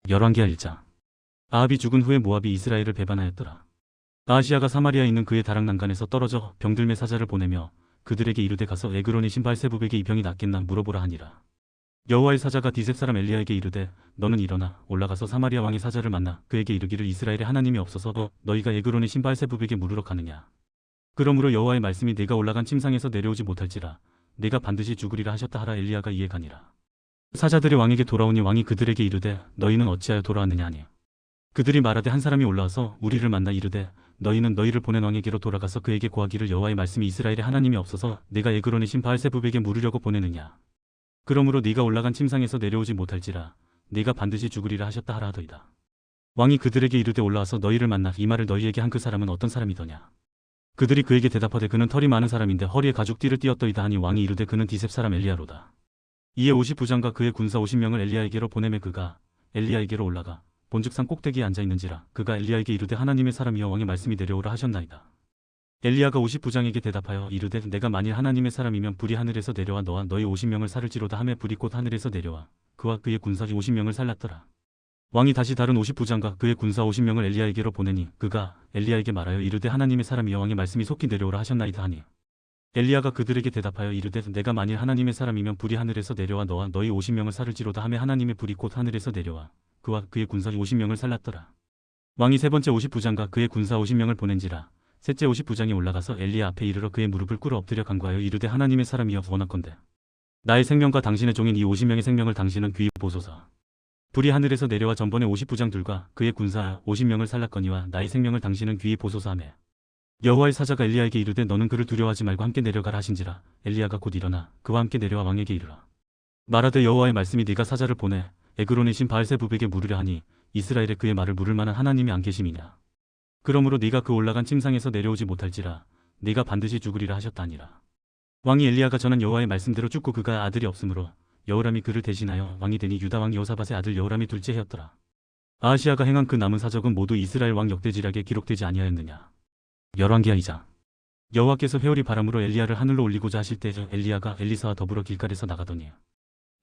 열왕기하 1장. 아합이 죽은 후에 모압이 이스라엘을 배반하였더라. 아하시아가 사마리아에 있는 그의 다락 난간에서 떨어져 병들매 사자를 보내며 그들에게 이르되 가서 에그론의 신 바알세부백의 이 병이 낫겠나 물어보라 하니라. 여호와의 사자가 디셉 사람 엘리야에게 이르되 너는 일어나 올라가서 사마리아 왕의 사자를 만나 그에게 이르기를 이스라엘의 하나님이 없어서 너희가 에그론의 신 바알세부백에 물으러 가느냐. 그러므로 여호와의 말씀이 내가 올라간 침상에서 내려오지 못할지라 내가 반드시 죽으리라 하셨다 하라. 엘리야가 이에 가니라. 사자들이 왕에게 돌아오니 왕이 그들에게 이르되 너희는 어찌하여 돌아왔느냐 하니 그들이 말하되 한 사람이 올라와서 우리를 만나 이르되 너희는 너희를 보낸 왕에게로 돌아가서 그에게 고하기를 여호와의 말씀이 이스라엘의 하나님이 없어서 내가 에그론의 신 바알세부백에 물으려고 보내느냐. 그러므로 네가 올라간 침상에서 내려오지 못할지라 네가 반드시 죽으리라 하셨다 하라 하더이다. 왕이 그들에게 이르되 올라와서 너희를 만나 이 말을 너희에게 한 그 사람은 어떤 사람이더냐. 그들이 그에게 대답하되 그는 털이 많은 사람인데 허리에 가죽띠를 띠었더이다 하니 왕이 이르되 그는 디셉 사람 엘리야로다. 이에 50부장과 그의 군사 50명을 엘리야에게로 보내매 그가 엘리야에게로 올라가 본즉산 꼭대기에 앉아 있는지라 그가 엘리야에게 이르되 하나님의 사람이여 왕의 말씀이 내려오라 하셨나이다. 엘리야가 50부장에게 대답하여 이르되 내가 만일 하나님의 사람이면 불이 하늘에서 내려와 너와 너희 50명을 살을지로다 하매 불이 곧 하늘에서 내려와 그와 그의 군사 50명을 살랐더라. 왕이 다시 다른 50부장과 그의 군사 50명을 엘리야에게로 보내니 그가 엘리야에게 말하여 이르되 하나님의 사람이여 왕의 말씀이 속히 내려오라 하셨나이다 하니 엘리야가 그들에게 대답하여 이르되 내가 만일 하나님의 사람이면 불이 하늘에서 내려와 너와 너희 50명을 살을지로다 하매 하나님의 불이 곧 하늘에서 내려와 그와 그의 군사 50명을 살랐더라. 왕이 세 번째 50부장과 그의 군사 50명을 보낸지라 셋째 50부장이 올라가서 엘리야 앞에 이르러 그의 무릎을 꿇어 엎드려 간구하여 이르되 하나님의 사람이여 원하건대 나의 생명과 당신의 종인 이 50명의 생명을 당신은 귀히 보소서. 불이 하늘에서 내려와 전번에 50부장들과 그의 군사 50명을 살랐거니와 나의 생명을 당신은 귀히 보소서 하매 여호와의 사자가 엘리야에게 이르되 너는 그를 두려워하지 말고 함께 내려가라 하신지라 엘리야가 곧 일어나 그와 함께 내려와 왕에게 이르라. 말하되 여호와의 말씀이 네가 사자를 보내 에그론의 신 바알세부백에 물으려 하니 이스라엘에 그의 말을 물을 만한 하나님이 안 계심이냐. 그러므로 네가 그 올라간 침상에서 내려오지 못할지라 네가 반드시 죽으리라 하셨다니라. 왕이 엘리야가 전한 여호와의 말씀대로 죽고 그가 아들이 없으므로 여호람이 그를 대신하여 왕이 되니 유다 왕 여호사밧의 아들 여호람이 둘째 해였더라. 아하시아가 행한 그 남은 사적은 모두 이스라엘 왕 역대지략에 기록되지 아니하였느냐. 열왕기하 2장. 여호와께서 회오리 바람으로 엘리야를 하늘로 올리고자 하실 때 엘리야가 엘리사와 더불어 길갈에서 나가더니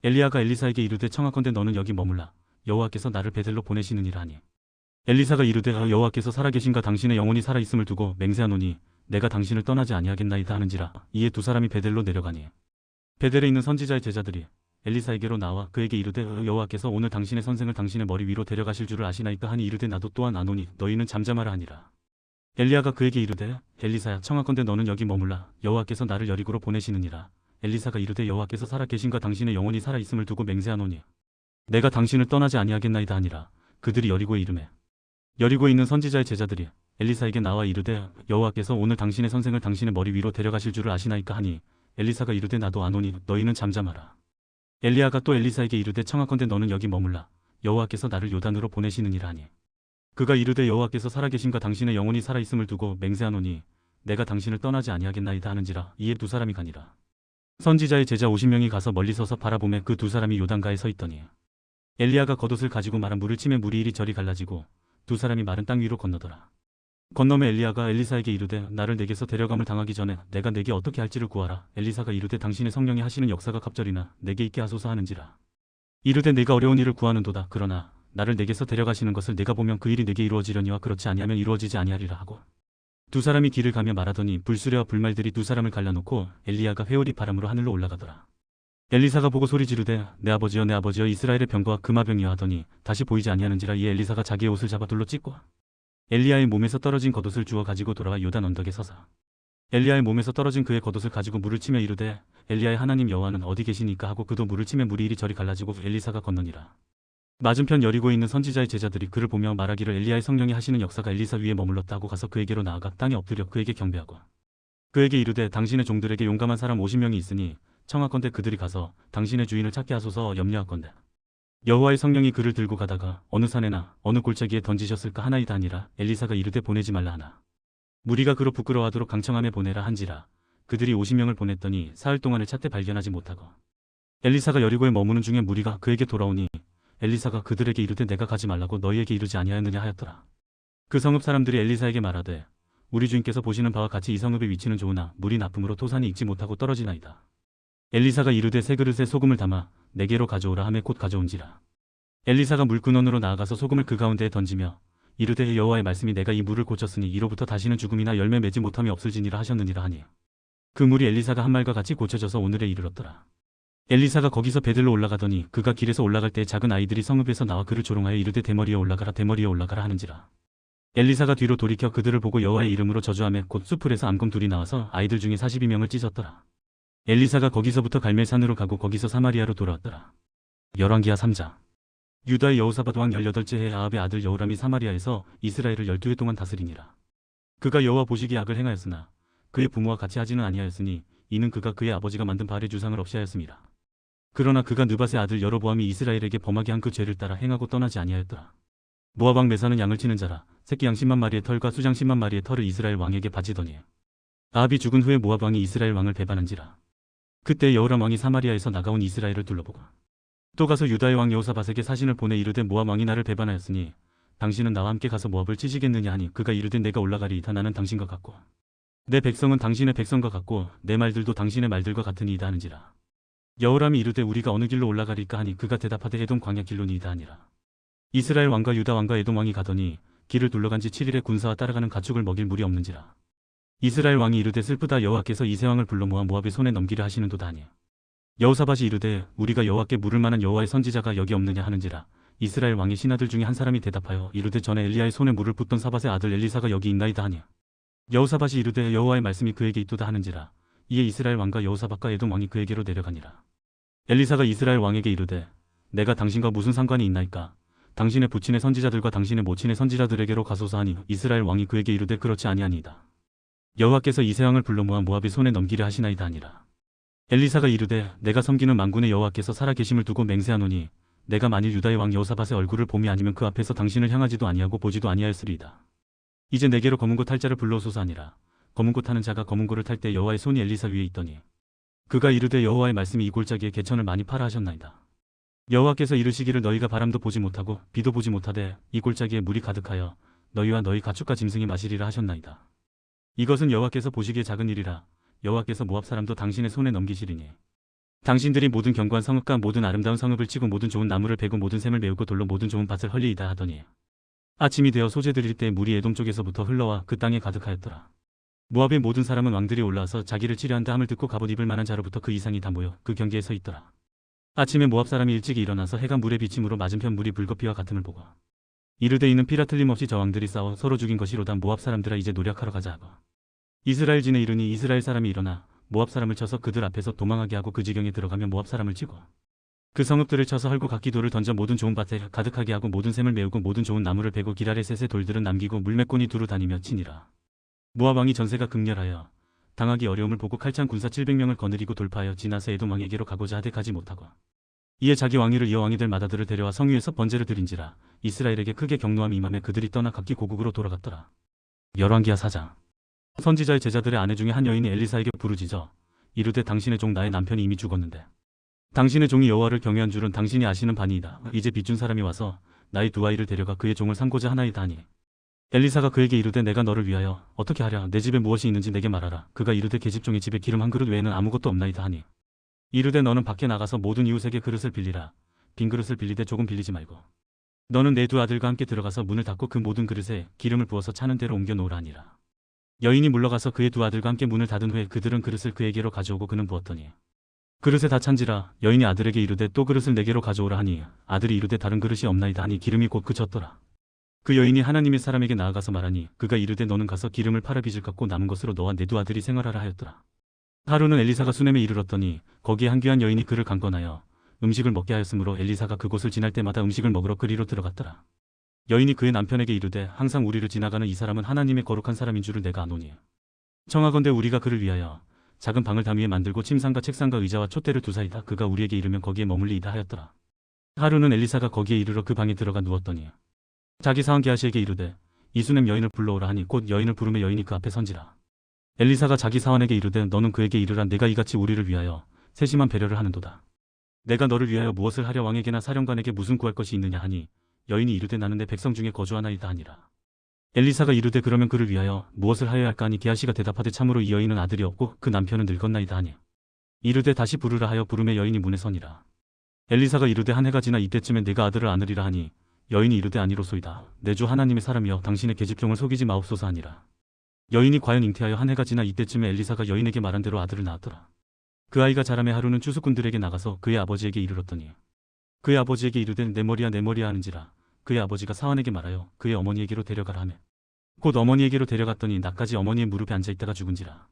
엘리야가 엘리사에게 이르되 청하건대 너는 여기 머물라 여호와께서 나를 베델로 보내시느니라 하니 엘리사가 이르되 여호와께서 살아계신가 당신의 영혼이 살아있음을 두고 맹세하노니 내가 당신을 떠나지 아니하겠나이다 하는지라. 이에 두 사람이 베델로 내려가니 베델에 있는 선지자의 제자들이 엘리사에게로 나와 그에게 이르되 여호와께서 오늘 당신의 선생을 당신의 머리 위로 데려가실 줄을 아시나이까 하니 이르되 나도 또한 아노니 너희는 잠잠하라 하니라. 엘리야가 그에게 이르되 엘리사야 청하건대 너는 여기 머물라 여호와께서 나를 여리고로 보내시느니라. 엘리사가 이르되 여호와께서 살아계신가 당신의 영혼이 살아있음을 두고 맹세하노니 내가 당신을 떠나지 아니하겠나이다 하니라. 그들이 여리고에 이르매 여리고에 있는 선지자의 제자들이 엘리사에게 나와 이르되 여호와께서 오늘 당신의 선생을 당신의 머리 위로 데려가실 줄을 아시나이까 하니 엘리사가 이르되 나도 아노니 너희는 잠잠하라. 엘리야가 또 엘리사에게 이르되 청하건대 너는 여기 머물라 여호와께서 나를 요단으로 보내시느니라 하니 그가 이르되 여호와께서 살아계신가 당신의 영혼이 살아있음을 두고 맹세하노니 내가 당신을 떠나지 아니하겠나이다 하는지라. 이에 두 사람이 가니라. 선지자의 제자 50명이 가서 멀리 서서 바라보매 그 두 사람이 요단가에 서 있더니 엘리야가 겉옷을 가지고 마른 물을 치매 물이 이리저리 갈라지고 두 사람이 마른 땅 위로 건너더라. 건너매 엘리야가 엘리사에게 이르되 나를 내게서 데려감을 당하기 전에 내가 내게 어떻게 할지를 구하라. 엘리사가 이르되 당신의 성령이 하시는 역사가 갑절이나 내게 있게 하소서 하는지라. 이르되 내가 어려운 일을 구하는도다. 그러나 나를 내게서 데려가시는 것을 내가 보면 그 일이 내게 이루어지려니와 그렇지 아니하면 이루어지지 아니하리라 하고 두 사람이 길을 가며 말하더니 불수레와 불말들이 두 사람을 갈라놓고 엘리야가 회오리 바람으로 하늘로 올라가더라. 엘리사가 보고 소리 지르되 내 아버지여 내 아버지여 이스라엘의 병거와 금화병이여 하더니 다시 보이지 아니하는지라. 이에 엘리사가 자기의 옷을 잡아 둘로 찢고 엘리야의 몸에서 떨어진 겉옷을 주워 가지고 돌아와 요단 언덕에 서서 엘리야의 몸에서 떨어진 그의 겉옷을 가지고 물을 치며 이르되 엘리야의 하나님 여호와는 어디 계시니까 하고 그도 물을 치며 물이 이리저리 갈라지고 엘리사가 건너니라. 맞은편 여리고에 있는 선지자의 제자들이 그를 보며 말하기를 엘리야의 성령이 하시는 역사가 엘리사 위에 머물렀다고 가서 그에게로 나아가 땅에 엎드려 그에게 경배하고 그에게 이르되 당신의 종들에게 용감한 사람 50명이 있으니 청하건대 그들이 가서 당신의 주인을 찾게 하소서 염려하건대 여호와의 성령이 그를 들고 가다가 어느 산에나 어느 골짜기에 던지셨을까 하나이다 하니라. 엘리사가 이르되 보내지 말라 하나 무리가 그로 부끄러워하도록 강청함에 보내라 한지라. 그들이 50명을 보냈더니 사흘 동안을 찾되 발견하지 못하고 엘리사가 여리고에 머무는 중에 무리가 그에게 돌아오니 엘리사가 그들에게 이르되 내가 가지 말라고 너희에게 이르지 아니하였느냐 하였더라. 그 성읍 사람들이 엘리사에게 말하되 우리 주인께서 보시는 바와 같이 이 성읍의 위치는 좋으나 물이 나쁨으로 토산이 익지 못하고 떨어지나이다. 엘리사가 이르되 새 그릇에 소금을 담아 내게로 가져오라 하매 곧 가져온지라. 엘리사가 물근원으로 나아가서 소금을 그 가운데에 던지며 이르되 여호와의 말씀이 내가 이 물을 고쳤으니 이로부터 다시는 죽음이나 열매 맺지 못함이 없을지니라 하셨느니라 하니 그 물이 엘리사가 한 말과 같이 고쳐져서 오늘에 이르렀더라. 엘리사가 거기서 베들로 올라가더니 그가 길에서 올라갈 때 작은 아이들이 성읍에서 나와 그를 조롱하여 이르되 대머리에 올라가라 대머리에 올라가라 하는지라. 엘리사가 뒤로 돌이켜 그들을 보고 여호와의 이름으로 저주하며 곧 수풀에서 암검 둘이 나와서 아이들 중에 42명을 찢었더라. 엘리사가 거기서부터 갈멜산으로 가고 거기서 사마리아로 돌아왔더라. 열왕기하 3장. 유다의 여호사밧 왕 18째 해에 아합의 아들 여호람이 사마리아에서 이스라엘을 12해 동안 다스리니라. 그가 여호와 보시기에 악을 행하였으나 그의 부모와 같이 하지는 아니하였으니 이는 그가 그의 아버지가 만든 바알의 주상을 없이 하였음이라. 그러나 그가 느밧의 아들 여로보암이 이스라엘에게 범하게 한 그 죄를 따라 행하고 떠나지 아니하였더라. 모압 왕 메사는 양을 치는 자라 새끼 양 10만 마리의 털과 수장 10만 마리의 털을 이스라엘 왕에게 바치더니 아합이 죽은 후에 모압 왕이 이스라엘 왕을 배반한지라. 그때 여호람 왕이 사마리아에서 나가온 이스라엘을 둘러보고 또 가서 유다의 왕 여호사밧에게 사신을 보내 이르되 모압 왕이 나를 배반하였으니 당신은 나와 함께 가서 모압을 치시겠느냐 하니 그가 이르되 내가 올라가리이다. 나는 당신과 같고 내 백성은 당신의 백성과 같고 내 말들도 당신의 말들과 같으니이다 하는지라. 여호람이 이르되 우리가 어느 길로 올라가리까 하니 그가 대답하되 에돔 광야 길로니이다 하니라. 이스라엘 왕과 유다 왕과 에돔 왕이 가더니 길을 둘러간 지 7일에 군사와 따라가는 가축을 먹일 물이 없는지라. 이스라엘 왕이 이르되 슬프다. 여호와께서 이 세 왕을 불러 모아 모압의 손에 넘기려 하시는도다 하니 여호사밧이 이르되 우리가 여호와께 물을 만한 여호와의 선지자가 여기 없느냐 하는지라. 이스라엘 왕의 신하들 중에 한 사람이 대답하여 이르되 전에 엘리야의 손에 물을 붓던 사밧의 아들 엘리사가 여기 있나이다 하니 여호사밧이 이르되 여호와의 말씀이 그에게 있도다 하는지라. 이에 이스라엘 왕과 여호사밧과 에돔 왕이 그에게로 내려가니라. 엘리사가 이스라엘 왕에게 이르되 내가 당신과 무슨 상관이 있나이까. 당신의 부친의 선지자들과 당신의 모친의 선지자들에게로 가소서 하니 이스라엘 왕이 그에게 이르되 그렇지 아니하니이다. 여호와께서 이 세 왕을 불러 모아 모압의 손에 넘기려 하시나이다 하니라. 엘리사가 이르되 내가 섬기는 만군의 여호와께서 살아 계심을 두고 맹세하노니 내가 만일 유다의 왕 여호사밧의 얼굴을 봄이 아니면 그 앞에서 당신을 향하지도 아니하고 보지도 아니하였으리이다. 이제 내게로 검은 고 탈 자를 불러오소서 하니라. 검은 고 타는 자가 검은 고를 탈 때 여호와의 손이 엘리사 위에 있더니 그가 이르되 여호와의 말씀이 이 골짜기에 개천을 많이 파라 하셨나이다. 여호와께서 이르시기를 너희가 바람도 보지 못하고 비도 보지 못하되 이 골짜기에 물이 가득하여 너희와 너희 가축과 짐승이 마시리라 하셨나이다. 이것은 여호와께서 보시기에 작은 일이라. 여호와께서 모압 사람도 당신의 손에 넘기시리니 당신들이 모든 견고한 성읍과 모든 아름다운 성읍을 치고 모든 좋은 나무를 베고 모든 샘을 메우고 돌로 모든 좋은 밭을 헐리이다 하더니 아침이 되어 소재 드릴 때 물이 에돔 쪽에서부터 흘러와 그 땅에 가득하였더라. 모압의 모든 사람은 왕들이 올라와서 자기를 치려한다 함을 듣고 갑옷 입을 만한 자로부터 그 이상이 다 모여 그 경계에 서 있더라. 아침에 모압 사람이 일찍이 일어나서 해가 물에 비침으로 맞은편 물이 불거피와 같음을 보고 이르되 이는 피라 틀림없이 저 왕들이 싸워 서로 죽인 것이로다. 모압 사람들아 이제 노력하러 가자 하고 이스라엘 진에 이르니 이스라엘 사람이 일어나 모압 사람을 쳐서 그들 앞에서 도망하게 하고 그 지경에 들어가며 모압 사람을 치고 그 성읍들을 쳐서 헐고 각기 돌을 던져 모든 좋은 밭에 가득하게 하고 모든 샘을 메우고 모든 좋은 나무를 베고 기라레셋의 돌들은 남기고 물매꾼이 두루 다니며 치니라. 모압 왕이 전세가 극렬하여 당하기 어려움을 보고 칼찬 군사 700명을 거느리고 돌파하여 지나서 에돔 왕에게로 가고자 하되 가지 못하고 이에 자기 왕위를 이어 왕이 될 마다들을 데려와 성 위에서 번제를 드린지라. 이스라엘에게 크게 경노함이 임하며 그들이 떠나 각기 고국으로 돌아갔더라. 열왕기하 4장. 선지자의 제자들의 아내 중에 한 여인이 엘리사에게 부르짖어 이르되 당신의 종 나의 남편이 이미 죽었는데 당신의 종이 여호와를 경외한 줄은 당신이 아시는 바니이다. 이제 빚준 사람이 와서 나의 두 아이를 데려가 그의 종을 삼고자 하나이다 하니 엘리사가 그에게 이르되 내가 너를 위하여 어떻게 하랴. 내 집에 무엇이 있는지 내게 말하라. 그가 이르되 계집종의 집에 기름 한 그릇 외에는 아무것도 없나이다 하니 이르되 너는 밖에 나가서 모든 이웃에게 그릇을 빌리라. 빈 그릇을 빌리되 조금 빌리지 말고 너는 내 두 아들과 함께 들어가서 문을 닫고 그 모든 그릇에 기름을 부어서 차는 대로 옮겨 놓으라 하니라. 여인이 물러가서 그의 두 아들과 함께 문을 닫은 후에 그들은 그릇을 그에게로 가져오고 그는 부었더니 그릇에 다 찬지라. 여인이 아들에게 이르되 또 그릇을 내게로 가져오라 하니 아들이 이르되 다른 그릇이 없나이다 하니 기름이 곧 그쳤더라. 그 여인이 하나님의 사람에게 나아가서 말하니 그가 이르되 너는 가서 기름을 팔아 빚을 갚고 남은 것으로 너와 내 두 아들이 생활하라 하였더라. 하루는 엘리사가 수넴에 이르렀더니 거기에 한 귀한 여인이 그를 강권하여 음식을 먹게 하였으므로 엘리사가 그곳을 지날 때마다 음식을 먹으러 그리로 들어갔더라. 여인이 그의 남편에게 이르되 항상 우리를 지나가는 이 사람은 하나님의 거룩한 사람인 줄을 내가 아노니 청하건대 우리가 그를 위하여 작은 방을 담 위에 만들고 침상과 책상과 의자와 촛대를 두사이다. 그가 우리에게 이르면 거기에 머물리이다 하였더라. 하루는 엘리사가 거기에 이르러 그 방에 들어가 누웠더니 자기 사원 게하시에게 이르되 이 수넴 여인을 불러오라 하니 곧 여인을 부르며 여인이 그 앞에 선지라. 엘리사가 자기 사원에게 이르되 너는 그에게 이르라. 내가 이같이 우리를 위하여 세심한 배려를 하는도다. 내가 너를 위하여 무엇을 하려 왕에게나 사령관에게 무슨 구할 것이 있느냐 하니 여인이 이르되 나는 내 백성 중에 거주하나이다 하니라. 엘리사가 이르되 그러면 그를 위하여 무엇을 하여야 할까 하니 게하시가 대답하되 참으로 이 여인은 아들이 없고 그 남편은 늙었나이다 하니 이르되 다시 부르라 하여 부르매 여인이 문에 서니라. 엘리사가 이르되 한 해가 지나 이때쯤에 내가 아들을 안으리라 하니 여인이 이르되 아니로소이다. 내 주 하나님의 사람이여 당신의 계집종을 속이지 마옵소서 하니라. 여인이 과연 잉태하여 한 해가 지나 이때쯤에 엘리사가 여인에게 말한 대로 아들을 낳았더라. 그 아이가 자라매 하루는 추수꾼들에게 나가서 그의 아버지에게 이르렀더니 그의 아버지에게 이르되 내 머리야 내 머리야 하는지라. 그의 아버지가 사환에게 말하여 그의 어머니에게로 데려가라 하매 곧 어머니에게로 데려갔더니 낮까지 어머니의 무릎에 앉아있다가 죽은지라.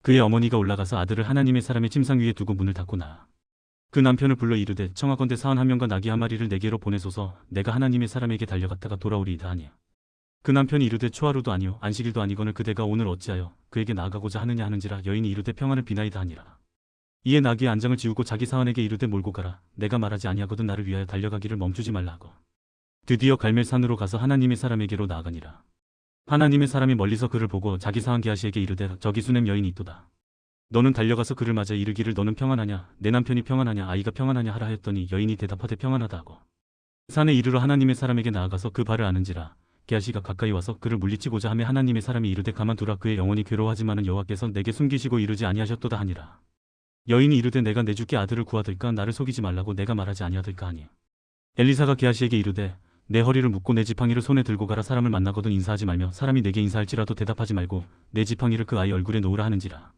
그의 어머니가 올라가서 아들을 하나님의 사람의 침상 위에 두고 문을 닫고 나아 그 남편을 불러 이르되 청하건대 사환 한 명과 나귀 한 마리를 내게로 보내소서. 내가 하나님의 사람에게 달려갔다가 돌아오리이다 하니 그 남편이 이르되 초하루도 아니요 안식일도 아니거늘 그대가 오늘 어찌하여 그에게 나아가고자 하느냐 하는지라. 여인이 이르되 평안을 비나이다 하니라. 이에 나귀의 안장을 지우고 자기 사환에게 이르되 몰고 가라. 내가 말하지 아니하거든 나를 위하여 달려가기를 멈추지 말라 하고 드디어 갈멜산으로 가서 하나님의 사람에게로 나아가니라. 하나님의 사람이 멀리서 그를 보고 자기 사환 게하시에게 이르되 저기 수넴 여인이 있도다. 너는 달려가서 그를 맞아 이르기를 너는 평안하냐 내 남편이 평안하냐 아이가 평안하냐 하라 하였더니 여인이 대답하되 평안하다 하고 산에 이르러 하나님의 사람에게 나아가서 그 발을 아는지라. 게하시가 가까이 와서 그를 물리치고자 하매 하나님의 사람이 이르되 가만두라. 그의 영혼이 괴로워하지만은 여호와께서 내게 숨기시고 이르지 아니하셨도다 하니라. 여인이 이르되 내가 내 주께 아들을 구하들까 나를 속이지 말라고 내가 말하지 아니하들까 하니 엘리사가 게하시에게 이르되 내 허리를 묶고 내 지팡이를 손에 들고 가라. 사람을 만나거든 인사하지 말며 사람이 내게 인사할지라도 대답하지 말고 내 지팡이를 그 아이 얼굴에 놓으라 하는지라.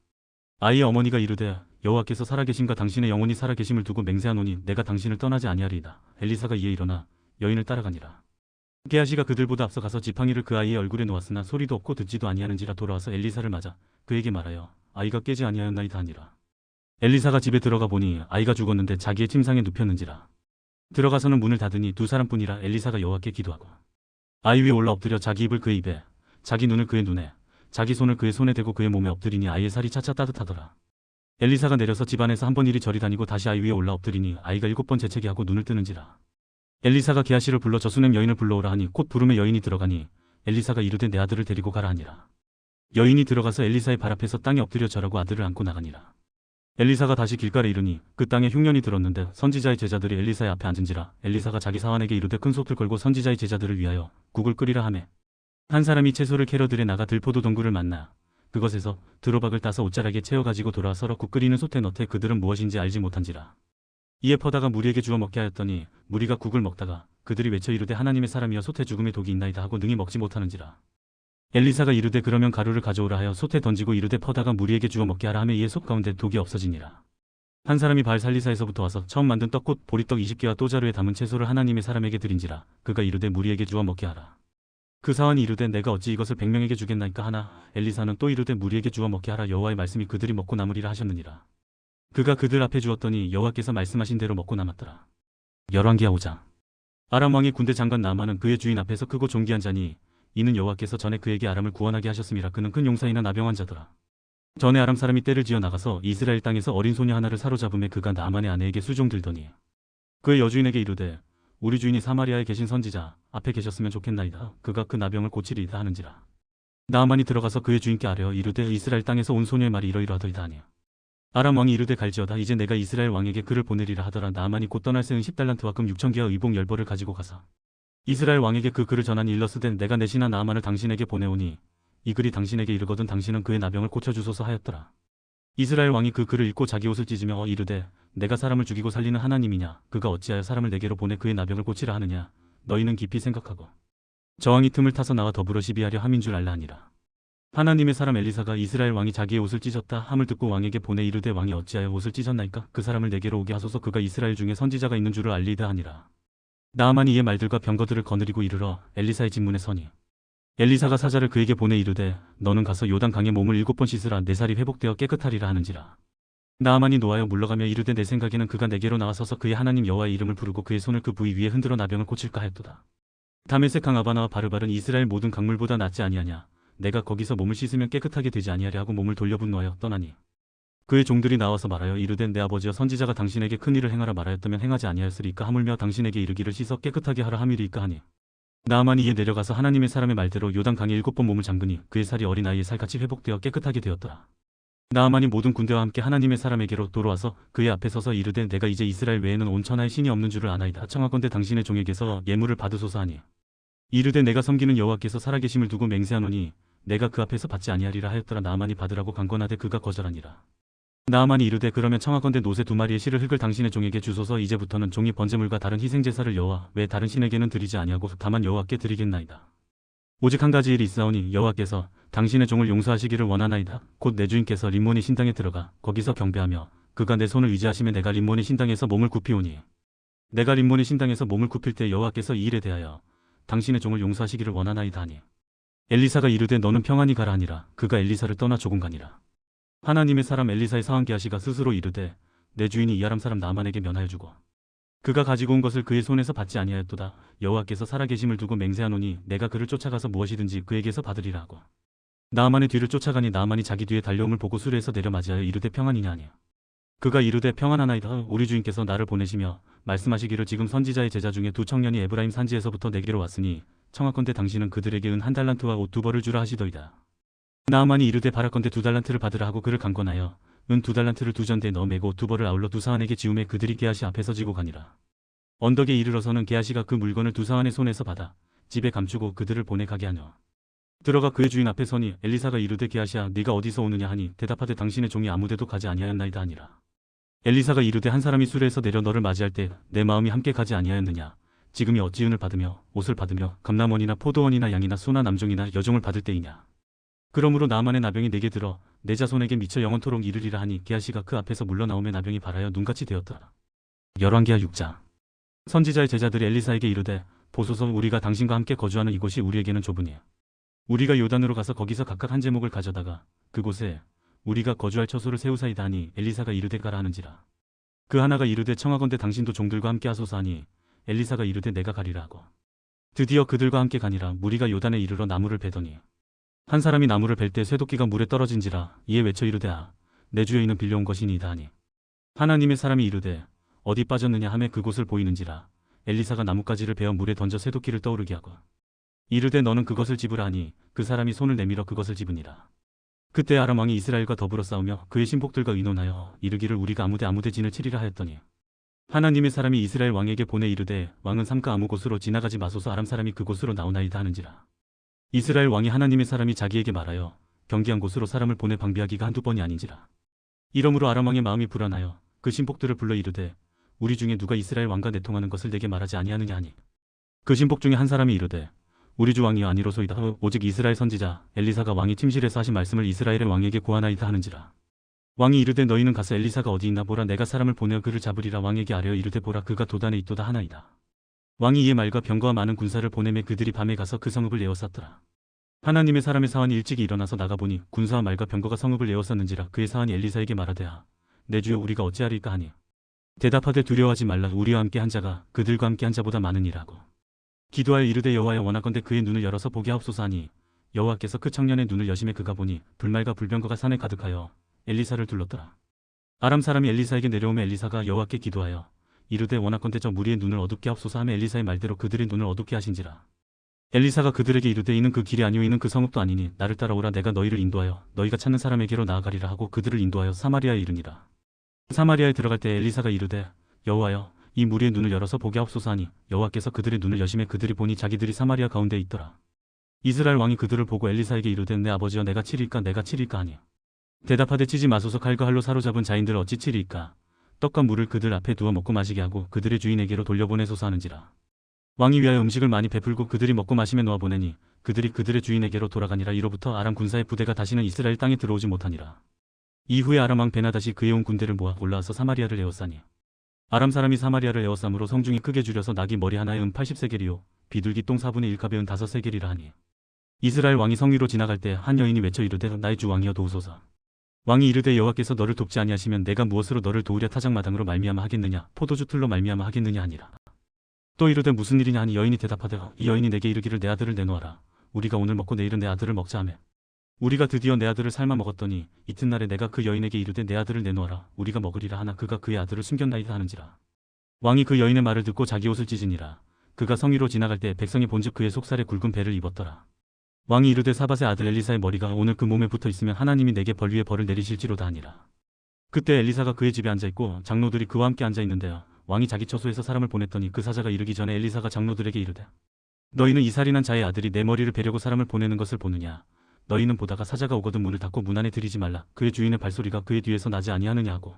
아이의 어머니가 이르되 여호와께서 살아계심과 당신의 영혼이 살아계심을 두고 맹세하노니 내가 당신을 떠나지 아니하리이다. 엘리사가 이에 일어나 여인을 따라가니라. 게하시가 그들보다 앞서 가서 지팡이를 그 아이의 얼굴에 놓았으나 소리도 없고 듣지도 아니하는지라. 돌아와서 엘리사를 맞아 그에게 말하여 아이가 깨지 아니하였나이다 하니라. 엘리사가 집에 들어가 보니 아이가 죽었는데 자기의 침상에 눕혔는지라. 들어가서는 문을 닫으니 두 사람뿐이라. 엘리사가 여호와께 기도하고 아이 위에 올라 엎드려 자기 입을 그의 입에 자기 눈을 그의 눈에 자기 손을 그의 손에 대고 그의 몸에 엎드리니 아이의 살이 차차 따뜻하더라. 엘리사가 내려서 집안에서 한 번 이리 저리 다니고 다시 아이 위에 올라 엎드리니 아이가 7번 재채기 하고 눈을 뜨는지라. 엘리사가 게하시를 불러 저 수넴 여인을 불러오라 하니 곧 부름에 여인이 들어가니 엘리사가 이르되 내 아들을 데리고 가라 하니라. 여인이 들어가서 엘리사의 발 앞에서 땅에 엎드려 절하고 아들을 안고 나가니라. 엘리사가 다시 길가에 이르니 그 땅에 흉년이 들었는데 선지자의 제자들이 엘리사의 앞에 앉은지라. 엘리사가 자기 사환에게 이르되 큰 솥을 걸고 선지자의 제자들을 위하여 국을 끓이라 하매 한 사람이 채소를 캐러 들에 나가 들포도 동굴을 만나 그것에서 드로박을 따서 옷자락에 채워 가지고 돌아 서로 국 끓이는 솥에 넣되 그들은 무엇인지 알지 못한지라. 이에 퍼다가 무리에게 주어 먹게 하였더니 무리가 국을 먹다가 그들이 외쳐 이르되 하나님의 사람이여 솥에 죽음의 독이 있나이다 하고 능히 먹지 못하는지라. 엘리사가 이르되 그러면 가루를 가져오라 하여 솥에 던지고 이르되 퍼다가 무리에게 주어 먹게 하라 하며 이에 솥 가운데 독이 없어지니라. 한 사람이 바알살리사에서부터 와서 처음 만든 떡 곧 보리떡 20개와 또 자루에 담은 채소를 하나님의 사람에게 드린지라. 그가 이르되 무리에게 주어 먹게 하라. 그 사환이 이르되 내가 어찌 이것을 100명에게 주겠나이까 하나 엘리사는 또 이르되 무리에게 주어 먹게 하라. 여호와의 말씀이 그들이 먹고 남으리라 하셨느니라. 그가 그들 앞에 주었더니 여호와께서 말씀하신 대로 먹고 남았더라. 열왕기하 5장. 아람 왕의 군대 장관 나아만은 그의 주인 앞에서 크고 존귀한 자니 이는 여호와께서 전에 그에게 아람을 구원하게 하셨음이라. 그는 큰 용사이나 나병한 자더라. 전에 아람 사람이 떼를 지어 나가서 이스라엘 땅에서 어린 소녀 하나를 사로잡음에 그가 나아만의 아내에게 수종들더니 그의 여주인에게 이르되 우리 주인이 사마리아에 계신 선지자 앞에 계셨으면 좋겠나이다. 그가 그 나병을 고치리이다 하는지라. 나아만이 들어가서 그의 주인께 아뢰어 이르되 이스라엘 땅에서 온 소녀의 말이 이러이러하더이다 하니 아람 왕이 이르되 갈지어다. 이제 내가 이스라엘 왕에게 그를 보내리라 하더라. 나아만이 곧 떠날 새은 10달란트와 금 6,000개와 의복 10벌을 가지고 가서 이스라엘 왕에게 그 글을 전하니 일러스되 내가 내 신하 나아만을 당신에게 보내오니 이 글이 당신에게 이르거든 당신은 그의 나병을 고쳐주소서 하였더라. 이스라엘 왕이 그 글을 읽고 자기 옷을 찢으며 이르되 내가 사람을 죽이고 살리는 하나님이냐 그가 어찌하여 사람을 내게로 보내 그의 나병을 고치라 하느냐. 너희는 깊이 생각하고 저왕이 틈을 타서 나와 더불어 시비하려 함인 줄 알라 하니라. 하나님의 사람 엘리사가 이스라엘 왕이 자기의 옷을 찢었다 함을 듣고 왕에게 보내 이르되 왕이 어찌하여 옷을 찢었나이까. 그 사람을 내게로 오게 하소서. 그가 이스라엘 중에 선지자가 있는 줄을 알리이다 하니라. 나아만이 이에 말들과 병거들을 거느리고 이르러 엘리사의 집문에 서니 엘리사가 사자를 그에게 보내 이르되 너는 가서 요단 강에 몸을 7번 씻으라. 내 살이 회복되어 깨끗하리라 하는지라. 나아만이 노하여 물러가며 이르되 내 생각에는 그가 내게로 나와서서 그의 하나님 여호와의 이름을 부르고 그의 손을 그 부위 위에 흔들어 나병을 고칠까 하였도다. 다메섹 강 아바나와 바르발은 이스라엘 모든 강물보다 낫지 아니하냐. 내가 거기서 몸을 씻으면 깨끗하게 되지 아니하랴 하고 몸을 돌려 분노하여 떠나니 그의 종들이 나와서 말하여 이르되 내 아버지여 선지자가 당신에게 큰 일을 행하라 말하였다면 행하지 아니하였으리까 하물며 당신에게 이르기를 씻어 깨끗하게 하라 함이리이까 하니 나아만이 이에 내려가서 하나님의 사람의 말대로 요단 강에 7번 몸을 잠그니 그의 살이 어린아이의 살같이 회복되어 깨끗하게 되었더라. 나아만이 모든 군대와 함께 하나님의 사람에게로 돌아와서 그의 앞에 서서 이르되 내가 이제 이스라엘 외에는 온 천하에 신이 없는 줄을 아나이다. 청하건대 당신의 종에게서 예물을 받으소서 하니 이르되 내가 섬기는 여호와께서 살아계심을 두고 맹세하노니 내가 그 앞에서 받지 아니하리라 하였더라. 나아만이 받으라고 강권하되 그가 거절하니라. 나아만이 이르되 그러면 청하건대 노새 2마리의 실을 흙을 당신의 종에게 주소서. 이제부터는 종이 번제물과 다른 희생제사를 여호와 외 다른 신에게는 드리지 아니하고 다만 여호와께 드리겠나이다. 오직 한 가지 일이 있사오니 여호와께서 당신의 종을 용서하시기를 원하나이다. 곧 내 주인께서 림몬이 신당에 들어가 거기서 경배하며 그가 내 손을 의지하시며 내가 림몬이 신당에서 몸을 굽히오니 내가 림몬이 신당에서 몸을 굽힐 때 여호와께서 이 일에 대하여 당신의 종을 용서하시기를 원하나이다 하니 엘리사가 이르되 너는 평안히 가라 하니라. 그가 엘리사를 떠나 조금 가니라. 하나님의 사람 엘리사의 사환 게하시가 스스로 이르되 내 주인이 이 아람 사람 나만에게 면하여 주고 그가 가지고 온 것을 그의 손에서 받지 아니하였도다. 여호와께서 살아계심을 두고 맹세하노니 내가 그를 쫓아가서 무엇이든지 그에게서 받으리라 하고 나아만의 뒤를 쫓아가니 나아만이 자기 뒤에 달려옴을 보고 수레에서 내려 맞이하여 이르되 평안이냐 하니 그가 이르되 평안하나이다. 우리 주인께서 나를 보내시며 말씀하시기를 지금 선지자의 제자 중에 2 청년이 에브라임 산지에서부터 내게로 왔으니 청하건대 당신은 그들에게 은 1달란트와 옷 2벌을 주라 하시더이다. 나아만이 이르되 바라건대 2달란트를 받으라 하고 그를 강권하여 은 2달란트를 2전대에 넣어 매고 2벌을 아울러 2 사환에게 지우매 그들이 게하시 앞에서 지고 가니라. 언덕에 이르러서는 게하시가 그 물건을 2 사환의 손에서 받아 집에 감추고 그들을 보내 가게 하며 들어가 그의 주인 앞에 서니 엘리사가 이르되 게하시야 네가 어디서 오느냐 하니 대답하되 당신의 종이 아무데도 가지 아니하였나이다 하니라. 엘리사가 이르되 한 사람이 수레에서 내려 너를 맞이할 때 내 마음이 함께 가지 아니하였느냐. 지금이 어찌 은을 받으며 옷을 받으며 감람원이나 포도원이나 양이나 소나 남종이나 여종을 받을 때이냐. 그러므로 나아만의 나병이 내게 들어 내 자손에게 미쳐 영원토록 이르리라 하니 게하시가 그 앞에서 물러나오매 나병이 발하여 눈같이 되었더라. 열왕기하 6장. 선지자의 제자들이 엘리사에게 이르되 보소서 우리가 당신과 함께 거주하는 이곳이 우리에게는 좁으니 우리가 요단으로 가서 거기서 각각 한 제목을 가져다가 그곳에 우리가 거주할 처소를 세우사이다 하니 엘리사가 이르되 가라 하는지라. 그 하나가 이르되 청하건대 당신도 종들과 함께 하소서 하니 엘리사가 이르되 내가 가리라 하고 드디어 그들과 함께 가니라. 무리가 요단에 이르러 나무를 베더니 한 사람이 나무를 벨 때 쇠도끼가 물에 떨어진지라. 이에 외쳐 이르되 아 내 주여 이는 빌려온 것이니이다 하니 하나님의 사람이 이르되 어디 빠졌느냐 하매 그곳을 보이는지라. 엘리사가 나뭇가지를 베어 물에 던져 쇠도끼를 떠오르게 하고 이르되 너는 그것을 집으라 하니 그 사람이 손을 내밀어 그것을 집으니라. 그때 아람 왕이 이스라엘과 더불어 싸우며 그의 신복들과 의논하여 이르기를 우리가 아무데 진을 치리라 하였더니 하나님의 사람이 이스라엘 왕에게 보내 이르되 왕은 삼가 아무 곳으로 지나가지 마소서 아람 사람이 그곳으로 나오나이다 하는지라. 이스라엘 왕이 하나님의 사람이 자기에게 말하여 경계한 곳으로 사람을 보내 방비하기가 한두 번이 아닌지라. 이러므로 아람 왕의 마음이 불안하여 그 신복들을 불러 이르되 우리 중에 누가 이스라엘 왕과 내통하는 것을 내게 말하지 아니하느냐 하니 그 신복 중에 한 사람이 이르되 우리 주 왕이여 아니로소이다. 오직 이스라엘 선지자 엘리사가 왕이 침실에서 하신 말씀을 이스라엘의 왕에게 고하나이다 하는지라. 왕이 이르되 너희는 가서 엘리사가 어디 있나 보라. 내가 사람을 보내어 그를 잡으리라. 왕에게 아뢰어 이르되 보라 그가 도단에 있도다 하나이다. 왕이 이에 말과 병거와 많은 군사를 보내매 그들이 밤에 가서 그 성읍을 에워쌌더라. 하나님의 사람의 사환이 일찍이 일어나서 나가보니 군사와 말과 병거가 성읍을 에워쌌는지라. 그의 사환이 엘리사에게 말하되 아 내 주여 우리가 어찌하리까 하니 대답하되 두려워하지 말라. 우리와 함께 한 자가 그들과 함께 한 자보다 많으니라고 기도하여 이르되 여호와여 원하건대 그의 눈을 열어서 보게 하옵소서 하니 여호와께서 그 청년의 눈을 여심해 그가 보니 불말과 불병거가 산에 가득하여 엘리사를 둘렀더라. 아람 사람이 엘리사에게 내려오매 엘리사가 여호와께 기도하여 이르되 원하건대 저 무리의 눈을 어둡게 하옵소서 하며 엘리사의 말대로 그들의 눈을 어둡게 하신지라. 엘리사가 그들에게 이르되 이는 그 길이 아니오 이는 그 성읍도 아니니 나를 따라오라. 내가 너희를 인도하여 너희가 찾는 사람에게로 나아가리라 하고 그들을 인도하여 사마리아에 이르니라. 사마리아에 들어갈 때 엘리사가 이르되 여호와여 이 무리의 눈을 열어서 보게 하옵소서 하니 여호와께서 그들의 눈을 여심해 그들이 보니 자기들이 사마리아 가운데에 있더라. 이스라엘 왕이 그들을 보고 엘리사에게 이르되 내 아버지여 내가 치리까 하니 대답하되 치지 마소서. 칼과 활로 사로잡은 자인들 어찌 치리까. 떡과 물을 그들 앞에 두어 먹고 마시게 하고 그들의 주인에게로 돌려보내소서 하는지라. 왕이 위하여 음식을 많이 베풀고 그들이 먹고 마시며 놓아보내니 그들이 그들의 주인에게로 돌아가니라. 이로부터 아람 군사의 부대가 다시는 이스라엘 땅에 들어오지 못하니라. 이후에 아람 왕 베나다시 그의 온 군대를 모아 올라와서 사마리아를 에워싸니 아람 사람이 사마리아를 에워싸므로 성중이 크게 줄여서 나귀 머리 하나에 80세겔이요 비둘기 똥 4분의 1갑에 5세겔이라 하니 이스라엘 왕이 성 위로 지나갈 때 한 여인이 외쳐 이르되 나의 주 왕이여 도우소서. 왕이 이르되 여호와께서 너를 돕지 아니하시면 내가 무엇으로 너를 도우랴. 타작마당으로 말미암아 하겠느냐 포도주 틀로 말미암아 하겠느냐 하니라. 또 이르되 무슨 일이냐 하니 여인이 대답하되 이 여인이 내게 이르기를 내 아들을 내놓아라. 우리가 오늘 먹고 내일은 내 아들을 먹자 하매 우리가 드디어 내 아들을 삶아 먹었더니 이튿날에 내가 그 여인에게 이르되 내 아들을 내놓아라. 우리가 먹으리라 하나 그가 그의 아들을 숨겼나이다 하는지라. 왕이 그 여인의 말을 듣고 자기 옷을 찢으니라. 그가 성 위로 지나갈 때 백성이 본즉 그의 속살에 굵은 배를 입었더라. 왕이 이르되 사밧의 아들 엘리사의 머리가 오늘 그 몸에 붙어 있으면 하나님이 내게 벌 위에 벌을 내리실지로다 하니라. 그때 엘리사가 그의 집에 앉아있고 장로들이 그와 함께 앉아있는데요. 왕이 자기 처소에서 사람을 보냈더니 그 사자가 이르기 전에 엘리사가 장로들에게 이르되 너희는 이 살인한 자의 아들이 내 머리를 베려고 사람을 보내는 것을 보느냐. 너희는 보다가 사자가 오거든 문을 닫고 문 안에 들이지 말라. 그의 주인의 발소리가 그의 뒤에서 나지 아니하느냐 하고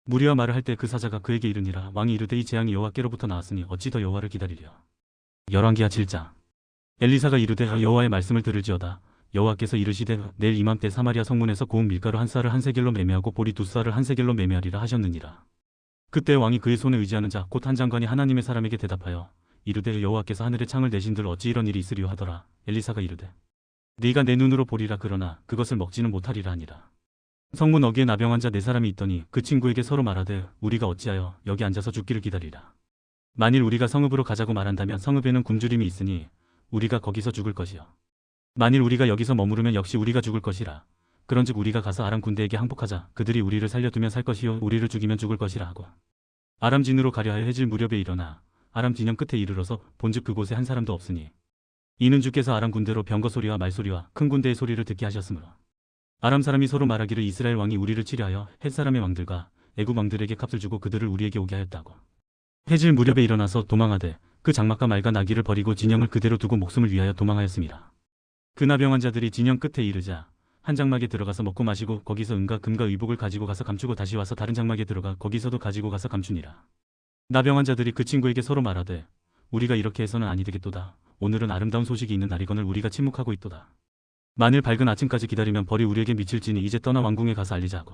무리와 말을 할 때 그 사자가 그에게 이르니라. 왕이 이르되 이 재앙이 여호와께로부터 나왔으니 어찌 더 여호와를 기다리랴. 열왕기하 7장. 엘리사가 이르되 여호와의 말씀을 들을지어다. 여호와께서 이르시되 내일 이맘때 사마리아 성문에서 고운 밀가루 한 쌀을 한 세겔로 매매하고 보리 두 쌀을 한 세겔로 매매하리라 하셨느니라. 그때 왕이 그의 손에 의지하는 자 곧 한 장관이 하나님의 사람에게 대답하여 이르되 여호와께서 하늘의 창을 내신들 어찌 이런 일이 있으리요 하더라. 엘리사가 이르되 네가 내 눈으로 보리라. 그러나 그것을 먹지는 못하리라 하니라. 성문 어귀에 나병한 자 네 사람이 있더니 그 친구에게 서로 말하되 우리가 어찌하여 여기 앉아서 죽기를 기다리라. 만일 우리가 성읍으로 가자고 말한다면 성읍에는 굶주림이 있으니 우리가 거기서 죽을 것이요. 만일 우리가 여기서 머무르면 역시 우리가 죽을 것이라. 그런즉 우리가 가서 아람 군대에게 항복하자. 그들이 우리를 살려두면 살 것이요 우리를 죽이면 죽을 것이라 하고 아람 진으로 가려 하여 해질 무렵에 일어나 아람 진영 끝에 이르러서 본즉 그곳에 한 사람도 없으니 이는 주께서 아람 군대로 병거 소리와 말소리와 큰 군대의 소리를 듣게 하셨으므로 아람 사람이 서로 말하기를 이스라엘 왕이 우리를 치려하여 헷 사람의 왕들과 애굽 왕들에게 값을 주고 그들을 우리에게 오게 하였다고. 해질 무렵에 일어나서 도망하되 그 장막과 말과 나귀를 버리고 진영을 그대로 두고 목숨을 위하여 도망하였습니다. 그 나병한 자들이 진영 끝에 이르자 한 장막에 들어가서 먹고 마시고 거기서 은과 금과 의복을 가지고 가서 감추고 다시 와서 다른 장막에 들어가 거기서도 가지고 가서 감추니라. 나병한 자들이 그 친구에게 서로 말하되 우리가 이렇게 해서는 아니 되겠도다. 오늘은 아름다운 소식이 있는 날이거늘 우리가 침묵하고 있도다. 만일 밝은 아침까지 기다리면 벌이 우리에게 미칠지니 이제 떠나 왕궁에 가서 알리자고.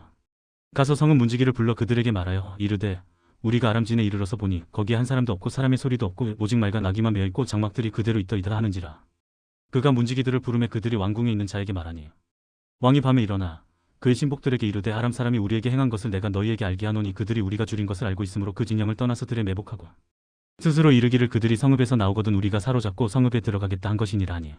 가서 성읍 문지기를 불러 그들에게 말하여 이르되 우리가 아람진에 이르러서 보니 거기에 한 사람도 없고 사람의 소리도 없고 오직 말과 나귀만 메어있고 장막들이 그대로 있더이다 하는지라. 그가 문지기들을 부르매 그들이 왕궁에 있는 자에게 말하니 왕이 밤에 일어나 그의 신복들에게 이르되 아람 사람이 우리에게 행한 것을 내가 너희에게 알게 하노니 그들이 우리가 줄인 것을 알고 있으므로 그 진영을 떠나서 들에 매복하고 스스로 이르기를 그들이 성읍에서 나오거든 우리가 사로잡고 성읍에 들어가겠다 한 것이니라 하니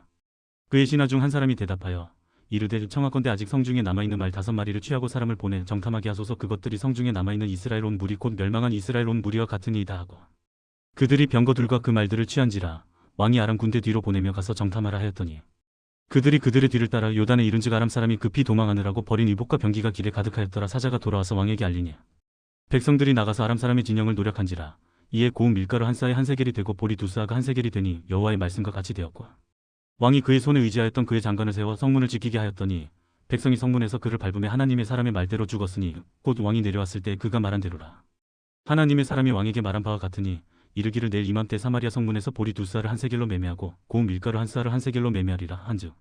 그의 신하 중 한 사람이 대답하여 이르되 청하건대 아직 성중에 남아있는 말 5마리를 취하고 사람을 보내 정탐하게 하소서. 그것들이 성중에 남아있는 이스라엘 온 무리 곧 멸망한 이스라엘 온 무리와 같으니이다 하고 그들이 병거들과 그 말들을 취한지라. 왕이 아람 군대 뒤로 보내며 가서 정탐하라 하였더니 그들이 그들의 뒤를 따라 요단에 이른즉 아람 사람이 급히 도망하느라고 버린 의복과 병기가 길에 가득하였더라. 사자가 돌아와서 왕에게 알리니 백성들이 나가서 아람 사람의 진영을 노력한지라. 이에 고운 밀가루 한 쌀에 한 세겔이 되고 보리 두 쌀가 한 세겔이 되니 여호와의 말씀과 같이 되었고 왕이 그의 손에 의지하였던 그의 장관을 세워 성문을 지키게 하였더니 백성이 성문에서 그를 밟으며 하나님의 사람의 말대로 죽었으니 곧 왕이 내려왔을 때 그가 말한 대로라. 하나님의 사람이 왕에게 말한 바와 같으니 이르기를 내일 이맘때 사마리아 성문에서 보리 두 쌀을 한 세겔로 매매하고 고운 밀가루 한 쌀을 한 세겔로 매매하리라 한즉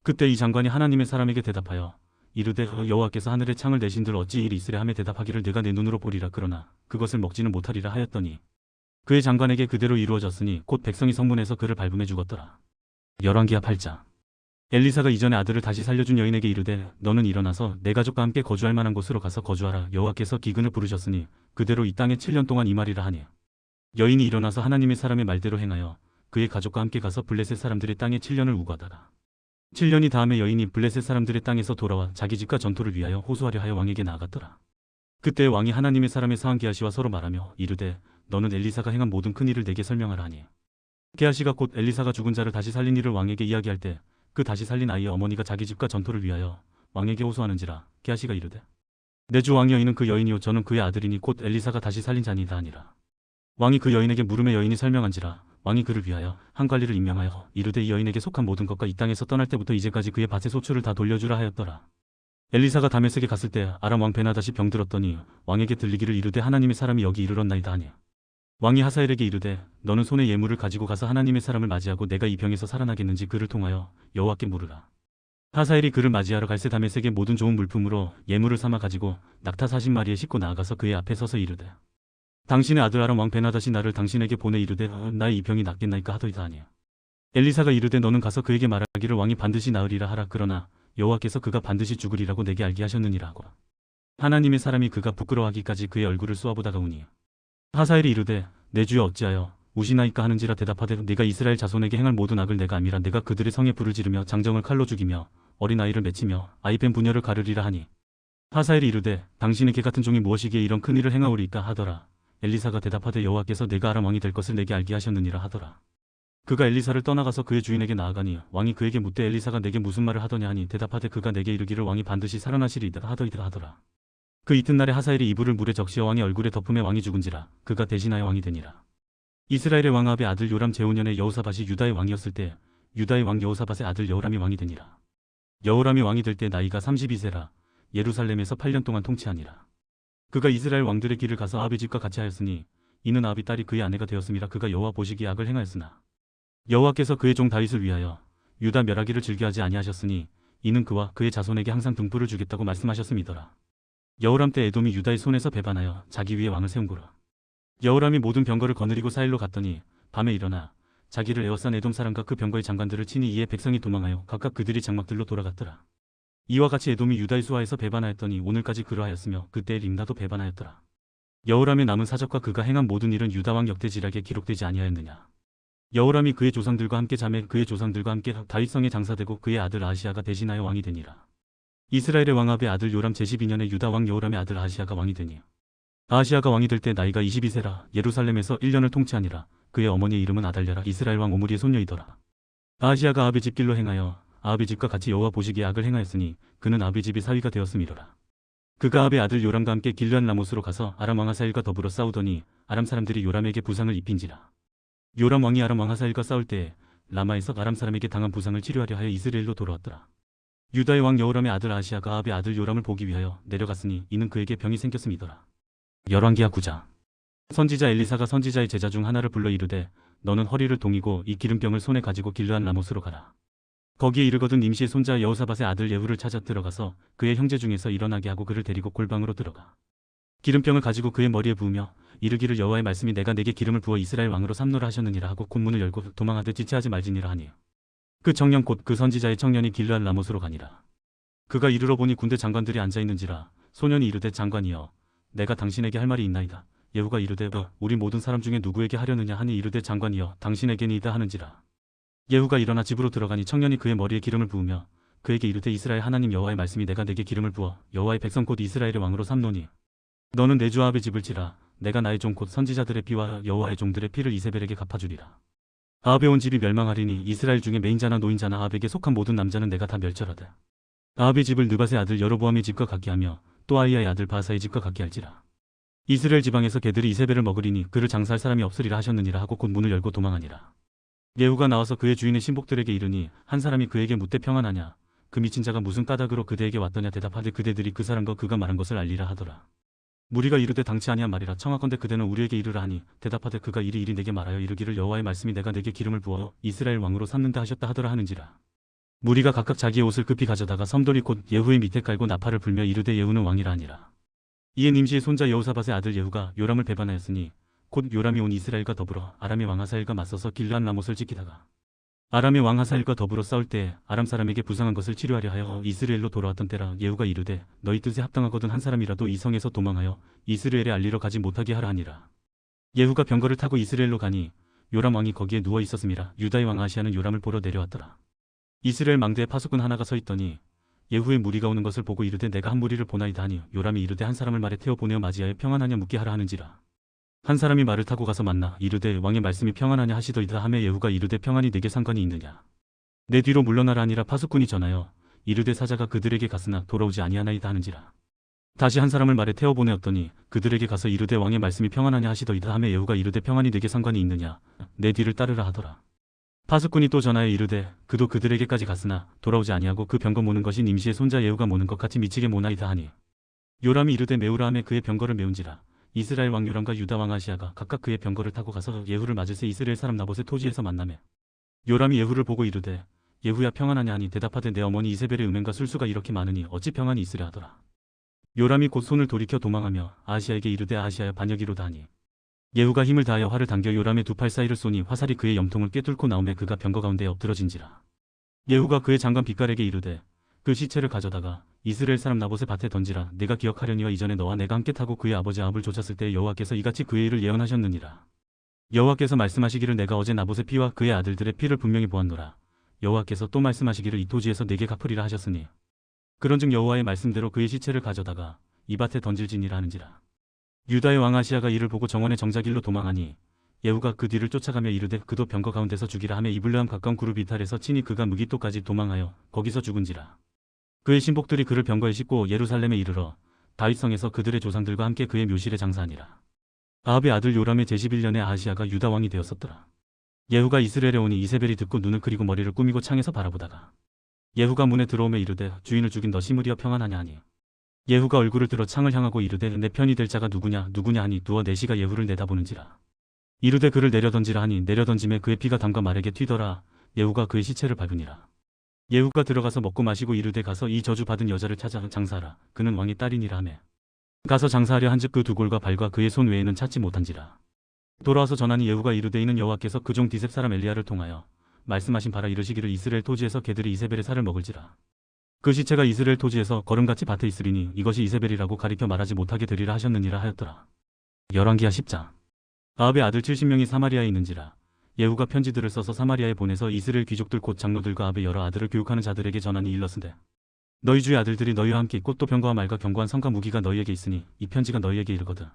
그때 이 장관이 하나님의 사람에게 대답하여 이르되 여호와께서 하늘의 창을 내신들 어찌 일이 있으랴 하며 대답하기를 내가 내 눈으로 보리라. 그러나 그것을 먹지는 못하리라 하였더니 그의 장관에게 그대로 이루어졌으니 곧 백성이 성문에서 그를 밟음에 죽었더라. 열왕기하 8장. 엘리사가 이전에 아들을 다시 살려준 여인에게 이르되 너는 일어나서 내 가족과 함께 거주할 만한 곳으로 가서 거주하라. 여호와께서 기근을 부르셨으니 그대로 이 땅에 7년 동안 임하리라 하니 여인이 일어나서 하나님의 사람의 말대로 행하여 그의 가족과 함께 가서 블레셋 사람들의 땅에 7년을 우거하다가 7년이 다음에 여인이 블레셋 사람들의 땅에서 돌아와 자기 집과 전토를 위하여 호소하려 하여 왕에게 나아갔더라. 그때 왕이 하나님의 사람의 사한 게하시와 서로 말하며 이르되 너는 엘리사가 행한 모든 큰 일을 내게 설명하라 하니 게하시가 곧 엘리사가 죽은 자를 다시 살린 일을 왕에게 이야기할 때 그 다시 살린 아이의 어머니가 자기 집과 전토를 위하여 왕에게 호소하는지라. 게하시가 이르되 내 주 왕 여인은 그 여인이요 저는 그의 아들이니 곧 엘리사가 다시 살린 자니이다 하니라. 왕이 그 여인에게 물음에 여인이 설명한지라. 왕이 그를 위하여 한 관리를 임명하여 이르되 이 여인에게 속한 모든 것과 이 땅에서 떠날 때부터 이제까지 그의 밭의 소출을 다 돌려주라 하였더라. 엘리사가 다메섹에 갔을 때 아람 왕 베나닷이 병들었더니 왕에게 들리기를 이르되 하나님의 사람이 여기 이르렀나이다 하니 왕이 하사엘에게 이르되 너는 손에 예물을 가지고 가서 하나님의 사람을 맞이하고 내가 이 병에서 살아나겠는지 그를 통하여 여호와께 물으라. 하사엘이 그를 맞이하러 갈새 다메섹의 모든 좋은 물품으로 예물을 삼아 가지고 낙타 40마리에 싣고 나아가서 그의 앞에 서서 이르되 당신의 아들 아람 왕 베나닷이 나를 당신에게 보내 이르되 나의 이 병이 낫겠나이까 하더이다 하니 엘리사가 이르되 너는 가서 그에게 말하기를 왕이 반드시 나으리라 하라. 그러나 여호와께서 그가 반드시 죽으리라고 내게 알게 하셨느니라 하고 하나님의 사람이 그가 부끄러워하기까지 그의 얼굴을 쏘아보다가 우니 하사엘이 이르되 내 주여 어찌하여 우시나이까 하는지라. 대답하되 네가 이스라엘 자손에게 행할 모든 악을 내가 암이라. 내가 그들의 성에 불을 지르며 장정을 칼로 죽이며 어린아이를 맺히며 아이뱀 부녀를 가르리라 하니 하사엘이 이르되 당신의 개 같은 종이 무엇이기에 이런 큰 일을 행하오리까 하더라. 엘리사가 대답하되 여호와께서 내가 아람 왕이 될 것을 내게 알게 하셨느니라 하더라. 그가 엘리사를 떠나가서 그의 주인에게 나아가니 왕이 그에게 묻되 엘리사가 내게 무슨 말을 하더냐 하니 대답하되 그가 내게 이르기를 왕이 반드시 살아나시리이다 하더이다 하더라. 그 이튿날에 하사엘이 이불을 물에 적시어 왕의 얼굴에 덮음에 왕이 죽은지라. 그가 대신하여 왕이 되니라. 이스라엘의 왕 아합의 아들 요람 제5년에 여호사밧이 유다의 왕이었을 때 유다의 왕 여호사밧의 아들 여호람이 왕이 되니라. 여호람이 왕이 될 때 나이가 32세라 예루살렘에서 8년 동안 통치하니라. 그가 이스라엘 왕들의 길을 가서 아합의 집과 같이 하였으니 이는 아합의 딸이 그의 아내가 되었음이라. 그가 여호와 보시기에 악을 행하였으나 여호와께서 그의 종 다윗을 위하여 유다 멸하기를 즐겨하지 아니하셨으니 이는 그와 그의 자손에게 항상 등불을 주겠다고 말씀하셨음이더라. 여호람 때 에돔이 유다의 손에서 배반하여 자기 위에 왕을 세운고라. 여호람이 모든 병거를 거느리고 사일로 갔더니 밤에 일어나 자기를 에워싼 에돔 사람과 그 병거의 장관들을 치니 이에 백성이 도망하여 각각 그들의 장막들로 돌아갔더라. 이와 같이 에돔이 유다의 수하에서 배반하였더니 오늘까지 그러하였으며 그때 림나도 배반하였더라. 여호람의 남은 사적과 그가 행한 모든 일은 유다 왕 역대지략에 기록되지 아니하였느냐. 여호람이 그의 조상들과 함께 자매 그의 조상들과 함께 다윗성에 장사되고 그의 아들 아하시아가 대신하여 왕이 되니라. 이스라엘의 왕 아합의 아들 요람 제12년에 유다 왕 여호람의 아들 아하시아가 왕이 되니 아하시아가 왕이 될 때 나이가 22세라 예루살렘에서 1년을 통치하니라. 그의 어머니의 이름은 아달랴라 이스라엘 왕 오므리의 손녀이더라. 아하시아가 아합의 집 길로 행하여 아합의 집과 같이 여호와 보시기에 악을 행하였으니 그는 아합의 집의 사위가 되었음이로라. 그가 아합의 아들 요람과 함께 길르앗 라못으로 가서 아람 왕 하사엘과 더불어 싸우더니 아람 사람들이 요람에게 부상을 입힌지라. 요람 왕이 아람 왕 하사엘과 싸울 때에 라마에서 아람 사람에게 당한 부상을 치료하려 하여 이스라엘로 돌아왔더라. 유다의 왕 여호람의 아들 아하시아가 아합의 아들 요람을 보기 위하여 내려갔으니 이는 그에게 병이 생겼음이더라. 열왕기하 9장. 선지자 엘리사가 선지자의 제자 중 하나를 불러 이르되 너는 허리를 동이고 이 기름병을 손에 가지고 길르앗 라못으로 가라. 거기에 이르거든 임시의 손자 여호사밧의 아들 예후를 찾아 들어가서 그의 형제 중에서 일어나게 하고 그를 데리고 골방으로 들어가. 기름병을 가지고 그의 머리에 부으며 이르기를 여호와의 말씀이 내가 내게 기름을 부어 이스라엘 왕으로 삼노라 하셨느니라 하고 곧 문을 열고 도망하듯 지체하지 말지니라 하니 그 청년 곧 그 선지자의 청년이 길르앗 라못으로 가니라. 그가 이르러 보니 군대 장관들이 앉아있는지라. 소년이 이르되 장관이여 내가 당신에게 할 말이 있나이다. 예후가 이르되 우리 모든 사람 중에 누구에게 하려느냐 하니 이르되 장관이여 당신에게니이다 하는지라. 예후가 일어나 집으로 들어가니 청년이 그의 머리에 기름을 부으며 그에게 이르되 이스라엘 하나님 여호와의 말씀이 내가 내게 기름을 부어 여호와의 백성 곧 이스라엘의 왕으로 삼노니 너는 내 주 아합의 집을 치라. 내가 나의 종 곧 선지자들의 피와 여호와의 종들의 피를 이세벨에게 갚아주리라. 아합의 온 집이 멸망하리니 이스라엘 중에 매인자나 노인자나 아합에게 속한 모든 남자는 내가 다 멸절하되 아합의 집을 느밧의 아들 여로보암의 집과 같게 하며 또 아히야의 아들 바사의 집과 같게 할지라. 이스라엘 지방에서 개들이 이세벨을 먹으리니 그를 장사할 사람이 없으리라 하셨느니라 하고 곧 문을 열고 도망하니라. 예후가 나와서 그의 주인의 신복들에게 이르니 한 사람이 그에게 묻되 평안하냐. 그 미친 자가 무슨 까닭으로 그대에게 왔더냐. 대답하되 그대들이 그 사람과 그가 말한 것을 알리라 하더라. 무리가 이르되 당치 아니한 말이라. 청하건대 그대는 우리에게 이르라 하니 대답하되 그가 이리 내게 말하여 이르기를 여호와의 말씀이 내가 내게 기름을 부어 이스라엘 왕으로 삼는다 하셨다 하더라 하는지라. 무리가 각각 자기의 옷을 급히 가져다가 섬돌이 곧 예후의 밑에 깔고 나팔을 불며 이르되 예후는 왕이라 하니라. 이에 nim시의 손자 여호사밧의 아들 예후가 요람을 배반하였으니 곧 요람이 온 이스라엘과 더불어 아람의 왕 하사엘과 맞서서 길르앗 라못을 지키다가 아람의 왕 하사엘과 더불어 싸울 때 아람 사람에게 부상한 것을 치료하려 하여 이스라엘로 돌아왔던 때라. 예후가 이르되 너희 뜻에 합당하거든 한 사람이라도 이 성에서 도망하여 이스라엘에 알리러 가지 못하게 하라 하니라. 예후가 병거를 타고 이스라엘로 가니 요람 왕이 거기에 누워 있었음이라. 유다의 왕 아시아는 요람을 보러 내려왔더라. 이스라엘 망대에 파수꾼 하나가 서 있더니 예후의 무리가 오는 것을 보고 이르되 내가 한 무리를 보나이다 하니 요람이 이르되 한 사람을 말에 태워 보내어 맞이하여 평안하냐 묻게 하라 하는지라. 한 사람이 말을 타고 가서 만나 이르되 왕의 말씀이 평안하냐 하시더이다 하매 예후가 이르되 평안이 내게 상관이 있느냐. 내 뒤로 물러나라 하니라. 파수꾼이 전하여 이르되 사자가 그들에게 갔으나 돌아오지 아니하나이다 하는지라. 다시 한 사람을 말에 태워 보내었더니 그들에게 가서 이르되 왕의 말씀이 평안하냐 하시더이다 하매 예후가 이르되 평안이 내게 상관이 있느냐. 내 뒤를 따르라 하더라. 파수꾼이 또 전하여 이르되 그도 그들에게까지 갔으나 돌아오지 아니하고 그 병거 모는 것이 nim시의 손자 예후가 모는 것 같이 미치게 모나이다 하니 요람이 이르되 메우라 하매 그의 병거를 메운지라. 이스라엘 왕 요람과 유다 왕 아시아가 각각 그의 병거를 타고 가서 예후를 맞을새 이스라엘 사람 나봇의 토지에서 만나매 요람이 예후를 보고 이르되 예후야 평안하냐 하니 대답하되 내 어머니 이세벨의 음행과 술수가 이렇게 많으니 어찌 평안이 있으랴 하더라. 요람이 곧 손을 돌이켜 도망하며 아하시아에게 이르되 아하시아야 반역이로다 하니 예후가 힘을 다하여 활을 당겨 요람의 두 팔 사이를 쏘니 화살이 그의 염통을 꿰뚫고 나오매 그가 병거 가운데에 엎드러진지라. 예후가 그의 장관 빗갈에게 이르되 그 시체를 가져다가 이스라엘 사람 나봇의 밭에 던지라. 내가 기억하려니와 이전에 너와 내가 함께 타고 그의 아버지 아합을 쫓았을 때 여호와께서 이같이 그의 일을 예언하셨느니라. 여호와께서 말씀하시기를 내가 어제 나봇의 피와 그의 아들들의 피를 분명히 보았노라. 여호와께서 또 말씀하시기를 이 토지에서 내게 갚으리라 하셨으니 그런즉 여호와의 말씀대로 그의 시체를 가져다가 이 밭에 던질지니라 하는지라. 유다의 왕 아시아가 이를 보고 정원의 정자길로 도망하니 예후가 그 뒤를 쫓아가며 이르되 그도 병거 가운데서 죽이라 하며 이블레함 가까운 구룹 이탈에서 친히 그가 무기토까지 도망하여 거기서 죽은지라. 그의 신복들이 그를 병거에 싣고 예루살렘에 이르러 다윗성에서 그들의 조상들과 함께 그의 묘실에 장사하니라. 아합의 아들 요람의 제11년에 아하시아가 유다 왕이 되었었더라. 예후가 이스라엘에 오니 이세벨이 듣고 눈을 그리고 머리를 꾸미고 창에서 바라보다가 예후가 문에 들어오매 이르되 주인을 죽인 너 시므리여 평안하냐 하니 예후가 얼굴을 들어 창을 향하고 이르되 내 편이 될 자가 누구냐 누구냐 하니 누워 내 시가 예후를 내다보는지라. 이르되 그를 내려던지라 하니 내려던짐에 그의 피가 담과 말에게 튀더라. 예후가 그의 시체를 밟으니라. 예후가 들어가서 먹고 마시고 이르되 가서 이 저주 받은 여자를 찾아 장사하라. 그는 왕의 딸이니라 하매 가서 장사하려 한즉 그 두 골과 발과 그의 손 외에는 찾지 못한지라. 돌아와서 전하니 예후가 이르되 이는 여호와께서 그종 디셉 사람 엘리야를 통하여 말씀하신 바라 이르시기를 이스라엘 토지에서 개들이 이세벨의 살을 먹을지라. 그 시체가 이스라엘 토지에서 거름같이 밭에 있으리니 이것이 이세벨이라고 가리켜 말하지 못하게 되리라 하셨느니라 하였더라. 열왕기하 10장. 아합의 아들 70명이 사마리아에 있는지라. 예후가 편지들을 써서 사마리아에 보내서 이스라엘 귀족들 곧 장로들과 아합의 여러 아들을 교육하는 자들에게 전하니 일렀은데 너희 주의 아들들이 너희와 함께 있고 또 병거와 말과 견고한 성과 무기가 너희에게 있으니 이 편지가 너희에게 이르거든.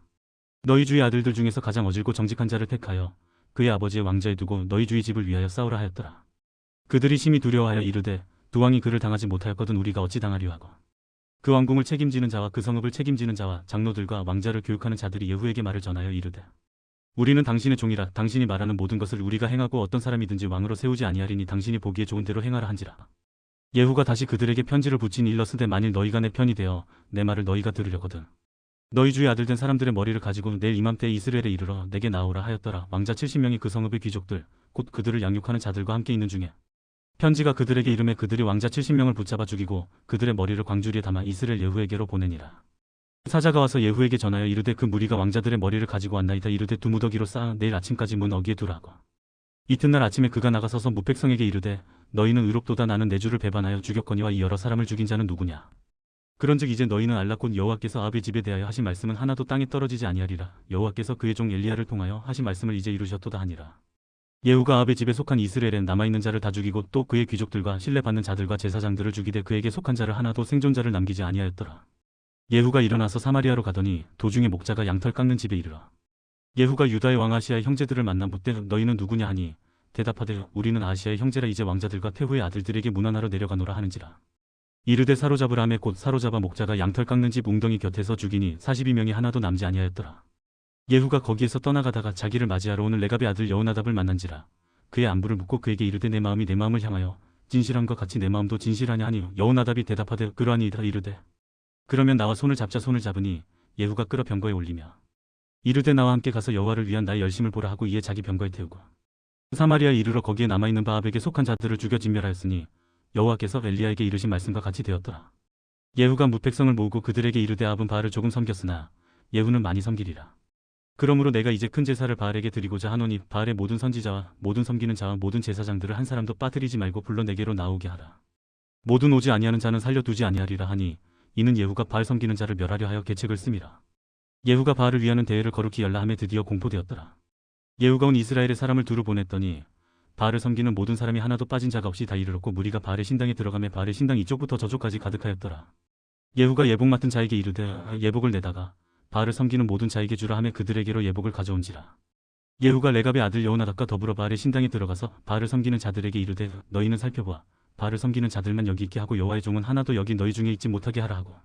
너희 주의 아들들 중에서 가장 어질고 정직한 자를 택하여 그의 아버지의 왕좌에 두고 너희 주의 집을 위하여 싸우라 하였더라. 그들이 심히 두려워하여 이르되 두 왕이 그를 당하지 못하였거든 우리가 어찌 당하리요 하고 그 왕궁을 책임지는 자와 그 성읍을 책임지는 자와 장로들과 왕자를 교육하는 자들이 예후에게 말을 전하여 이르되 우리는 당신의 종이라 당신이 말하는 모든 것을 우리가 행하고 어떤 사람이든지 왕으로 세우지 아니하리니 당신이 보기에 좋은 대로 행하라 한지라. 예후가 다시 그들에게 편지를 붙이니 일렀으되 만일 너희가 내 편이 되어 내 말을 너희가 들으려거든 너희 주의 아들 된 사람들의 머리를 가지고 내일 이맘때에 이스라엘에 이르러 내게 나오라 하였더라. 왕자 70명이 그 성읍의 귀족들 곧 그들을 양육하는 자들과 함께 있는 중에 편지가 그들에게 이름에 그들이 왕자 70명을 붙잡아 죽이고 그들의 머리를 광주리에 담아 이스라엘 예후에게로 보내니라. 사자가 와서 예후에게 전하여 이르되 그 무리가 왕자들의 머리를 가지고 왔나이다. 이르되 두 무더기로 쌓아 내일 아침까지 문 어귀에 두라고. 이튿날 아침에 그가 나가서서 무백성에게 이르되 너희는 의롭도다. 나는 내 주를 배반하여 죽였거니와 이 여러 사람을 죽인 자는 누구냐. 그런즉 이제 너희는 알라. 곧 여호와께서 아합의 집에 대하여 하신 말씀은 하나도 땅에 떨어지지 아니하리라. 여호와께서 그의 종 엘리야를 통하여 하신 말씀을 이제 이루셨도다 하니라. 예후가 아합의 집에 속한 이스라엘에 남아있는 자를 다 죽이고 또 그의 귀족들과 신뢰받는 자들과 제사장들을 죽이되 그에게 속한 자를 하나도 생존자를 남기지 아니하였더라. 예후가 일어나서 사마리아로 가더니 도중에 목자가 양털 깎는 집에 이르러 예후가 유다의 왕 아하시야의 형제들을 만나 묻되 너희는 누구냐 하니 대답하되 우리는 아하시야의 형제라. 이제 왕자들과 태후의 아들들에게 문안하러 내려가노라 하는지라. 이르되 사로잡으라 하매 곧 사로잡아 목자가 양털 깎는 집 웅덩이 곁에서 죽이니 42명이 하나도 남지 아니하였더라. 예후가 거기에서 떠나가다가 자기를 맞이하러 오는 레갑의 아들 여호나답을 만난지라. 그의 안부를 묻고 그에게 이르되 내 마음이 내 마음을 향하여 진실함과 같이 내 마음도 진실하냐 하니 여호나답이 대답하되 그러하니이다. 이르되 그러면 나와 손을 잡자. 손을 잡으니 예후가 끌어 병거에 올리며 이르되 나와 함께 가서 여호와를 위한 나의 열심을 보라 하고 이에 자기 병거에 태우고 사마리아에 이르러 거기에 남아있는 바합에게 속한 자들을 죽여 진멸하였으니 여호와께서 엘리야에게 이르신 말씀과 같이 되었더라. 예후가 무백성을 모으고 그들에게 이르되 아합은 바알을 조금 섬겼으나 예후는 많이 섬기리라. 그러므로 내가 이제 큰 제사를 바알에게 드리고자 하노니 바알의 모든 선지자와 모든 섬기는 자와 모든 제사장들을 한 사람도 빠뜨리지 말고 불러 내게로 나오게 하라. 모든 오지 아니하는 자는 살려두지 아니하리라 하니 이는 예후가 바알 섬기는 자를 멸하려 하여 계책을 씁니다. 예후가 바알을 위하는 대회를 거룩히 열라 하매 드디어 공포되었더라. 예후가 온 이스라엘의 사람을 두루 보냈더니 바알을 섬기는 모든 사람이 하나도 빠진 자가 없이 다 이르렀고 무리가 바알의 신당에 들어가매 바알의 신당 이쪽부터 저쪽까지 가득하였더라. 예후가 예복 맡은 자에게 이르되 예복을 내다가 바알을 섬기는 모든 자에게 주라 하매 그들에게로 예복을 가져온지라. 예후가 레갑의 아들 여호나답과 더불어 바알의 신당에 들어가서 바알을 섬기는 자들에게 이르되 너희는 살펴보아 바알을 섬기는 자들만 여기 있게 하고 여호와의 종은 하나도 여기 너희 중에 있지 못하게 하라 하고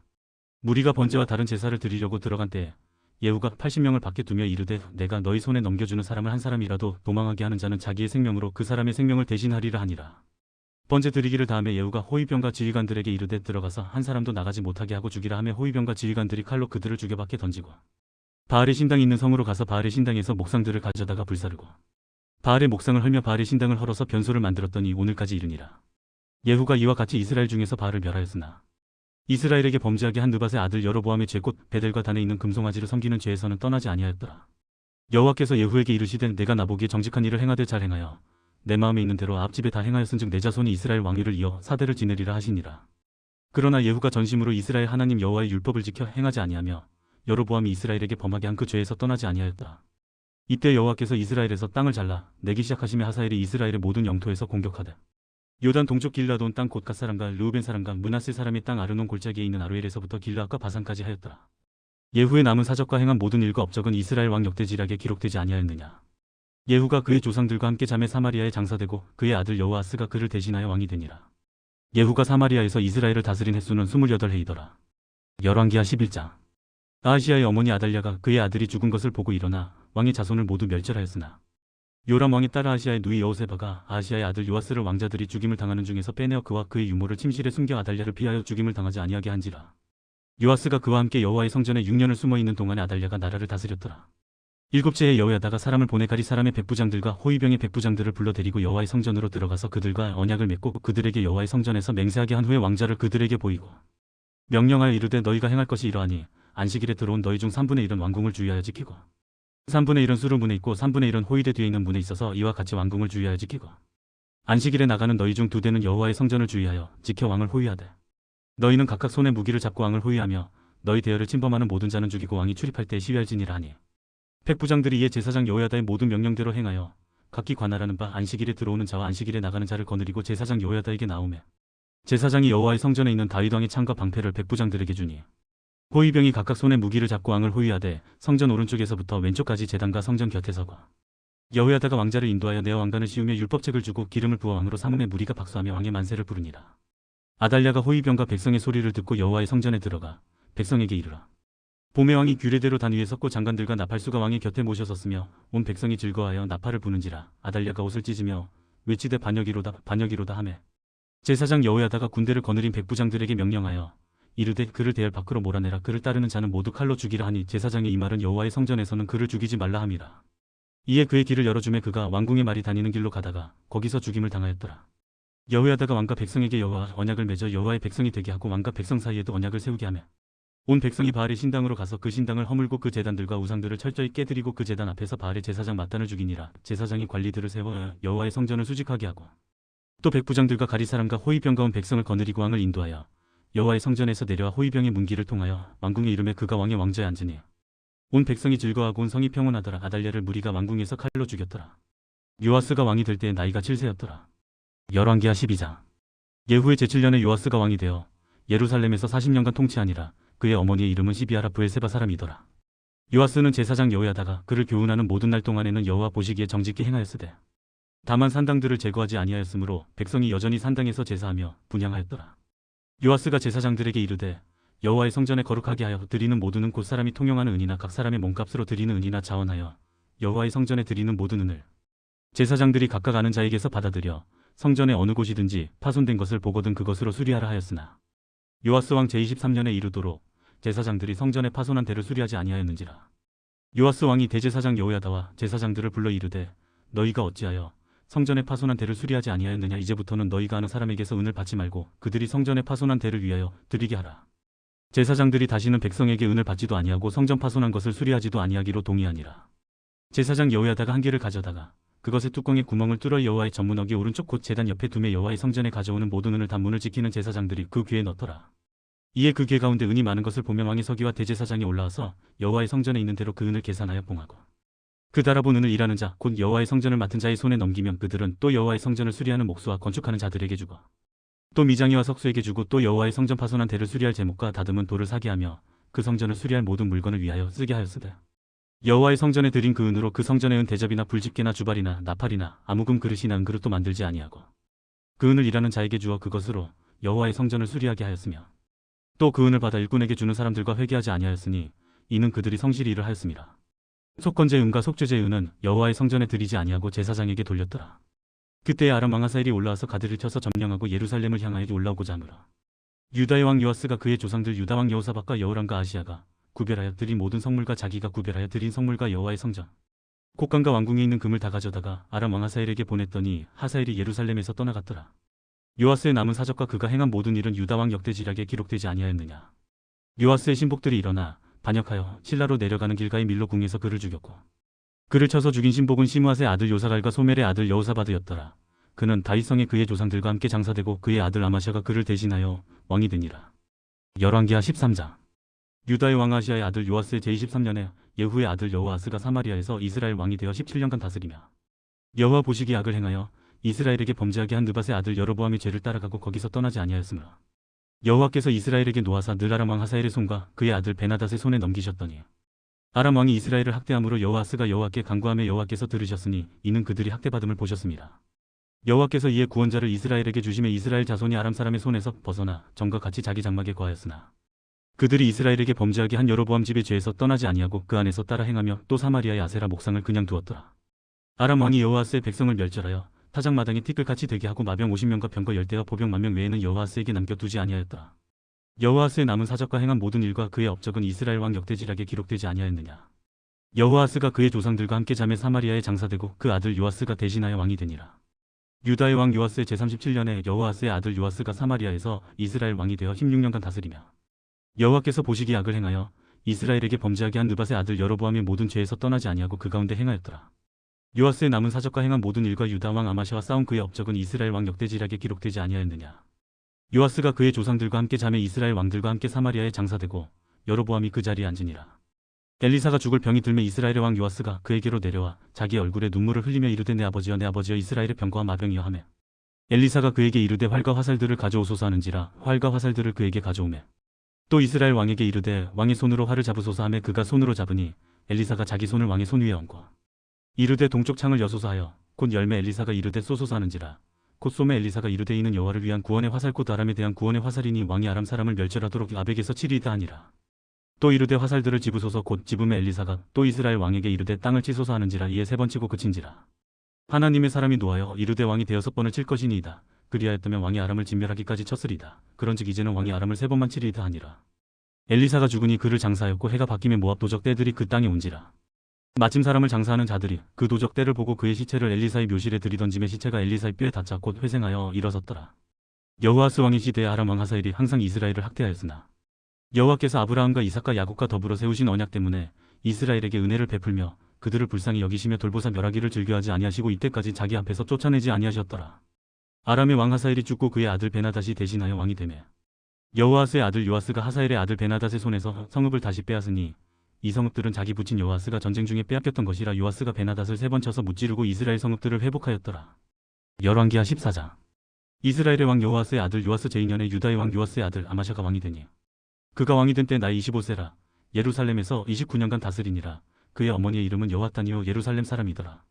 무리가 번제와 다른 제사를 드리려고 들어간 때에 예후가 80명을 밖에 두며 이르되 내가 너희 손에 넘겨주는 사람을 한 사람이라도 도망하게 하는 자는 자기의 생명으로 그 사람의 생명을 대신하리라 하니라. 번제 드리기를 다음에 예후가 호위병과 지휘관들에게 이르되 들어가서 한 사람도 나가지 못하게 하고 죽이라 하며 호위병과 지휘관들이 칼로 그들을 죽여 밖에 던지고 바알의 신당이 있는 성으로 가서 바알의 신당에서 목상들을 가져다가 불사르고 바알의 목상을 헐며 바알의 신당을 헐어서 변소를 만들었더니 오늘까지 이르니라. 예후가 이와 같이 이스라엘 중에서 바알을 멸하였으나 이스라엘에게 범죄하게 한 느밧의 아들 여로보암의 죄 곧 베델과 단에 있는 금송아지를 섬기는 죄에서는 떠나지 아니하였더라. 여호와께서 예후에게 이르시되 내가 나보기에 정직한 일을 행하되 잘 행하여 내 마음에 있는 대로 앞집에 다 행하였은즉 내 자손이 이스라엘 왕위를 이어 사대를 지내리라 하시니라. 그러나 예후가 전심으로 이스라엘 하나님 여호와의 율법을 지켜 행하지 아니하며 여로보암이 이스라엘에게 범하게 한 그 죄에서 떠나지 아니하였다. 이때 여호와께서 이스라엘에서 땅을 잘라 내기 시작하시며 하사엘이 이스라엘의 모든 영토에서 공격하되 요단 동쪽 길라앗 온 땅 곧 갓 사람과 르우벤 사람과 므낫세 사람의 땅 아르논 골짜기에 있는 아로엘에서부터 길라앗과 바산까지 하였더라. 예후의 남은 사적과 행한 모든 일과 업적은 이스라엘 왕 역대지략에 기록되지 아니하였느냐. 예후가 그의 조상들과 함께 잠에 사마리아에 장사되고 그의 아들 여호아스가 그를 대신하여 왕이 되니라. 예후가 사마리아에서 이스라엘을 다스린 횟수는 28해이더라. 열왕기하 11장. 아하시야의 어머니 아달랴가 그의 아들이 죽은 것을 보고 일어나 왕의 자손을 모두 멸절하였으나 요람 왕이 딸 아하시아의 누이 여호세바가 아하시아의 아들 요아스를 왕자들이 죽임을 당하는 중에서 빼내어 그와 그의 유모를 침실에 숨겨 아달랴를 피하여 죽임을 당하지 아니하게 한지라. 요아스가 그와 함께 여호와의 성전에 6년을 숨어 있는 동안에 아달랴가 나라를 다스렸더라. 일곱째에 여호야다가 사람을 보내 가리 사람의 백부장들과 호위병의 백부장들을 불러 데리고 여호와의 성전으로 들어가서 그들과 언약을 맺고 그들에게 여호와의 성전에서 맹세하게 한 후에 왕자를 그들에게 보이고 명령하여 이르되 너희가 행할 것이 이러하니 안식일에 들어온 너희 중 3분의 1은 왕궁을 주의하여 지키고 3분의 1은 수르 문에 있고 3분의 1은 호위대 뒤에 있는 문에 있어서 이와 같이 왕궁을 주의하여 지키고 안식일에 나가는 너희 중 2대는 여호와의 성전을 주의하여 지켜 왕을 호위하되 너희는 각각 손에 무기를 잡고 왕을 호위하며 너희 대열을 침범하는 모든 자는 죽이고 왕이 출입할 때 시위할지니라 하니 백부장들이 이에 제사장 여호야다의 모든 명령대로 행하여 각기 관할하는 바 안식일에 들어오는 자와 안식일에 나가는 자를 거느리고 제사장 여호야다에게 나오매 제사장이 여호와의 성전에 있는 다윗 왕의 창과 방패를 백부장들에게 주니 호위병이 각각 손에 무기를 잡고 왕을 호위하되 성전 오른쪽에서부터 왼쪽까지 제단과 성전 곁에 서고 여호야다가 왕자를 인도하여 내어 왕관을 씌우며 율법책을 주고 기름을 부어 왕으로 삼음에 무리가 박수하며 왕의 만세를 부르니라. 아달랴가 호위병과 백성의 소리를 듣고 여호와의 성전에 들어가 백성에게 이르라. 봄의 왕이 규례대로 단 위에 섰고 장관들과 나팔수가 왕의 곁에 모셔섰으며 온 백성이 즐거워하여 나팔을 부는지라. 아달랴가 옷을 찢으며 외치되 반역이로다 반역이로다 하매 제사장 여호야다가 군대를 거느린 백부장들에게 명령하여 이르되 그를 대열 밖으로 몰아내라. 그를 따르는 자는 모두 칼로 죽이라 하니 제사장의 이 말은 여호와의 성전에서는 그를 죽이지 말라 함이라. 이에 그의 길을 열어주매 그가 왕궁의 말이 다니는 길로 가다가 거기서 죽임을 당하였더라. 여호야다가 왕과 백성에게 여호와 언약을 맺어 여호와의 백성이 되게 하고 왕과 백성 사이에도 언약을 세우게 하며 온 백성이 바알의 신당으로 가서 그 신당을 허물고 그 제단들과 우상들을 철저히 깨뜨리고 그 제단 앞에서 바알의 제사장 마단을 죽이니라. 제사장이 관리들을 세워 여호와의 성전을 수직하게 하고 또 백부장들과 가리 사람과 호위병과 온 백성을 거느리고 왕을 인도하여 여호와의 성전에서 내려와 호위병의 문기를 통하여 왕궁에 이르매 그가 왕의 왕좌에 앉으니 온 백성이 즐거워하고 온 성이 평온하더라. 아달랴를 무리가 왕궁에서 칼로 죽였더라. 요아스가 왕이 될 때에 나이가 7세였더라. 열왕기하 12장. 예후의 제7년에 요아스가 왕이 되어 예루살렘에서 40년간 통치하니라. 그의 어머니의 이름은 시비아라 브엘세바 사람이더라. 요아스는 제사장 여호야다가 그를 교훈하는 모든 날 동안에는 여호와 보시기에 정직히 행하였으되 다만 산당들을 제거하지 아니하였으므로 백성이 여전히 산당에서 제사하며 분향하였더라. 요아스가 제사장들에게 이르되 여호와의 성전에 거룩하게 하여 드리는 모두는 곧 사람이 통용하는 은이나 각 사람의 몸값으로 드리는 은이나 자원하여 여호와의 성전에 드리는 모든 은을 제사장들이 각각 아는 자에게서 받아들여 성전의 어느 곳이든지 파손된 것을 보거든 그것으로 수리하라 하였으나 요아스 왕 제23년에 이르도록 제사장들이 성전에 파손한 대를 수리하지 아니하였는지라. 요아스 왕이 대제사장 여호야다와 제사장들을 불러 이르되 너희가 어찌하여 성전에 파손한 대를 수리하지 아니하였느냐. 이제부터는 너희가 아는 사람에게서 은을 받지 말고 그들이 성전에 파손한 대를 위하여 드리게 하라. 제사장들이 다시는 백성에게 은을 받지도 아니하고 성전 파손한 것을 수리하지도 아니하기로 동의하니라. 제사장 여호야다가 한 개를 가져다가 그것의 뚜껑에 구멍을 뚫어 여호와의 전문어기 오른쪽 곧 제단 옆에 두매 여호와의 성전에 가져오는 모든 은을 단문을 지키는 제사장들이 그 귀에 넣더라. 이에 그 귀 가운데 은이 많은 것을 보며 왕의 서기와 대제사장이 올라와서 여호와의 성전에 있는 대로 그 은을 계산하여 봉하고 그 달아본 은을 일하는 자 곧 여호와의 성전을 맡은 자의 손에 넘기면 그들은 또 여호와의 성전을 수리하는 목수와 건축하는 자들에게 주고 또 미장이와 석수에게 주고 또 여호와의 성전 파손한 대를 수리할 제목과 다듬은 돌을 사게 하며 그 성전을 수리할 모든 물건을 위하여 쓰게 하였으되 여호와의 성전에 드린 그 은으로 그 성전에 은 대접이나 불집게나 주발이나 나팔이나 아무금 그릇이나 은그릇도 만들지 아니하고 그 은을 일하는 자에게 주어 그것으로 여호와의 성전을 수리하게 하였으며 또 그 은을 받아 일꾼에게 주는 사람들과 회개하지 아니하였으니 이는 그들이 성실히 일을 하였습니다. 속건제 은과 속죄제 은은 여호와의 성전에 드리지 아니하고 제사장에게 돌렸더라. 그때에 아람 왕 하사엘이 올라와서 가드를 쳐서 점령하고 예루살렘을 향하여 올라오고자 하므라. 유다의 왕 요아스가 그의 조상들 유다 왕 여호사밧과 여호람과 아시아가 구별하여 드린 모든 성물과 자기가 구별하여 드린 성물과 여호와의 성전 곡간과 왕궁에 있는 금을 다 가져다가 아람 왕 하사엘에게 보냈더니 하사엘이 예루살렘에서 떠나갔더라. 요아스의 남은 사적과 그가 행한 모든 일은 유다 왕 역대지략에 기록되지 아니하였느냐. 요아스의 신복들이 일어나 반역하여 실라로 내려가는 길가의 밀로 궁에서 그를 죽였고 그를 쳐서 죽인 신복은 시므앗의 아들 요사갈과 소멜의 아들 여호사바드였더라. 그는 다윗성에 그의 조상들과 함께 장사되고 그의 아들 아마샤가 그를 대신하여 왕이 되니라. 열왕기하 13장. 유다의 왕 아시아의 아들 요아스의 제23년에 예후의 아들 여호아스가 사마리아에서 이스라엘 왕이 되어 17년간 다스리며 여호와 보시기에 악을 행하여 이스라엘에게 범죄하게 한 느밧의 아들 여로보암의 죄를 따라가고 거기서 떠나지 아니하였으므로 여호와께서 이스라엘에게 노하사 늘 아람 왕 하사엘의 손과 그의 아들 베나닷의 손에 넘기셨더니 아람 왕이 이스라엘을 학대함으로 여호아스가 여호와께 간구하며 여호와께서 들으셨으니 이는 그들이 학대받음을 보셨습니다. 여호와께서 이에 구원자를 이스라엘에게 주심에 이스라엘 자손이 아람 사람의 손에서 벗어나 전과 같이 자기 장막에 거하였으나 그들이 이스라엘에게 범죄하게 한 여로보암 집의 죄에서 떠나지 아니하고 그 안에서 따라 행하며 또 사마리아의 아세라 목상을 그냥 두었더라. 아람 왕이 여호아스의 백성을 멸절하여 타작마당에 티끌같이 되게 하고 마병 50명과 병거 10대와 보병 10,000명 외에는 여호아스에게 남겨두지 아니하였더라. 여호아스의 남은 사적과 행한 모든 일과 그의 업적은 이스라엘 왕 역대지략에 기록되지 아니하였느냐. 여호아스가 그의 조상들과 함께 잠에 사마리아에 장사되고 그 아들 요아스가 대신하여 왕이 되니라. 유다의 왕 요아스의 제37년에 여호아스의 아들 요아스가 사마리아에서 이스라엘 왕이 되어 16년간 다스리며 여호와께서 보시기에 악을 행하여 이스라엘에게 범죄하게 한 느밧의 아들 여로보암의 모든 죄에서 떠나지 아니하고 그 가운데 행하였더라. 요아스의 남은 사적과 행한 모든 일과 유다 왕 아마샤와 싸운 그의 업적은 이스라엘 왕 역대지략에 기록되지 아니하였느냐. 요아스가 그의 조상들과 함께 잠에 이스라엘 왕들과 함께 사마리아에 장사되고 여로보암이 그 자리에 앉으니라. 엘리사가 죽을 병이 들매 이스라엘의 왕 요아스가 그에게로 내려와 자기 얼굴에 눈물을 흘리며 이르되 내 아버지여 이스라엘의 병거와 마병이여 하매 엘리사가 그에게 이르되 활과 화살들을 가져오소서 하는지라 활과 화살들을 그에게 가져오매 또 이스라엘 왕에게 이르되 왕의 손으로 활을 잡으소서 하매 그가 손으로 잡으니 엘리사가 자기 손을 왕의 손 위에 얹고 이르되 동쪽 창을 여소서 하여 곧 열매 엘리사가 이르되 쏘소서 하는지라. 곧 쏘매 엘리사가 이르되 이는 여호와를 위한 구원의 화살 곧 아람에 대한 구원의 화살이니 왕이 아람 사람을 멸절하도록 아벡에서 치리이다 하니라. 또 이르되 화살들을 집으소서 곧 집음에 엘리사가 또 이스라엘 왕에게 이르되 땅을 치소서 하는지라. 이에 3번 치고 그친지라. 하나님의 사람이 노하여 이르되 왕이 6번을 칠 것이니이다. 그리하였다면 왕이 아람을 진멸하기까지 쳤으리이다. 그런즉 이제는 왕이 아람을 3번만 치리이다 하니라. 엘리사가 죽으니 그를 장사하였고 해가 바뀌며 모압 도적 떼들이 그 땅에 온지라. 마침 사람을 장사하는 자들이 그 도적 떼를 보고 그의 시체를 엘리사의 묘실에 들이던짐에 시체가 엘리사의 뼈에 닿자 곧 회생하여 일어섰더라. 여호아스 왕의 시대에 아람 왕 하사엘이 항상 이스라엘을 학대하였으나 여호와께서 아브라함과 이삭과 야곱과 더불어 세우신 언약 때문에 이스라엘에게 은혜를 베풀며 그들을 불쌍히 여기시며 돌보사 멸하기를 즐겨하지 아니하시고 이때까지 자기 앞에서 쫓아내지 아니하셨더라. 아람의 왕 하사엘이 죽고 그의 아들 베나닷이 대신하여 왕이 되매 여호아스의 아들 요아스가 하사엘의 아들 베나닷의 손에서 성읍을 다시 빼앗으니 이 성읍들은 자기 부친 요아스가 전쟁 중에 빼앗겼던 것이라. 요아스가 베나닷을 3번 쳐서 무찌르고 이스라엘 성읍들을 회복하였더라. 열왕기하 14장. 이스라엘의 왕 여호아스의 아들 요아스 제2년에 유다의 왕 요아스의 아들 아마샤가 왕이 되니 그가 왕이 된 때 나이 25세라. 예루살렘에서 29년간 다스리니라. 그의 어머니의 이름은 여호와탄이요 예루살렘 사람이더라.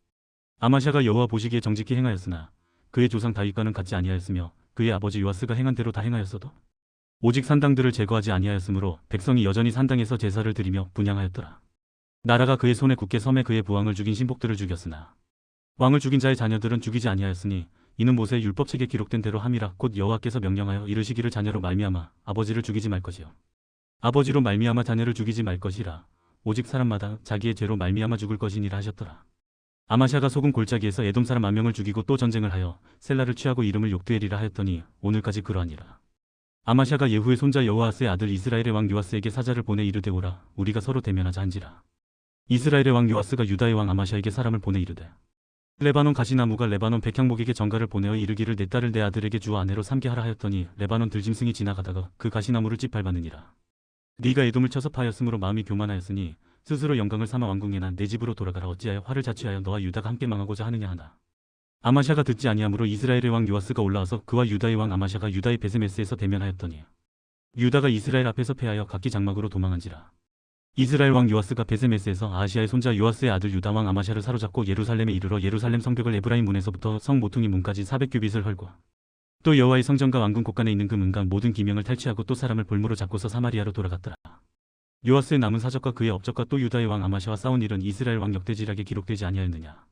아마샤가 여호와 보시기에 정직히 행하였으나 그의 조상 다윗과는 같지 아니하였으며 그의 아버지 요아스가 행한 대로 다 행하였어도 오직 산당들을 제거하지 아니하였으므로 백성이 여전히 산당에서 제사를 드리며 분향하였더라. 나라가 그의 손에 굳게 섬에 그의 부왕을 죽인 신복들을 죽였으나 왕을 죽인 자의 자녀들은 죽이지 아니하였으니 이는 모세의 율법책에 기록된 대로 함이라. 곧 여호와께서 명령하여 이르시기를 자녀로 말미암아 아버지를 죽이지 말 것이요 아버지로 말미암아 자녀를 죽이지 말 것이라. 오직 사람마다 자기의 죄로 말미암아 죽을 것이니라 하셨더라. 아마샤가 속은 골짜기에서 에돔 사람 10,000명을 죽이고 또 전쟁을 하여 셀라를 취하고 이름을 욕드엘이라 하였더니 오늘까지 그러하니라. 아마샤가 예후의 손자 여호아스의 아들 이스라엘의 왕 요아스에게 사자를 보내 이르되 오라 우리가 서로 대면하자 한지라. 이스라엘의 왕 요아스가 유다의 왕 아마샤에게 사람을 보내 이르되 레바논 가시나무가 레바논 백향목에게 전가를 보내어 이르기를 내 딸을 내 아들에게 주어 아내로 삼게 하라 하였더니 레바논 들짐승이 지나가다가 그 가시나무를 짓밟았느니라. 네가 에돔을 쳐서 파하였으므로 마음이 교만하였으니 스스로 영광을 삼아 왕궁에나 내 집으로 돌아가라. 어찌하여 화를 자취하여 너와 유다가 함께 망하고자 하느냐 하나. 아마샤가 듣지 아니하므로 이스라엘의 왕 요아스가 올라와서 그와 유다의 왕 아마샤가 유다의 베세메스에서 대면하였더니 유다가 이스라엘 앞에서 패하여 각기 장막으로 도망한지라. 이스라엘 왕 요아스가 베세메스에서 아하시아의 손자 요아스의 아들 유다 왕 아마샤를 사로잡고 예루살렘에 이르러 예루살렘 성벽을 에브라임 문에서부터 성 모퉁이 문까지 400규빗을 헐고 또 여호와의 성전과 왕궁 곳간에 있는 그 문과 모든 기명을 탈취하고 또 사람을 볼모로 잡고서 사마리아로 돌아갔더라. 요아스의 남은 사적과 그의 업적과 또 유다의 왕 아마샤와 싸운 일은 이스라엘 왕 역대지략에 기록되지 아니하였느냐.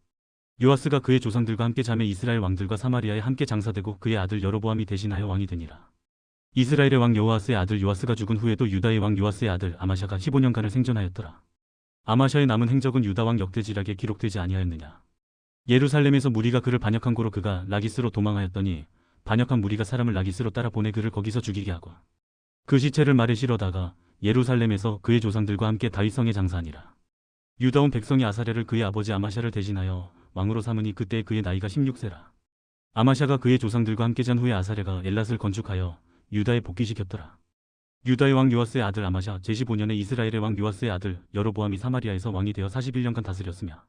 요아스가 그의 조상들과 함께 잠에 이스라엘 왕들과 사마리아에 함께 장사되고 그의 아들 여로보암이 대신하여 왕이 되니라. 이스라엘의 왕 여호아스의 아들 요아스가 죽은 후에도 유다의 왕 요아스의 아들 아마샤가 15년간을 생존하였더라. 아마샤의 남은 행적은 유다 왕 역대지략에 기록되지 아니하였느냐. 예루살렘에서 무리가 그를 반역한 고로 그가 라기스로 도망하였더니 반역한 무리가 사람을 라기스로 따라 보내 그를 거기서 죽이게 하고 그 시체를 말에 실어다가 예루살렘에서 그의 조상들과 함께 다윗성에 장사하니라. 유다 온 백성이 아사랴를 그의 아버지 아마샤를 대신하여 왕으로 삼으니 그때 그의 나이가 16세라. 아마샤가 그의 조상들과 함께 잔 후에 아사랴가 엘랏을 건축하여 유다에 복귀시켰더라. 유다의 왕 요아스의 아들 아마샤 제15년에 이스라엘의 왕 요아스의 아들 여로보암이 사마리아에서 왕이 되어 41년간 다스렸으며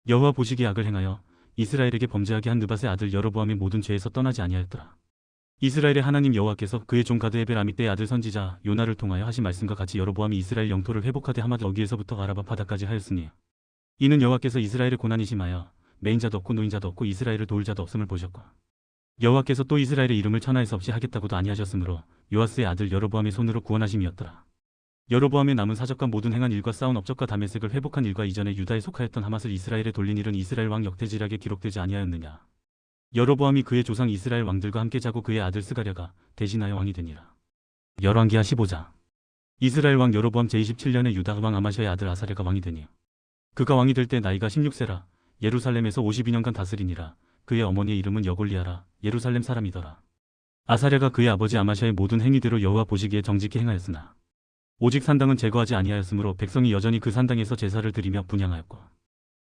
여호와 보시기에 악을 행하여 이스라엘에게 범죄하게 한 느밧의 아들 여로보암의 모든 죄에서 떠나지 아니하였더라. 이스라엘의 하나님 여호와께서 그의 종 가드 에벨 아미떼의 아들 선지자 요나를 통하여 하신 말씀과 같이 여로보암이 이스라엘 영토를 회복하되 하마드 어기에서부터 아라바 바다까지 하였으니 이는 여호와께서 이스라엘의 고난이 심하여 메인 자도 없고 노인 자도 없고 이스라엘을 도울 자도 없음을 보셨고 여호와께서 또 이스라엘의 이름을 천하에서 없이 하겠다고도 아니하셨으므로 요아스의 아들 여로보암의 손으로 구원하심이었더라. 여로보암의 남은 사적과 모든 행한 일과 쌓은 업적과 다메섹을 회복한 일과 이전에 유다에 속하였던 하맛을 이스라엘에 돌린 일은 이스라엘 왕 역대지략에 기록되지 아니하였느냐. 여로보암이 그의 조상 이스라엘 왕들과 함께 자고 그의 아들 스가랴가 대신하여 왕이 되니라. 열왕기하 15장. 이스라엘 왕 여로보암 제27년에 유다 왕 아마시아의 아들 아사랴가 왕이 되니 그가 왕이 될 때 나이가 16세라. 예루살렘에서 52년간 다스리니라. 그의 어머니의 이름은 여골리아라. 예루살렘 사람이더라. 아사랴가 그의 아버지 아마시아의 모든 행위대로 여호와 보시기에 정직히 행하였으나 오직 산당은 제거하지 아니하였으므로 백성이 여전히 그 산당에서 제사를 드리며 분향하였고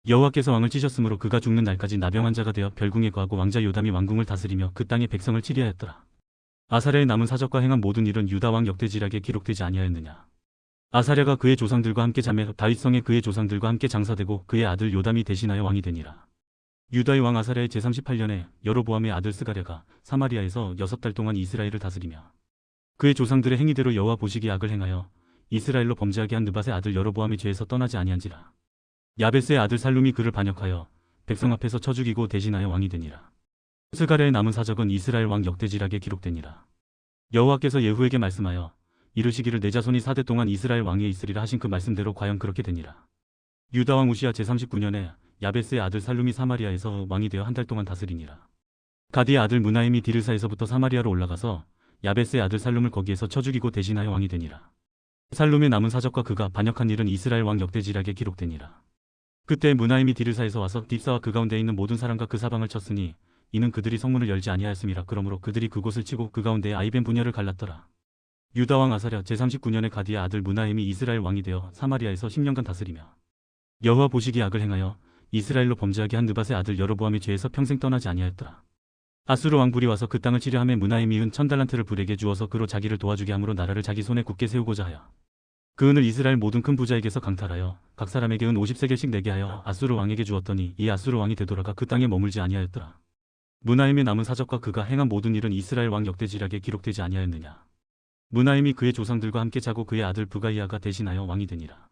여호와께서 왕을 찌셨으므로 그가 죽는 날까지 나병 환자가 되어 별궁에 거하고 왕자 요담이 왕궁을 다스리며 그 땅의 백성을 치리하였더라. 아사랴의 남은 사적과 행한 모든 일은 유다 왕 역대지략에 기록되지 아니하였느냐. 아사랴가 그의 조상들과 함께 잠에 다윗성에 그의 조상들과 함께 장사되고 그의 아들 요담이 대신하여 왕이 되니라. 유다의 왕 아사랴의 제38년에 여로보암의 아들 스가랴가 사마리아에서 6달 동안 이스라엘을 다스리며 그의 조상들의 행위대로 여호와 보시기에 악을 행하여 이스라엘로 범죄하게 한 느밧의 아들 여로보암이 죄에서 떠나지 아니한지라. 야베스의 아들 살룸이 그를 반역하여 백성 앞에서 쳐 죽이고 대신하여 왕이 되니라. 스가랴의 남은 사적은 이스라엘 왕 역대지략에 기록되니라. 여호와께서 예후에게 말씀하여 이르시기를 내 자손이 4대 동안 이스라엘 왕위에 있으리라 하신 그 말씀대로 과연 그렇게 되니라. 유다 왕 우시야 제39년에 야베스의 아들 살룸이 사마리아에서 왕이 되어 한 달 동안 다스리니라. 가디의 아들 무나임이 디르사에서부터 사마리아로 올라가서 야베스의 아들 살룸을 거기에서 쳐 죽이고 대신하여 왕이 되니라. 살룸의 남은 사적과 그가 반역한 일은 이스라엘 왕 역대지략에 기록되니라. 그때 무나임이 디르사에서 와서 딥사와 그 가운데 있는 모든 사람과 그 사방을 쳤으니 이는 그들이 성문을 열지 아니하였음이라. 그러므로 그들이 그곳을 치고 그 가운데에 아이벤 분야를 갈랐더라. 유다 왕 아사랴 제39년에 가디의 아들 무나임이 이스라엘 왕이 되어 사마리아에서 10년간 다스리며 여호와 보시기에 악을 행하여 이스라엘로 범죄하게 한 느밧의 아들 여로보암이 죄에서 평생 떠나지 아니하였더라. 아수르 왕 불이 와서 그 땅을 치려하며 무나임이 은 1000달란트를 불에게 주어서 그로 자기를 도와주게 함으로 나라를 자기 손에 굳게 세우고자 하여 그 은을 이스라엘 모든 큰 부자에게서 강탈하여 각 사람에게 은 50세겔씩 내게 하여 아수르 왕에게 주었더니 이 아수르 왕이 되돌아가 그 땅에 머물지 아니하였더라. 무나임의 남은 사적과 그가 행한 모든 일은 이스라엘 왕 역대지략에 기록되지 아니하였느냐. 무나임이 그의 조상들과 함께 자고 그의 아들 부가이아가 대신하여 왕이 되니라.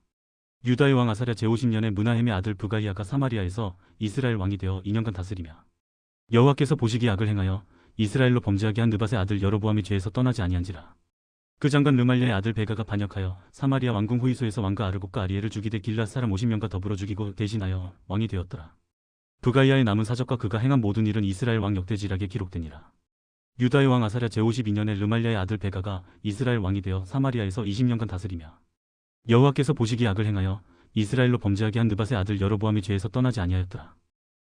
유다의 왕 아사랴 제50년에 무나임의 아들 부가이아가 사마리아에서 이스라엘 왕이 되어 2년간 다스리며 여호와께서 보시기에 악을 행하여 이스라엘로 범죄하게 한 느밧의 아들 여로보암이 죄에서 떠나지 아니한지라. 그 장관 르말리아의 아들 베가가 반역하여 사마리아 왕궁 후이소에서 왕과 아르곱과 아리엘을 죽이되 길앗 사람 50명과 더불어 죽이고 대신하여 왕이 되었더라. 부가이아의 남은 사적과 그가 행한 모든 일은 이스라엘 왕 역대지략에 기록되니라. 유다의 왕 아사랴 제52년에 르말리아의 아들 베가가 이스라엘 왕이 되어 사마리아에서 20년간 다스리며 여호와께서 보시기에 악을 행하여 이스라엘로 범죄하게 한 느밧의 아들 여로보암이 죄에서 떠나지 아니하였더라.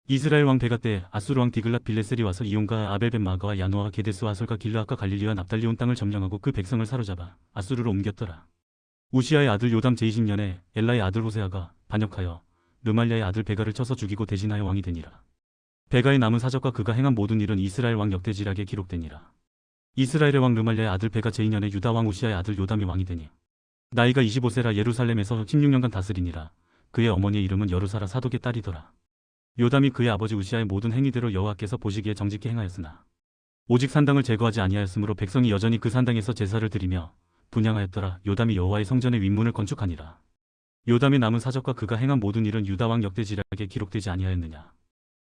이스라엘 왕 베가 때 아수르 왕 디글랏 빌레셀이 와서 이온과 아벨벳 마가와 야노와 게데스와 아솔과 길르앗과 갈릴리와 납달리 온 땅을 점령하고 그 백성을 사로잡아 아수르로 옮겼더라. 우시아의 아들 요담 제20년에 엘라의 아들 호세아가 반역하여 르말리아의 아들 베가를 쳐서 죽이고 대신하여 왕이 되니라. 베가의 남은 사적과 그가 행한 모든 일은 이스라엘 왕 역대지략에 기록되니라. 이스라엘의 왕 르말리아의 아들 베가 제2년에 유다 왕 우시아의 아들 요담이 왕이 되니 나이가 25세라 예루살렘에서 16년간 다스리니라. 그의 어머니의 이름은 여루사라 사독의 딸이더라. 요담이 그의 아버지 우시아의 모든 행위대로 여호와께서 보시기에 정직히 행하였으나 오직 산당을 제거하지 아니하였으므로 백성이 여전히 그 산당에서 제사를 드리며 분향하였더라. 요담이 여호와의 성전의 윗문을 건축하니라. 요담의 남은 사적과 그가 행한 모든 일은 유다 왕 역대지략에 기록되지 아니하였느냐.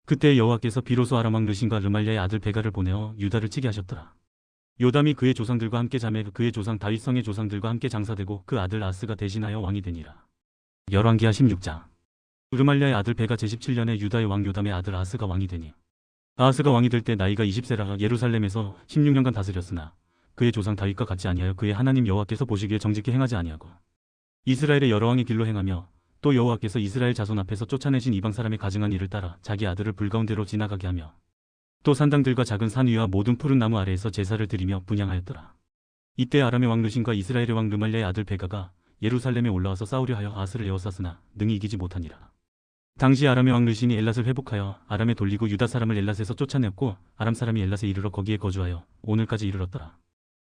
그때 여호와께서 비로소 아람 왕 르신과 르말리아의 아들 베가를 보내어 유다를 치게 하셨더라. 요담이 그의 조상들과 함께 잠에 그의 조상 다윗성의 조상들과 함께 장사되고 그 아들 아스가 대신하여 왕이 되니라. 열왕기하 16장. 르말리아의 아들 베가 제17년에 유다의 왕 요담의 아들 아스가 왕이 되니 아스가 왕이 될 때 나이가 20세라 예루살렘에서 16년간 다스렸으나 그의 조상 다윗과 같지 아니하여 그의 하나님 여호와께서 보시기에 정직히 행하지 아니하고 이스라엘의 여러 왕의 길로 행하며 또 여호와께서 이스라엘 자손 앞에서 쫓아내신 이방 사람의 가증한 일을 따라 자기 아들을 불 가운데로 지나가게 하며 또 산당들과 작은 산 위와 모든 푸른 나무 아래에서 제사를 드리며 분향하였더라. 이때 아람의 왕 르신과 이스라엘의 왕 르말리아의 아들 베가가 예루살렘에 올라와서 싸우려 하여 아스를 에워쌌으나 능히 이기지 못하니라. 당시 아람의 왕 르신이 엘랏을 회복하여 아람에 돌리고 유다 사람을 엘랏에서 쫓아냈고 아람 사람이 엘랏에 이르러 거기에 거주하여 오늘까지 이르렀더라.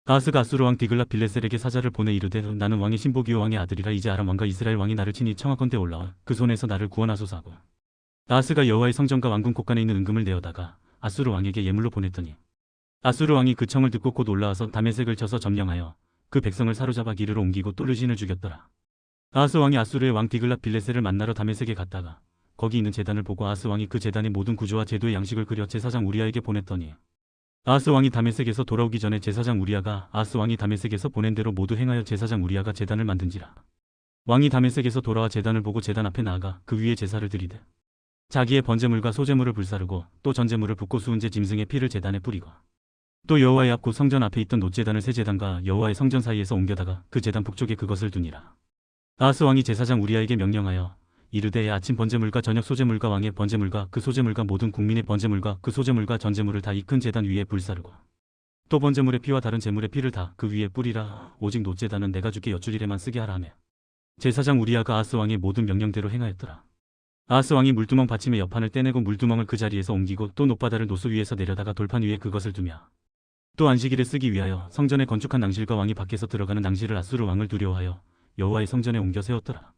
아스가 아수르 왕 디글랏 빌레셀에게 사자를 보내 이르되 나는 왕의 신보기오 왕의 아들이라 이제 아람 왕과 이스라엘 왕이 나를 친히 청하건대 올라와 그 손에서 나를 구원하소서 하고 아스가 여호와의 성전과 왕궁 곳간에 있는 은금을 내어다가 아수르 왕에게 예물로 보냈더니 아수르 왕이 그 청을 듣고 곧 올라와서 다메섹을 쳐서 점령하여 그 백성을 사로잡아 기르러 옮기고 또 르신을 죽였더라. 아스 왕이 아수르의 왕 디글랏 빌레셀을 만나러 다메섹에 갔다가 거기 있는 제단을 보고 아스 왕이 그 제단의 모든 구조와 제도의 양식을 그려 제사장 우리아에게 보냈더니 아하스 왕이 다메섹에서 돌아오기 전에 제사장 우리아가 아하스 왕이 다메섹에서 보낸 대로 모두 행하여 제사장 우리아가 제단을 만든지라. 왕이 다메섹에서 돌아와 제단을 보고 제단 앞에 나아가 그 위에 제사를 드리되 자기의 번제물과 소제물을 불사르고 또 전제물을 붓고 수은제 짐승의 피를 제단에 뿌리고 또 여호와의 앞 곧 성전 앞에 있던 놋제단을 새 제단과 여호와의 성전 사이에서 옮겨다가 그 제단 북쪽에 그것을 두니라. 아하스 왕이 제사장 우리아에게 명령하여 이르되 아침 번제물과 저녁 소제물과 왕의 번제물과 그 소제물과 모든 국민의 번제물과 그 소제물과 전제물을 다 이 큰 제단 위에 불사르고 또 번제물의 피와 다른 제물의 피를 다 그 위에 뿌리라. 오직 놋제단은 내가 주께 여쭈리래만 쓰게 하라 하며 제사장 우리아가 아하스 왕의 모든 명령대로 행하였더라. 아하스 왕이 물두멍 받침의 옆판을 떼내고 물두멍을 그 자리에서 옮기고 또 놋바다를 노수 위에서 내려다가 돌판 위에 그것을 두며 또 안식일에 쓰기 위하여 성전에 건축한 낭실과 왕이 밖에서 들어가는 낭실을 아수르 왕을 두려워하여 여호와의 성전에 옮겨 세웠더라.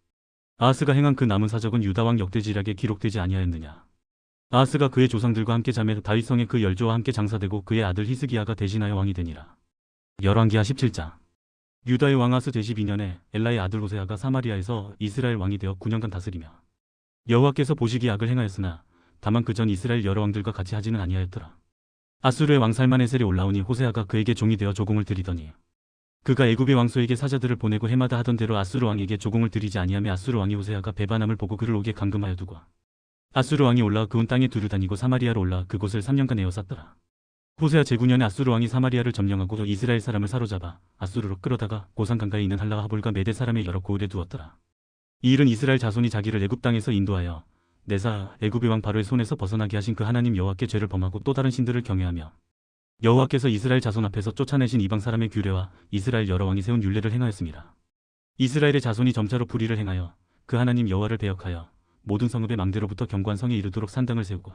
아하스가 행한 그 남은 사적은 유다 왕 역대지략에 기록되지 아니하였느냐. 아하스가 그의 조상들과 함께 자매 다윗성에 그 열조와 함께 장사되고 그의 아들 히스기야가 대신하여 왕이 되니라. 열왕기하 17장. 유다의 왕 아하스 제12년에 엘라의 아들 호세아가 사마리아에서 이스라엘 왕이 되어 9년간 다스리며 여호와께서 보시기에 악을 행하였으나 다만 그 전 이스라엘 여러 왕들과 같이 하지는 아니하였더라. 아수르의 왕 살만에셀이 올라오니 호세아가 그에게 종이 되어 조공을 드리더니 그가 애굽의 왕소에게 사자들을 보내고 해마다 하던 대로 아수르 왕에게 조공을 드리지 아니하며 아수르 왕이 호세아가 배반함을 보고 그를 옥에 감금하여 두고 아수르 왕이 올라와 그 온 땅에 두루 다니고 사마리아로 올라 그곳을 3년간 에워쌌더라. 호세아 제9년에 아수르 왕이 사마리아를 점령하고 이스라엘 사람을 사로잡아 아수르로 끌어다가 고산 강가에 있는 할라와 하볼과 메대 사람의 여러 고을에 두었더라. 이 일은 이스라엘 자손이 자기를 애굽 땅에서 인도하여 내사 애굽의 왕 바로의 손에서 벗어나게 하신 그 하나님 여호와께 죄를 범하고 또 다른 신들을 경외하며 여호와께서 이스라엘 자손 앞에서 쫓아내신 이방 사람의 규례와 이스라엘 여러 왕이 세운 율례를 행하였습니다. 이스라엘의 자손이 점차로 불의를 행하여 그 하나님 여호와를 배역하여 모든 성읍의 망대로부터 견고한 성에 이르도록 산당을 세우고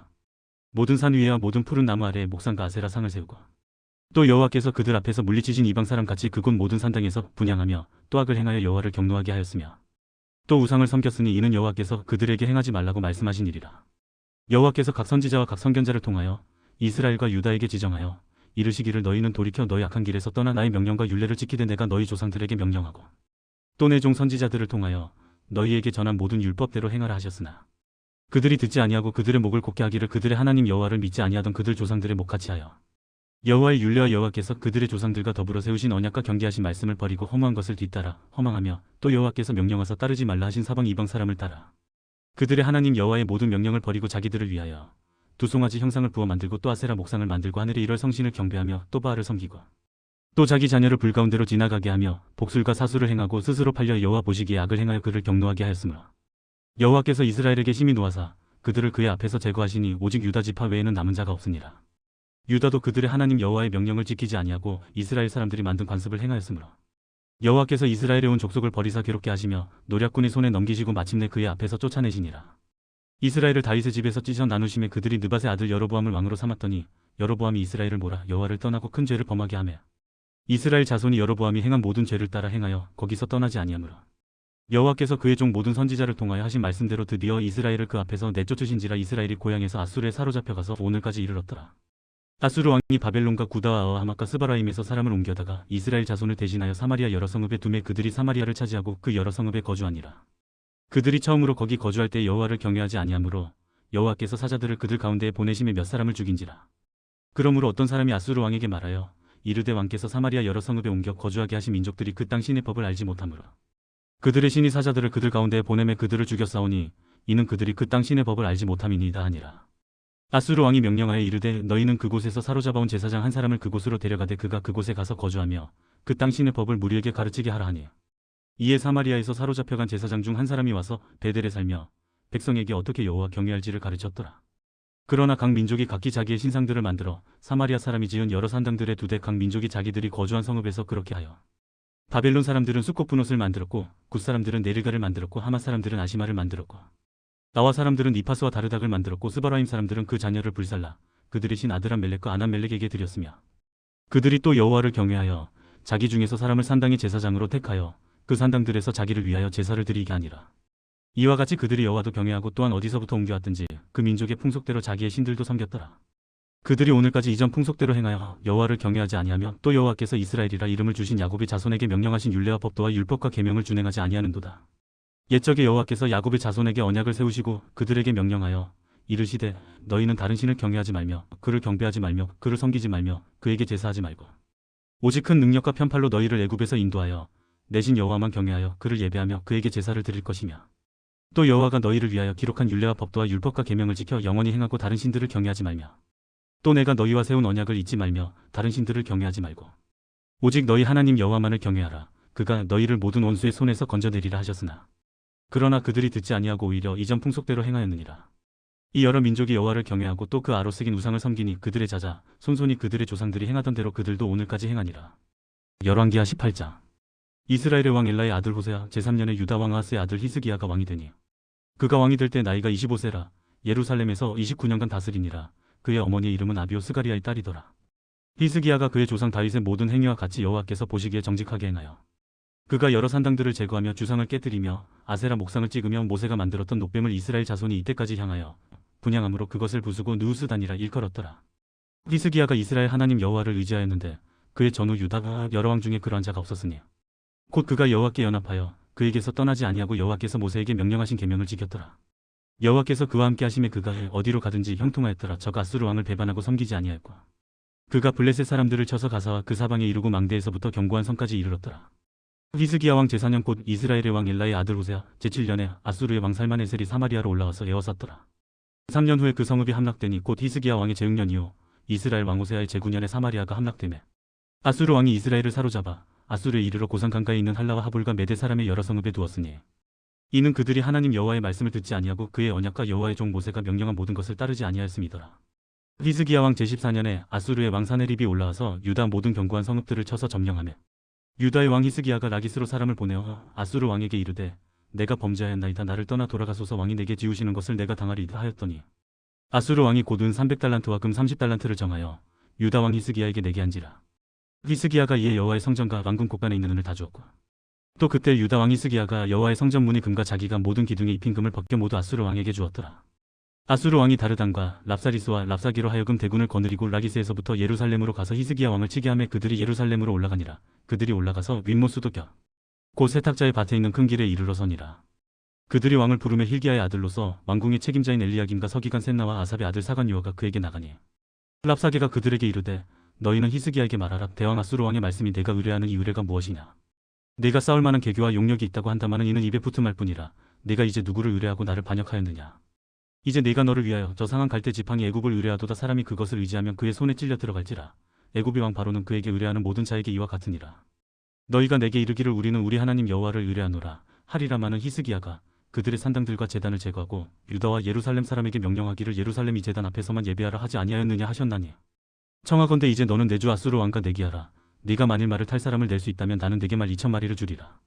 모든 산 위에와 모든 푸른 나무 아래에 목상과 아세라 상을 세우고 또 여호와께서 그들 앞에서 물리치신 이방 사람 같이 그곳 모든 산당에서 분향하며 또 악을 행하여 여호와를 경노하게 하였으며 또 우상을 섬겼으니 이는 여호와께서 그들에게 행하지 말라고 말씀하신 일이라. 여호와께서 각 선지자와 각 선견자를 통하여 이스라엘과 유다에게 지정하여 이르시기를 너희는 돌이켜 너희 악한 길에서 떠나 나의 명령과 율례를 지키되 내가 너희 조상들에게 명령하고 또 내 종 선지자들을 통하여 너희에게 전한 모든 율법대로 행하라 하셨으나 그들이 듣지 아니하고 그들의 목을 곧게 하기를 그들의 하나님 여호와를 믿지 아니하던 그들 조상들의 목같이 하여 여호와의 율례와 여호와께서 그들의 조상들과 더불어 세우신 언약과 경계하신 말씀을 버리고 허무한 것을 뒤따라 허망하며 또 여호와께서 명령하사 따르지 말라 하신 사방 이방 사람을 따라 그들의 하나님 여호와의 모든 명령을 버리고 자기들을 위하여 두 송아지 형상을 부어 만들고 또 아세라 목상을 만들고 하늘의 일월 성신을 경배하며 또 바알을 섬기고 또 자기 자녀를 불 가운데로 지나가게 하며 복술과 사수를 행하고 스스로 팔려 여호와 보시기에 악을 행하여 그를 경노하게 하였으므로 여호와께서 이스라엘에게 심히 노하사 그들을 그의 앞에서 제거하시니 오직 유다 지파 외에는 남은 자가 없으니라. 유다도 그들의 하나님 여호와의 명령을 지키지 아니하고 이스라엘 사람들이 만든 관습을 행하였으므로 여호와께서 이스라엘에 온 족속을 버리사 괴롭게 하시며 노략군의 손에 넘기시고 마침내 그의 앞에서 쫓아내시니라. 이스라엘을 다윗의 집에서 찢어 나누심에 그들이 느밧의 아들 여로보암을 왕으로 삼았더니 여로보암이 이스라엘을 몰아 여호와를 떠나고 큰 죄를 범하게 하며 이스라엘 자손이 여로보암이 행한 모든 죄를 따라 행하여 거기서 떠나지 아니하므로 여호와께서 그의 종 모든 선지자를 통하여 하신 말씀대로 드디어 이스라엘을 그 앞에서 내쫓으신지라. 이스라엘이 고향에서 아수르에 사로잡혀가서 오늘까지 이르렀더라. 아수르 왕이 바벨론과 구다와 아하맛과 스바라임에서 사람을 옮겨다가 이스라엘 자손을 대신하여 사마리아 여러 성읍에 두매 그들이 사마리아를 차지하고 그 여러 성읍에 거주하니라. 그들이 처음으로 거기 거주할 때 여호와를 경외하지 아니하므로 여호와께서 사자들을 그들 가운데에 보내심에 몇 사람을 죽인지라. 그러므로 어떤 사람이 아수르 왕에게 말하여 이르되 왕께서 사마리아 여러 성읍에 옮겨 거주하게 하신 민족들이 그 땅 신의 법을 알지 못하므로 그들의 신이 사자들을 그들 가운데에 보내매 그들을 죽였사오니 이는 그들이 그 땅 신의 법을 알지 못함이니이다 하니라. 아수르 왕이 명령하여 이르되 너희는 그곳에서 사로잡아온 제사장 한 사람을 그곳으로 데려가되 그가 그곳에 가서 거주하며 그 땅 신의 법을 무리에게 가르치게 하라 하니 이에 사마리아에서 사로잡혀간 제사장 중 한 사람이 와서 베델에 살며 백성에게 어떻게 여호와 경외할지를 가르쳤더라. 그러나 각 민족이 각기 자기의 신상들을 만들어 사마리아 사람이 지은 여러 산당들에 두되 각 민족이 자기들이 거주한 성읍에서 그렇게 하여 바벨론 사람들은 수꽃 분옷을 만들었고 굿 사람들은 네르가를 만들었고 하맛 사람들은 아시마를 만들었고 나와 사람들은 이파스와 다르닥을 만들었고 스바라임 사람들은 그 자녀를 불살라 그들의 신 아드람 멜렉과 아남 멜렉에게 드렸으며 그들이 또 여호와를 경외하여 자기 중에서 사람을 산당의 제사장으로 택하여 그 산당들에서 자기를 위하여 제사를 드리게 하니라. 이와 같이 그들이 여호와도 경외하고 또한 어디서부터 옮겨왔든지 그 민족의 풍속대로 자기의 신들도 섬겼더라. 그들이 오늘까지 이전 풍속대로 행하여 여호와를 경외하지 아니하며 또 여호와께서 이스라엘이라 이름을 주신 야곱의 자손에게 명령하신 율례와 법도와 율법과 계명을 준행하지 아니하는도다. 옛적에 여호와께서 야곱의 자손에게 언약을 세우시고 그들에게 명령하여 이르시되 너희는 다른 신을 경외하지 말며 그를 경배하지 말며 그를 섬기지 말며 그에게 제사하지 말고 오직 큰 능력과 편팔로 너희를 애굽에서 인도하여 내 신 여호와만 경외하여 그를 예배하며 그에게 제사를 드릴 것이며 또 여호와가 너희를 위하여 기록한 율례와 법도와 율법과 계명을 지켜 영원히 행하고 다른 신들을 경외하지 말며 또 내가 너희와 세운 언약을 잊지 말며 다른 신들을 경외하지 말고 오직 너희 하나님 여호와만을 경외하라. 그가 너희를 모든 원수의 손에서 건져내리라 하셨으나 그러나 그들이 듣지 아니하고 오히려 이전 풍속대로 행하였느니라. 이 여러 민족이 여호와를 경외하고 또 그 아로 쓰긴 우상을 섬기니 그들의 자자 손손이 그들의 조상들이 행하던 대로 그들도 오늘까지 행하니라. 열왕기하 18장. 이스라엘의 왕 엘라의 아들 호세아 제3년에 유다 왕 아하스의 아들 히스기야가 왕이 되니 그가 왕이 될 때 나이가 25세라. 예루살렘에서 29년간 다스리니라. 그의 어머니의 이름은 아비오 스가리아의 딸이더라. 히스기야가 그의 조상 다윗의 모든 행위와 같이 여호와께서 보시기에 정직하게 행하여 그가 여러 산당들을 제거하며 주상을 깨뜨리며 아세라 목상을 찍으며 모세가 만들었던 놋뱀을 이스라엘 자손이 이때까지 향하여 분향함으로 그것을 부수고 느우스단이라 일컬었더라. 히스기야가 이스라엘 하나님 여호와를 의지하였는데 그의 전후 유다가 여러 왕 중에 그러한 자가 없었으니 곧 그가 여호와께 연합하여 그에게서 떠나지 아니하고 여호와께서 모세에게 명령하신 계명을 지켰더라. 여호와께서 그와 함께 하심에 그가 어디로 가든지 형통하였더라. 저가 아수르 왕을 배반하고 섬기지 아니하였고 그가 블레셋 사람들을 쳐서 가사와 그 사방에 이르고 망대에서부터 견고한 성까지 이르렀더라. 히스기야 왕 제4년 곧 이스라엘의 왕 엘라의 아들 호세아 제7년에 아수르의 왕 살만에셀이 사마리아로 올라와서 에워쌌더라. 3년 후에 그 성읍이 함락되니 곧 히스기야 왕의 제6년 이후 이스라엘 왕 호세아의 제9년에 사마리아가 함락되매 아수르 왕이 이스라엘을 사로잡아 아수르에 이르러 고산 강가에 있는 할라와 하볼과 메대 사람의 여러 성읍에 두었으니 이는 그들이 하나님 여호와의 말씀을 듣지 아니하고 그의 언약과 여호와의 종 모세가 명령한 모든 것을 따르지 아니하였음이더라. 히스기야 왕 제14년에 아수르의 왕 사네립이 올라와서 유다 모든 견고한 성읍들을 쳐서 점령하며 유다의 왕 히스기야가 라기스로 사람을 보내어 아수르 왕에게 이르되 내가 범죄하였나이다. 나를 떠나 돌아가소서. 왕이 내게 지우시는 것을 내가 당하리이다 하였더니 아수르 왕이 곧 은 300달란트와 금 30달란트를 정하여 유다 왕 히스기야에게 내게 한지라. 히스기야가 이에 여호와의 성전과 왕궁 곳간에 있는 은을 다 주었고 또 그때 유다 왕 히스기야가 여호와의 성전 문의 금과 자기가 모든 기둥에 입힌 금을 벗겨 모두 아수르 왕에게 주었더라. 아수르 왕이 다르단과 랍사리스와 랍사기로 하여금 대군을 거느리고 라기스에서부터 예루살렘으로 가서 히스기야 왕을 치게 하며 그들이 예루살렘으로 올라가니라. 그들이 올라가서 윗모수도 곧 세탁자의 밭에 있는 큰 길에 이르러 서니라. 그들이 왕을 부르며 hil기야의 아들로서 왕궁의 책임자인 엘리야김과 서기관 셋나와 아삽의 아들 사간 유아가 그에게 나가니 랍사게가 그들에게 이르되 너희는 히스기야에게 말하라. 대왕 아수르 왕의 말씀이 내가 의뢰하는 이 의뢰가 무엇이냐. 내가 싸울 만한 계교와 용력이 있다고 한다마는 이는 입에 붙은 말뿐이라. 내가 이제 누구를 의뢰하고 나를 반역하였느냐. 이제 내가 너를 위하여 저 상한 갈대 지팡이 애굽을 의뢰하도다. 사람이 그것을 의지하면 그의 손에 찔려 들어갈지라. 애굽의 왕 바로는 그에게 의뢰하는 모든 자에게 이와 같으니라. 너희가 내게 이르기를 우리는 우리 하나님 여호와를 의뢰하노라 하리라마는 히스기야가 그들의 산당들과 제단을 제거하고 유다와 예루살렘 사람에게 명령하기를 예루살렘 이 제단 앞에서만 예배하라 하지 아니하였느냐 하셨나니 청하건대 이제 너는 내 주 아수르 왕과 내기하라. 네가 만일 말을 탈 사람을 낼 수 있다면 나는 내게 말 2,000마리를 주리라.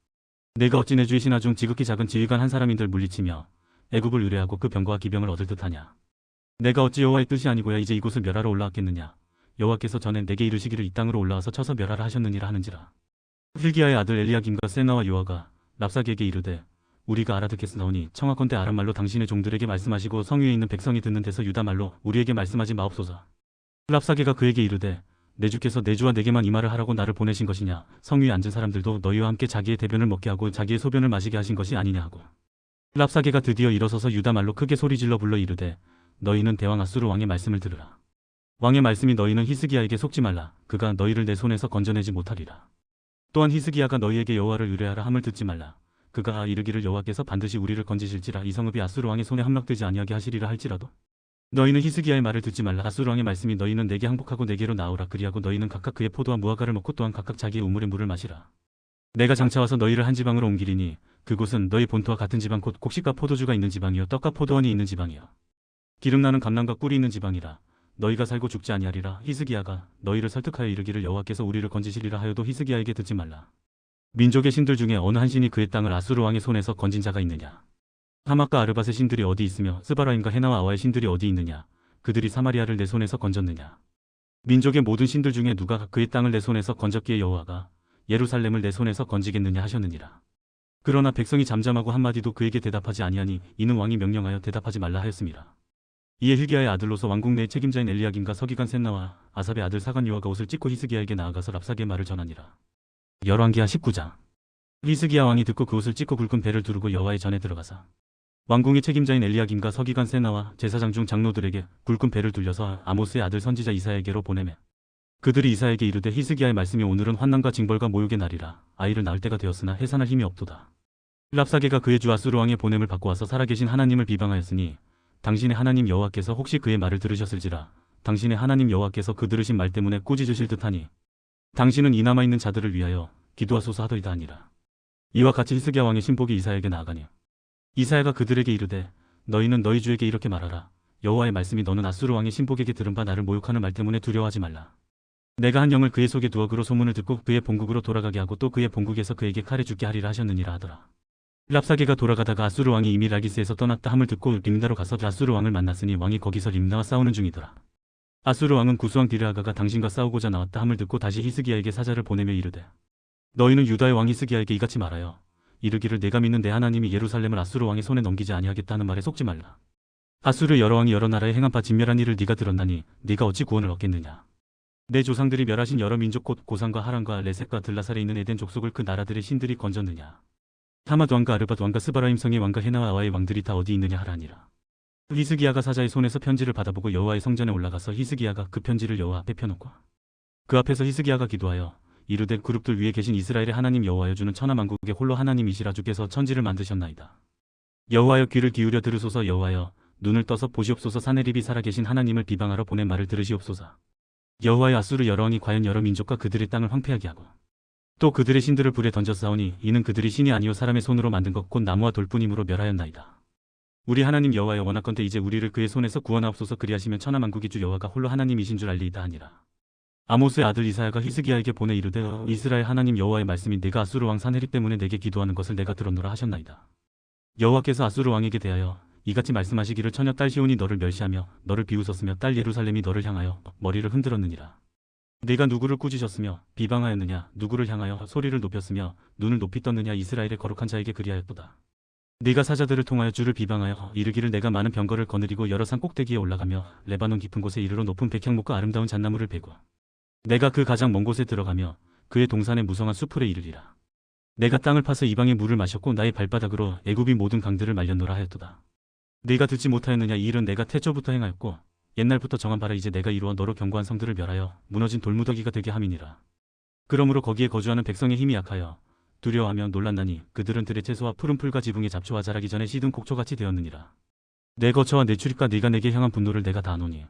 내가 어찌 내 주의 신하 중 지극히 작은 지휘관 한 사람인들 물리치며 애굽을 의뢰하고 그 병거와 기병을 얻을 듯하냐. 내가 어찌 여호와의 뜻이 아니고야 이제 이곳을 멸하러 올라왔겠느냐. 여호와께서 전에 내게 이르시기를 이 땅으로 올라와서 쳐서 멸하라 하셨느니라 하는지라. hil기야의 아들 엘리야김과 세나와 요아가 랍사게에게 이르되 우리가 알아듣겠사오니 청하건대 아람 말로 당신의 종들에게 말씀하시고 성위에 있는 백성이 듣는 데서 유다 말로 우리에게 말씀하지 마옵소서. 랍사게가 그에게 이르되 내 주께서 내 주와 내게만 이 말을 하라고 나를 보내신 것이냐. 성위에 앉은 사람들도 너희와 함께 자기의 대변을 먹게 하고 자기의 소변을 마시게 하신 것이 아니냐 하고 랍사게가 드디어 일어서서 유다 말로 크게 소리질러 불러 이르되 너희는 대왕 아수르 왕의 말씀을 들으라. 왕의 말씀이 너희는 히스기야에게 속지 말라. 그가 너희를 내 손에서 건져내지 못하리라. 또한 히스기야가 너희에게 여호와를 의뢰하라 함을 듣지 말라. 그가 이르기를 여호와께서 반드시 우리를 건지실지라. 이 성읍이 아수르 왕의 손에 함락되지 아니하게 하시리라 할지라도 너희는 히스기야의 말을 듣지 말라. 아수르 왕의 말씀이 너희는 내게 항복하고 내게로 나오라. 그리하고 너희는 각각 그의 포도와 무화과를 먹고 또한 각각 자기의 우물의 물을 마시라. 내가 장차 와서 너희를 한 지방으로 옮기리니 그곳은 너희 본토와 같은 지방 곧 곡식과 포도주가 있는 지방이요 떡과 포도원이 있는 지방이요 기름나는 감람과 꿀이 있는 지방이라. 너희가 살고 죽지 아니하리라. 히스기야가 너희를 설득하여 이르기를 여호와께서 우리를 건지시리라 하여도 히스기야에게 듣지 말라. 민족의 신들 중에 어느 한 신이 그의 땅을 아수르 왕의 손에서 건진 자가 있느냐. 하맛과 아르밧의 신들이 어디 있으며 스바라임과 헤나와 아와의 신들이 어디 있느냐. 그들이 사마리아를 내 손에서 건졌느냐. 민족의 모든 신들 중에 누가 그의 땅을 내 손에서 건졌기에 여호와가 예루살렘을 내 손에서 건지겠느냐 하셨느니라. 그러나 백성이 잠잠하고 한마디도 그에게 대답하지 아니하니 이는 왕이 명령하여 대답하지 말라 하였습니다. 이에 hil기야의 아들로서 왕궁 내 책임자인 엘리야김과 서기관 셋나와 아삽의 아들 사간 유아가 옷을 찢고 히스기야에게 나아가서 랍사게의 말을 전하니라. 열왕기하 19장. 히스기야 왕이 듣고 그 옷을 찢고 굵은 배를 두르고 여호와의 전에 들어가사 왕궁의 책임자인 엘리야김과 서기관 세나와 제사장 중 장로들에게 굵은 배를 둘려서 아모스의 아들 선지자 이사야에게로 보내매 그들이 이사야에게 이르되 히스기야의 말씀이 오늘은 환난과 징벌과 모욕의 날이라. 아이를 낳을 때가 되었으나 해산할 힘이 없도다. 랍사게가 그의 주 아수르 왕의 보냄을 받고 와서 살아계신 하나님을 비방하였으니 당신의 하나님 여호와께서 혹시 그의 말을 들으셨을지라. 당신의 하나님 여호와께서 그 들으신 말 때문에 꾸짖으실 듯하니 당신은 이 남아있는 자들을 위하여 기도하소서 하더이다 하니라. 이와 같이 히스기야 왕의 신복이 이사야에게 나아가니 이사야가 그들에게 이르되 너희는 너희 주에게 이렇게 말하라. 여호와의 말씀이 너는 아수르 왕의 신복에게 들은 바 나를 모욕하는 말 때문에 두려워하지 말라. 내가 한 영을 그의 속에 두어 그로 소문을 듣고 그의 본국으로 돌아가게 하고 또 그의 본국에서 그에게 칼에 죽게 하리라 하셨느니라 하더라. 랍사게가 돌아가다가 아수르 왕이 이미 라기스에서 떠났다 함을 듣고 림나로 가서 아수르 왕을 만났으니 왕이 거기서 림나와 싸우는 중이더라. 아수르 왕은 구스왕 디르아가가 당신과 싸우고자 나왔다 함을 듣고 다시 히스기야에게 사자를 보내며 이르되 너희는 유다의 왕 히스기야에게 이같이 말하여 이르기를 내가 믿는 내 하나님이 예루살렘을 아수르 왕의 손에 넘기지 아니하겠다는 말에 속지 말라. 아수르 여러 왕이 여러 나라에 행한 바 진멸한 일을 네가 들었나니 네가 어찌 구원을 얻겠느냐. 내 조상들이 멸하신 여러 민족 곧 고산과 하란과 레셋과 들라살에 있는 에덴 족속을 그 나라들의 신들이 건졌느냐. 하맛 왕과 아르밧 왕과 스바라임 성의 왕과 헤나와 아와의 왕들이 다 어디 있느냐 하라니라. 히스기야가 사자의 손에서 편지를 받아보고 여호와의 성전에 올라가서 히스기야가 그 편지를 여호와 앞에 펴놓고 그 앞에서 히스기야가 기도하여 이르되 그룹들 위에 계신 이스라엘의 하나님 여호와여 주는 천하만국의 홀로 하나님이시라. 주께서 천지를 만드셨나이다. 여호와여 귀를 기울여 들으소서. 여호와여 눈을 떠서 보시옵소서. 사네립이 살아계신 하나님을 비방하러 보낸 말을 들으시옵소서. 여호와의 아수르 여러 왕이 과연 여러 민족과 그들의 땅을 황폐하게 하고 또 그들의 신들을 불에 던져 싸우니 이는 그들이 신이 아니요 사람의 손으로 만든 것 곧 나무와 돌뿐이므로 멸하였나이다. 우리 하나님 여호와여 원하건대 이제 우리를 그의 손에서 구원하옵소서. 그리하시면 천하만국의 주 여호와가 홀로 하나님이신 줄 알리이다 하니라. 아모스의 아들 이사야가 히스기야에게 보내 이르되 이스라엘 하나님 여호와의 말씀이 내가 아수르 왕 사네립 때문에 내게 기도하는 것을 내가 들었노라 하셨나이다. 여호와께서 아수르 왕에게 대하여 이같이 말씀하시기를 처녀 딸 시온이 너를 멸시하며 너를 비웃었으며 딸 예루살렘이 너를 향하여 머리를 흔들었느니라. 네가 누구를 꾸짖었으며 비방하였느냐. 누구를 향하여 소리를 높였으며 눈을 높이 떴느냐. 이스라엘의 거룩한 자에게 그리하였도다. 네가 사자들을 통하여 주를 비방하여 이르기를 내가 많은 병거를 거느리고 여러 산 꼭대기에 올라가며 레바논 깊은 곳에 이르러 높은 백향목과 아름다운 잣나무를 베고 내가 그 가장 먼 곳에 들어가며 그의 동산의 무성한 수풀에 이르리라. 내가 땅을 파서 이방의 물을 마셨고 나의 발바닥으로 애굽이 모든 강들을 말렸노라 하였도다. 네가 듣지 못하였느냐. 이 일은 내가 태초부터 행하였고 옛날부터 정한 바라. 이제 내가 이루어 너로 견고한 성들을 멸하여 무너진 돌무더기가 되게 함이니라. 그러므로 거기에 거주하는 백성의 힘이 약하여 두려워하며 놀랐나니 그들은 들의 채소와 푸른 풀과 지붕의 잡초와 자라기 전에 시든 곡초같이 되었느니라. 내 거처와 내 출입과 네가 내게 향한 분노를 내가 다 아노니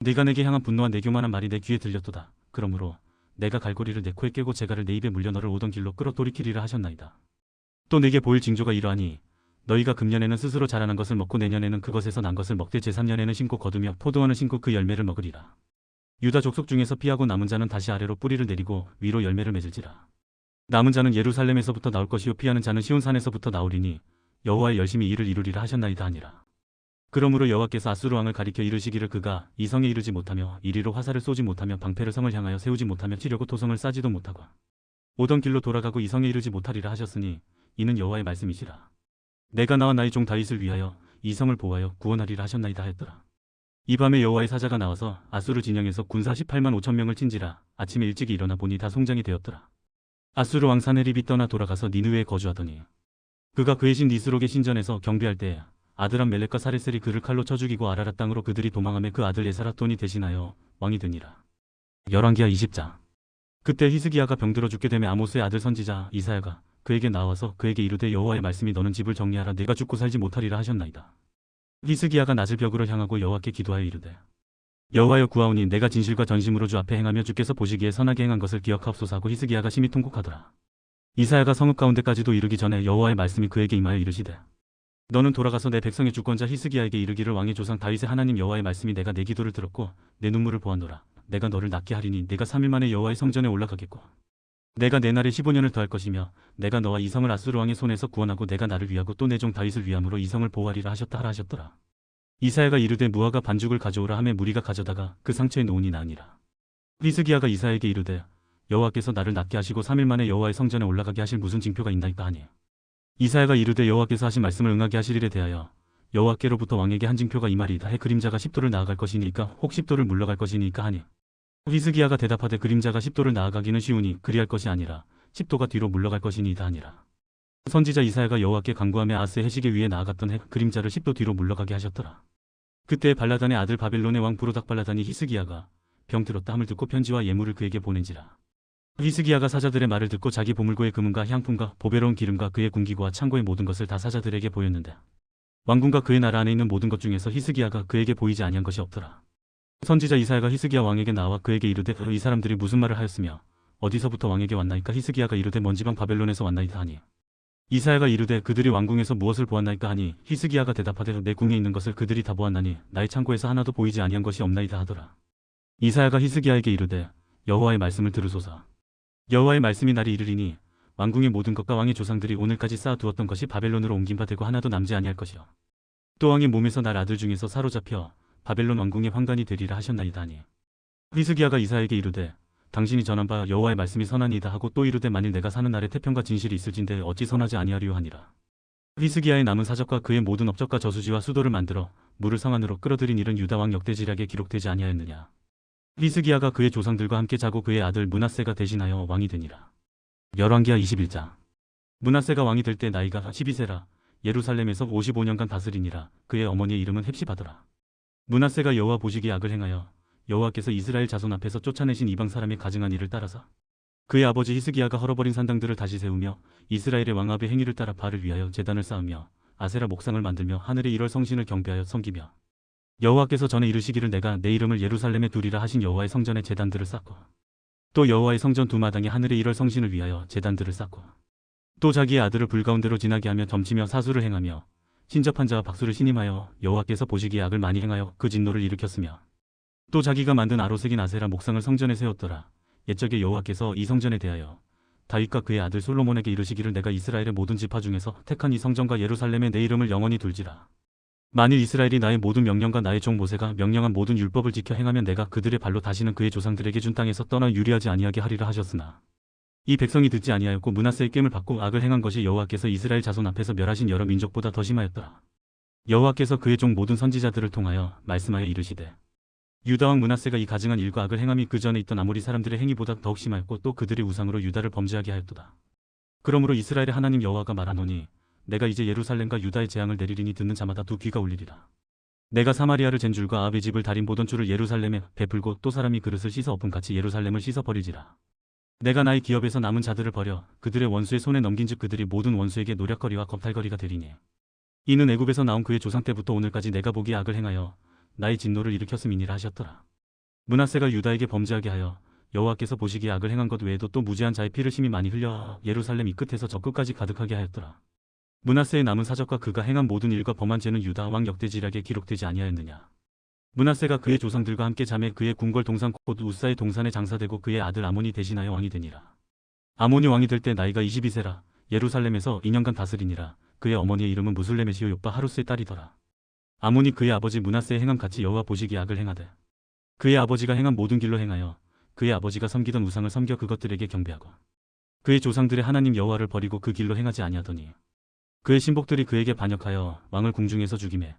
네가 내게 향한 분노와 내 교만한 말이 내 귀에 들렸도다. 그러므로 내가 갈고리를 내 코에 깨고 재갈을 내 입에 물려 너를 오던 길로 끌어 돌이키리라 하셨나이다. 또 내게 보일 징조가 이러하니 너희가 금년에는 스스로 자라난 것을 먹고 내년에는 그것에서 난 것을 먹되 제3년에는 심고 거두며 포도원을 심고 그 열매를 먹으리라. 유다 족속 중에서 피하고 남은 자는 다시 아래로 뿌리를 내리고 위로 열매를 맺을지라. 남은 자는 예루살렘에서부터 나올 것이요 피하는 자는 시온산에서부터 나오리니 여호와의 열심히 이를 이루리라 하셨나이다 하니라. 그러므로 여호와께서 아수르 왕을 가리켜 이르시기를 그가 이 성에 이르지 못하며 이리로 화살을 쏘지 못하며 방패를 성을 향하여 세우지 못하며 치려고 토성을 싸지도 못하고 오던 길로 돌아가고 이 성에 이르지 못하리라 하셨으니 이는 여호와의 말씀이시라. 내가 나와 나의 종 다윗을 위하여 이 성을 보호하여 구원하리라 하셨나이다 하였더라. 이 밤에 여호와의 사자가 나와서 아수르 진영에서 군사 18만 5천 명을 친지라. 아침에 일찍이 일어나 보니 다 송장이 되었더라. 아수르 왕 사네립이 떠나 돌아가서 니느웨에 거주하더니 그가 그의 신 니스록의 신전에서 경배할 때 아드람 멜렉과 사레셀이 그를 칼로 쳐 죽이고 아라랏 땅으로 그들이 도망하며 그 아들 에사라돈이 대신하여 왕이 되니라. 열왕기하 20장. 그때 히스기야가 병들어 죽게 되며 아모스의 아들 선지자 이사야가 그에게 나와서 그에게 이르되 여호와의 말씀이 너는 집을 정리하라. 내가 죽고 살지 못하리라 하셨나이다. 히스기야가 낮을 벽으로 향하고 여호와께 기도하여 이르되 여호와여 구하오니 내가 진실과 전심으로 주 앞에 행하며 주께서 보시기에 선하게 행한 것을 기억하옵소서 하고 히스기야가 심히 통곡하더라. 이사야가 성읍 가운데까지도 이르기 전에 여호와의 말씀이 그에게 임하여 이르시되 너는 돌아가서 내 백성의 주권자 히스기야에게 이르기를 왕의 조상 다윗의 하나님 여호와의 말씀이 내가 내 기도를 들었고 내 눈물을 보았노라. 내가 너를 낫게 하리니 내가 3일 만에 여호와의 성전에 올라가겠고 내가 내 날에 15년을 더할 것이며 내가 너와 이 성을 아수르 왕의 손에서 구원하고 내가 나를 위하고 또 내 종 다윗을 위함으로 이 성을 보호하리라 하셨다 하라 하셨더라. 이사야가 이르되 무화과 반죽을 가져오라 하매 무리가 가져다가 그 상처에 놓으니 나으니라. 히스기야가 이사야에게 이르되 여호와께서 나를 낫게 하시고 3일 만에 여호와의 성전에 올라가게 하실 무슨 징표가 있나이까 하니 이사야가 이르되 여호와께서 하신 말씀을 응하게 하실 일에 대하여 여호와께로부터 왕에게 한 징표가 이 말이다. 해 그림자가 10도를 나아갈 것이니까 혹 10도를 물러갈 것이니까 하니 히스기야가 대답하되 그림자가 10도를 나아가기는 쉬우니 그리할 것이 아니라 10도가 뒤로 물러갈 것이니이다 하니라. 선지자 이사야가 여호와께 간구하며 아스의 해시계 위에 나아갔던 해 그림자를 10도 뒤로 물러가게 하셨더라. 그때 발라단의 아들 바벨론의 왕 부로닥 발라단이 히스기야가 병들었다 함을 듣고 편지와 예물을 그에게 보낸지라. 히스기야가 사자들의 말을 듣고 자기 보물고의 금은과 향품과 보배로운 기름과 그의 군기구와 창고의 모든 것을 다 사자들에게 보였는데 왕궁과 그의 나라 안에 있는 모든 것 중에서 히스기야가 그에게 보이지 아니한 것이 없더라. 선지자 이사야가 히스기야 왕에게 나와 그에게 이르되 이 사람들이 무슨 말을 하였으며 어디서부터 왕에게 왔나이까. 히스기야가 이르되 먼 지방 바벨론에서 왔나이다 하니 이사야가 이르되 그들이 왕궁에서 무엇을 보았나이까 하니 히스기야가 대답하되 내 궁에 있는 것을 그들이 다 보았나니 나의 창고에서 하나도 보이지 아니한 것이 없나이다 하더라. 이사야가 히스기야에게 이르되 여호와의 말씀을 들으소서. 여호와의 말씀이 날이 이르리니 왕궁의 모든 것과 왕의 조상들이 오늘까지 쌓아두었던 것이 바벨론으로 옮긴 바 되고 하나도 남지 아니할 것이요 또 왕의 몸에서 날 아들 중에서 사로잡혀 바벨론 왕궁의 환관이 되리라 하셨나이다 하니 히스기야가 이사야에게 이르되 당신이 전한 바 여호와의 말씀이 선하니이다 하고 또 이르되 만일 내가 사는 날에 태평과 진실이 있을진대 어찌 선하지 아니하리요 하니라. 히스기야의 남은 사적과 그의 모든 업적과 저수지와 수도를 만들어 물을 성안으로 끌어들인 일은 유다 왕 역대지략에 기록되지 아니하였느냐. 히스기야가 그의 조상들과 함께 자고 그의 아들 므낫세가 대신하여 왕이 되니라. 열왕기하 21장. 므낫세가 왕이 될 때 나이가 12세라. 예루살렘에서 55년간 다스리니라. 그의 어머니의 이름은 헵시바더라. 므낫세가 여호와 보시기에 악을 행하여 여호와께서 이스라엘 자손 앞에서 쫓아내신 이방 사람의 가증한 일을 따라서 그의 아버지 히스기야가 헐어버린 산당들을 다시 세우며 이스라엘의 왕압의 행위를 따라 바알을 위하여 제단을 쌓으며 아세라 목상을 만들며 하늘의 1월 성신을 경배하여 섬기며 여호와께서 전에 이르시기를 내가 내 이름을 예루살렘에 두리라 하신 여호와의 성전에 제단들을 쌓고 또 여호와의 성전 두 마당에 하늘의 1월 성신을 위하여 제단들을 쌓고 또 자기의 아들을 불 가운데로 지나게 하며 점치며 사수를 행하며 신접한 자와 박수를 신임하여 여호와께서 보시기에 악을 많이 행하여 그 진노를 일으켰으며 또 자기가 만든 아로색인 아세라 목상을 성전에 세웠더라. 옛적에 여호와께서 이 성전에 대하여 다윗과 그의 아들 솔로몬에게 이르시기를 내가 이스라엘의 모든 지파 중에서 택한 이 성전과 예루살렘에 내 이름을 영원히 둘지라. 만일 이스라엘이 나의 모든 명령과 나의 종 모세가 명령한 모든 율법을 지켜 행하면 내가 그들의 발로 다시는 그의 조상들에게 준 땅에서 떠나 유리하지 아니하게 하리라 하셨으나 이 백성이 듣지 아니하였고 므낫세의 깸을 받고 악을 행한 것이 여호와께서 이스라엘 자손 앞에서 멸하신 여러 민족보다 더 심하였더라. 여호와께서 그의 종 모든 선지자들을 통하여 말씀하여 이르시되 유다 왕 므낫세가 이 가증한 일과 악을 행함이 그 전에 있던 아모리 사람들의 행위보다 더욱 심하였고 또 그들의 우상으로 유다를 범죄하게 하였도다. 그러므로 이스라엘의 하나님 여호와가 말하노니 내가 이제 예루살렘과 유다의 재앙을 내리리니 듣는 자마다 두 귀가 울리리라. 내가 사마리아를 잰 줄과 아합의 집을 다린 보던 줄을 예루살렘에 베풀고 또 사람이 그릇을 씻어 엎은 같이 예루살렘을 씻어 버리지라. 내가 나의 기업에서 남은 자들을 버려 그들의 원수의 손에 넘긴즉 그들이 모든 원수에게 노략거리와 겁탈거리가 되리니 이는 애굽에서 나온 그의 조상 때부터 오늘까지 내가 보기에 악을 행하여 나의 진노를 일으켰음이니라 하셨더라. 므낫세가 유다에게 범죄하게 하여 여호와께서 보시기에 악을 행한 것 외에도 또 무죄한 자의 피를 심히 많이 흘려 예루살렘 이 끝에서 저 끝까지 가득하게 하였더라. 므낫세의 남은 사적과 그가 행한 모든 일과 범한 죄는 유다 왕 역대지략에 기록되지 아니하였느냐. 므낫세가 그의 조상들과 함께 잠에 그의 궁궐 동산 곧 우사의 동산에 장사되고 그의 아들 아몬이 대신하여 왕이 되니라. 아몬이 왕이 될 때 나이가 22세라. 예루살렘에서 2년간 다스리니라. 그의 어머니의 이름은 무술레메 시오 요빠 하루스의 딸이더라. 아몬이 그의 아버지 므낫세의 행함 같이 여호와 보시기에 악을 행하되 그의 아버지가 행한 모든 길로 행하여 그의 아버지가 섬기던 우상을 섬겨 그것들에게 경배하고 그의 조상들의 하나님 여호와를 버리고 그 길로 행하지 아니하더니 그의 신복들이 그에게 반역하여 왕을 궁중에서 죽이매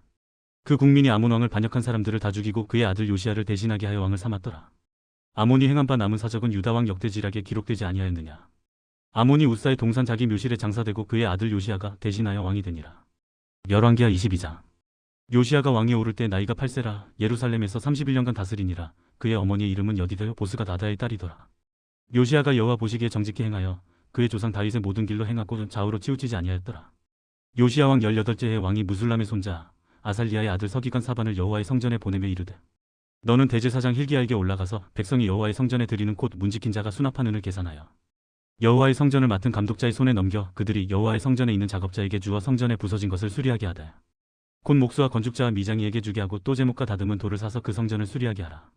그 국민이 아몬 왕을 반역한 사람들을 다 죽이고 그의 아들 요시야를 대신하게 하여 왕을 삼았더라. 아몬이 행한 바 남은 사적은 유다 왕 역대지략에 기록되지 아니하였느냐. 아몬이 우사의 동산 자기 묘실에 장사되고 그의 아들 요시야가 대신하여 왕이 되니라. 열왕기하 22장. 요시야가 왕에 오를 때 나이가 8세라. 예루살렘에서 31년간 다스리니라. 그의 어머니의 이름은 여디되어 보스가 나다의 딸이더라. 요시야가 여호와 보시기에 정직히 행하여 그의 조상 다윗의 모든 길로 행하고 좌우로 치우치지 아니하였더라. 요시야 왕 18째 해 왕이 무술람의 손자 아살리아의 아들 서기관 사반을 여호와의 성전에 보내며 이르되 너는 대제사장 힐기야에게 올라가서 백성이 여호와의 성전에 드리는 곧 문지킨 자가 수납한 은을 계산하여 여호와의 성전을 맡은 감독자의 손에 넘겨 그들이 여호와의 성전에 있는 작업자에게 주어 성전에 부서진 것을 수리하게 하되 곧 목수와 건축자와 미장이에게 주게 하고 또 제목과 다듬은 돌을 사서 그 성전을 수리하게 하라.